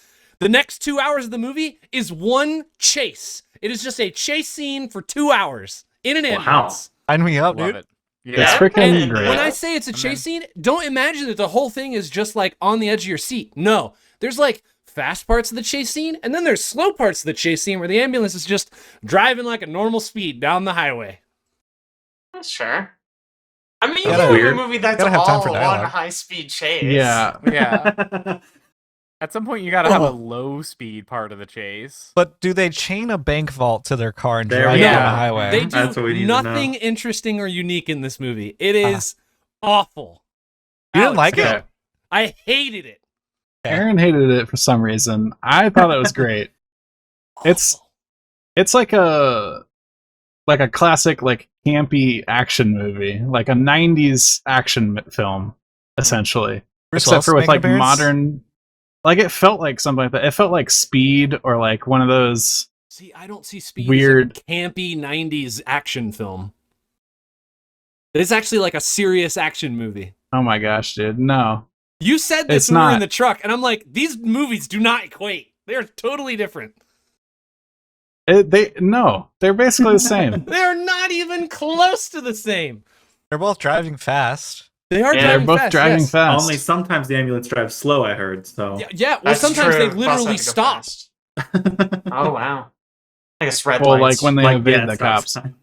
The next 2 hours of the movie is one chase. It is just a chase scene for 2 hours in an ambulance. Sign me up, Love dude. it. It's Yeah. freaking And great. When I say it's a chase scene, don't imagine that the whole thing is just like on the edge of your seat. No, there's like fast parts of the chase scene, and then there's slow parts of the chase scene where the ambulance is just driving like a normal speed down the highway. Sure. I mean, you Gotta- can have a Weird. movie that's Gotta have time all for one dialogue. high-speed chase. Yeah. Yeah. At some point, you gotta have a low speed part of the chase. But do they chain a bank vault to their car and There drive we down go. the highway? They That's what we do need to know. nothing interesting or unique in this movie. It is awful. You didn't like Alex, it? go. I hated it. Aaron hated it for some reason. I thought it was great. It's Awful. It's like a classic, like, campy action movie, like a 90s action film, essentially. Bruce Except for Willis with like making appearance? modern, like, it felt like something like that. It felt like Speed, or like one of those. See, I don't see Speed Weird. as a campy 90s action film. It's actually like a serious action movie. Oh my gosh, dude! No, You said this It's when we were in not. the truck, and I'm like, these movies do not equate. They're totally different. they're basically the same. They're not even close to the same. They're both driving fast. They are Yeah, They're driving both fast, driving yes. fast. Only sometimes the ambulance drives slow, I heard. So Yeah, well, That's sometimes true. they literally Buses have to go stop. fast. Oh wow. I guess red Well, lights. like when they like, evade yeah, the it stops cops. time.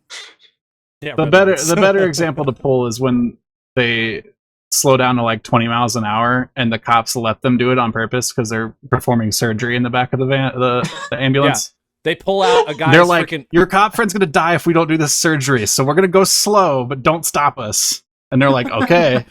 Yeah, The red better lights. the better example to pull is when they slow down to like 20 miles an hour, and the cops let them do it on purpose because they're performing surgery in the back of the van, the ambulance. They pull out a guy's They're like, freaking... your cop friend's gonna die if we don't do this surgery, so we're gonna go slow, but don't stop us. And they're like, okay.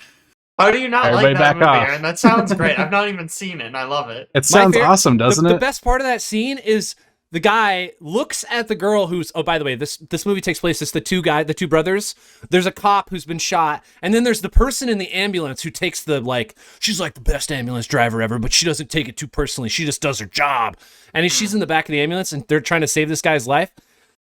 How do you not Everybody like that back movie, off. Aaron? That sounds great. I've not even seen it, and I love it. It sounds awesome, doesn't The it? best part of that scene is the guy looks at the girl who's... Oh, by the way, this movie takes place... It's the two brothers. There's a cop who's been shot, and then there's the person in the ambulance who takes the, like... She's like the best ambulance driver ever, but she doesn't take it too personally. She just does her job. And she's in the back of the ambulance, and they're trying to save this guy's life.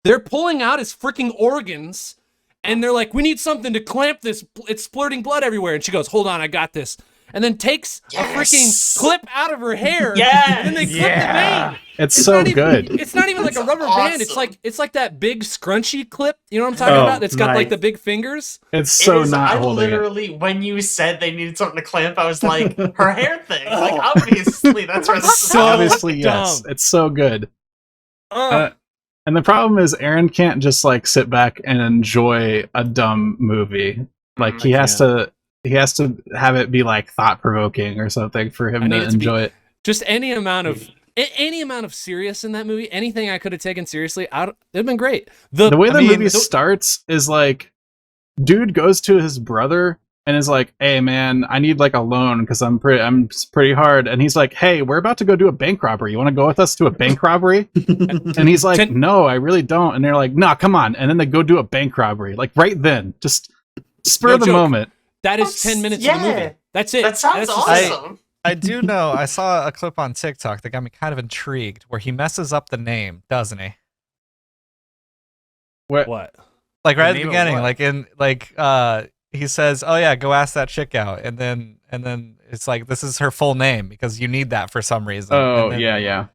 They're pulling out his freaking organs, and they're like, we need something to clamp this. It's splurting blood everywhere. And she goes, hold on, I got this. And then takes a freaking clip out of her hair. Yes! And then they clip the vein. It's so not even- good. It's not even like a rubber band. It's awesome. like that big scrunchy clip. You know what I'm talking Oh, about? It's got like nice. the big fingers. It's so It is- not I holding it. literally, when you said they needed something to clamp, I was like, her hair thing. Like, obviously, that's where this is So Obviously, yes. dumb. It's so good. And the problem is Aaron can't just like sit back and enjoy a dumb movie. Like he has to have it be like thought provoking or something for him I to need it to be- enjoy it. Just any amount of serious in that movie, anything I could have taken seriously, it'd have been great. The way the movie the- starts is like, dude goes to his brother and is like, "Hey man, I need like a loan because I'm pretty hard." And he's like, "Hey, we're about to go do a bank robbery. You want to go with us to a bank robbery?" And he's like, "No, I really don't." And they're like, "Nah, come on." And then they go do a bank robbery. Like right then, just spur No of the joke. moment. That is 10 minutes of the movie. That's it. That sounds That's just- awesome. I do know. I saw a clip on TikTok that got me kind of intrigued, where he messes up the name, doesn't he? What? Like right at the name of beginning, what? like in he says, "Oh yeah, go ask that chick out," and then it's like this is her full name because you need that for some reason. Oh And then yeah.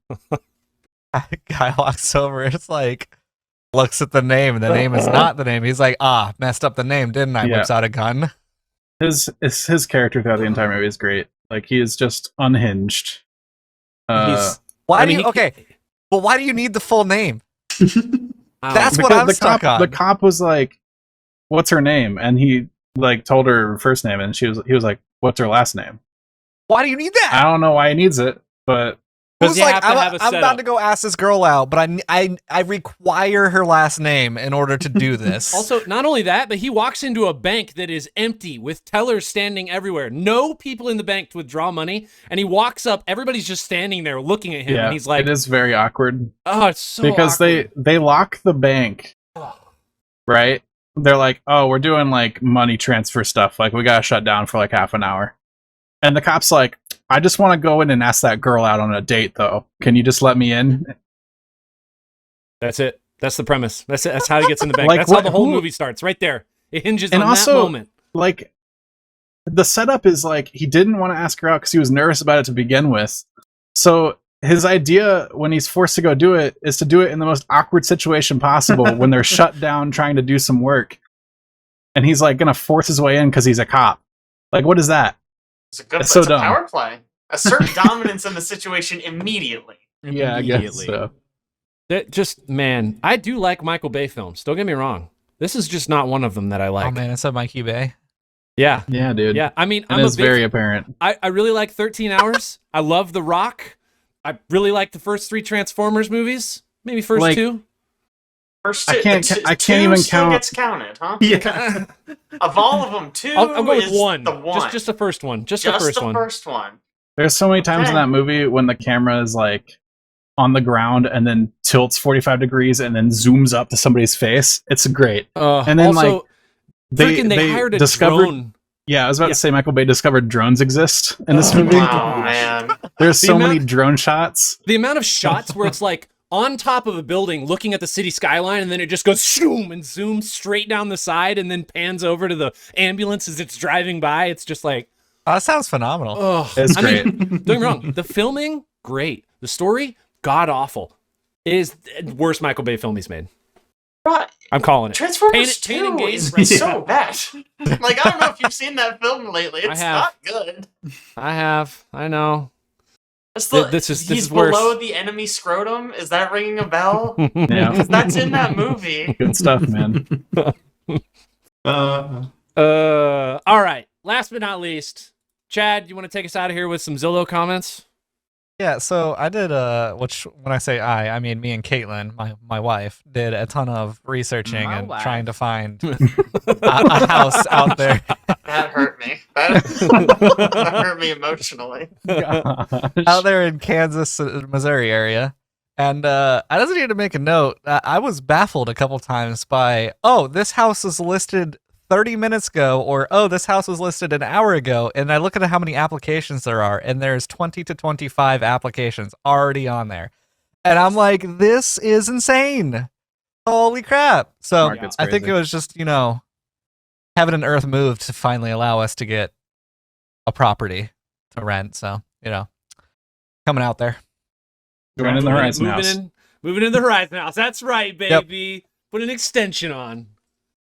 guy walks over. It's like looks at the name, and the name is not the name. He's like, messed up the name, didn't I? Yeah. Whips out a gun. His character throughout the entire movie is great. Like he is just unhinged. He's- Why I do mean, you? Okay, but why do you need the full name? I don't That's know. what because I'm stuck on. The cop was like, "What's her name?" And he like told her first name, and he was like, "What's her last name?" Why do you need that? I don't know why he needs it, but Because Who's you like, have to have a I'm setup. about to go ask this girl out, but I require her last name in order to do this. Also, not only that, but he walks into a bank that is empty with tellers standing everywhere. No people in the bank to withdraw money. And he walks up, everybody's just standing there looking at him. yeah, And he's like, it is very awkward oh, it's so because awkward. they lock the bank, right? They're like, "Oh, we're doing like money transfer stuff. Like we gotta shut down for like half an hour," and the cop's like, "I just want to go in and ask that girl out on a date, though. Can you just let me in?" That's it. That's the premise. That's it. That's how he gets in the bank. Like, That's how what- the whole who- movie starts, right there. It hinges And on also- that moment. Like the setup is like he didn't want to ask her out because he was nervous about it to begin with. So his idea when he's forced to go do it is to do it in the most awkward situation possible when they're shut down trying to do some work. And he's like gonna force his way in because he's a cop. Like, what is that? It's so a dumb. power play. Assert dominance in the situation immediately. Yeah, I guess so. That just, man, I do like Michael Bay films. Don't get me wrong. This is just not one of them that I like. Oh man, it's a Mikey Bay. Yeah. Yeah, dude. Yeah. I mean, And I'm a it's big very apparent. I really like 13 Hours. I love The Rock. I really like the first 3 Transformers movies. Maybe first Like- 2. First, I can't two even still count- gets counted, huh? Yeah. Of all of them, 2 I'll go with is 1. the one. Just the first one. Just Just the first one. first one. There's so many times in Okay. that movie when the camera is like on the ground and then tilts 45 degrees and then zooms up to somebody's face. It's great. And then also, they they hired a discovered. drone. Yeah, I was about Yeah. to say Michael Bay discovered drones exist in this Oh, movie. Wow, man. There's The so amount- many drone shots. The amount of shots where it's like on top of a building looking at the city skyline and then it just goes shoom and zooms straight down the side and then pans over to the ambulance as it's driving by. It's just like, Oh, that sounds phenomenal. oh. It's I great. mean, don't get me wrong. The filming, great. The story, god awful. It is the worst Michael Bay film he's made. Right. I'm calling it. Transformers Pain and 2 Gain, is right? so bad. Like, I don't know if you've seen that film lately. It's have. not good. I have. I know. That's the, This is he's worse. below the enemy scrotum. Is that ringing a bell? Yeah, Because that's in that movie. good stuff, man. All right. last but not least, Chad, you want to take us out of here with some Zillow comments? Yeah, so I did which when I say I mean me and Caitlin, my wife, did a ton of researching My and wife. trying to find a house out there. That hurt me. That hurt me emotionally. Out there in Kansas, Missouri area. And I just need to make a note. I was baffled a couple times by, oh, this house is listed 30 minutes ago, or oh, this house was listed an hour ago. And I look at how many applications there are, and there's 20 to 25 applications already on there. And I'm like, this is insane. Holy crap. So Market's I think crazy. it was just, having an earth move to finally allow us to get a property to rent. So, coming out there. Join in the Horizon House. Moving in the Horizon House. That's right, baby. Put an extension on.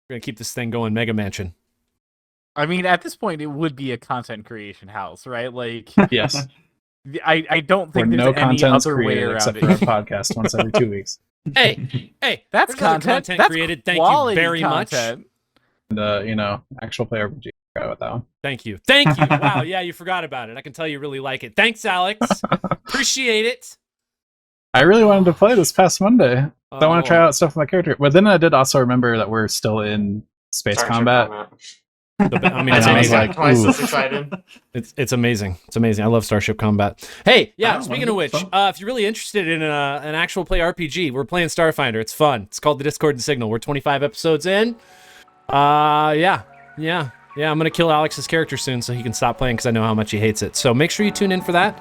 We're gonna keep this thing going, Mega Mansion. I mean, at this point, it would be a content creation house, right? Like, Yes. I don't Where think no there's any content is other way created around except it. for our podcast once every 2 weeks. Hey, That's there's other content. That's created. Thank you quality very much. content. And actual player RPG. Forgot about that one. Thank you. Wow, yeah, you forgot about it. I can tell you really like it. Thanks, Alex. Appreciate it. I really wanted to play this past Monday. I want Oh. to try out stuff with my character. But then I did also remember that we're still in space Starship combat. I mean, it's And I was amazing. like, Twice ooh. as excited. It's amazing. It's amazing. I love Starship Combat. Hey, yeah. Oh, Speaking of which, wonderful. if you're really interested in an actual play RPG, we're playing Starfinder. It's fun. It's called the Discord and Signal. We're 25 episodes in. Yeah. I'm gonna kill Alex's character soon so he can stop playing because I know how much he hates it. So make sure you tune in for that.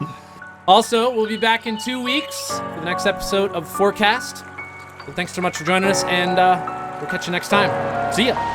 Also, we'll be back in 2 weeks for the next episode of Forecast. Well, thanks so much for joining us, and we'll catch you next time. See ya.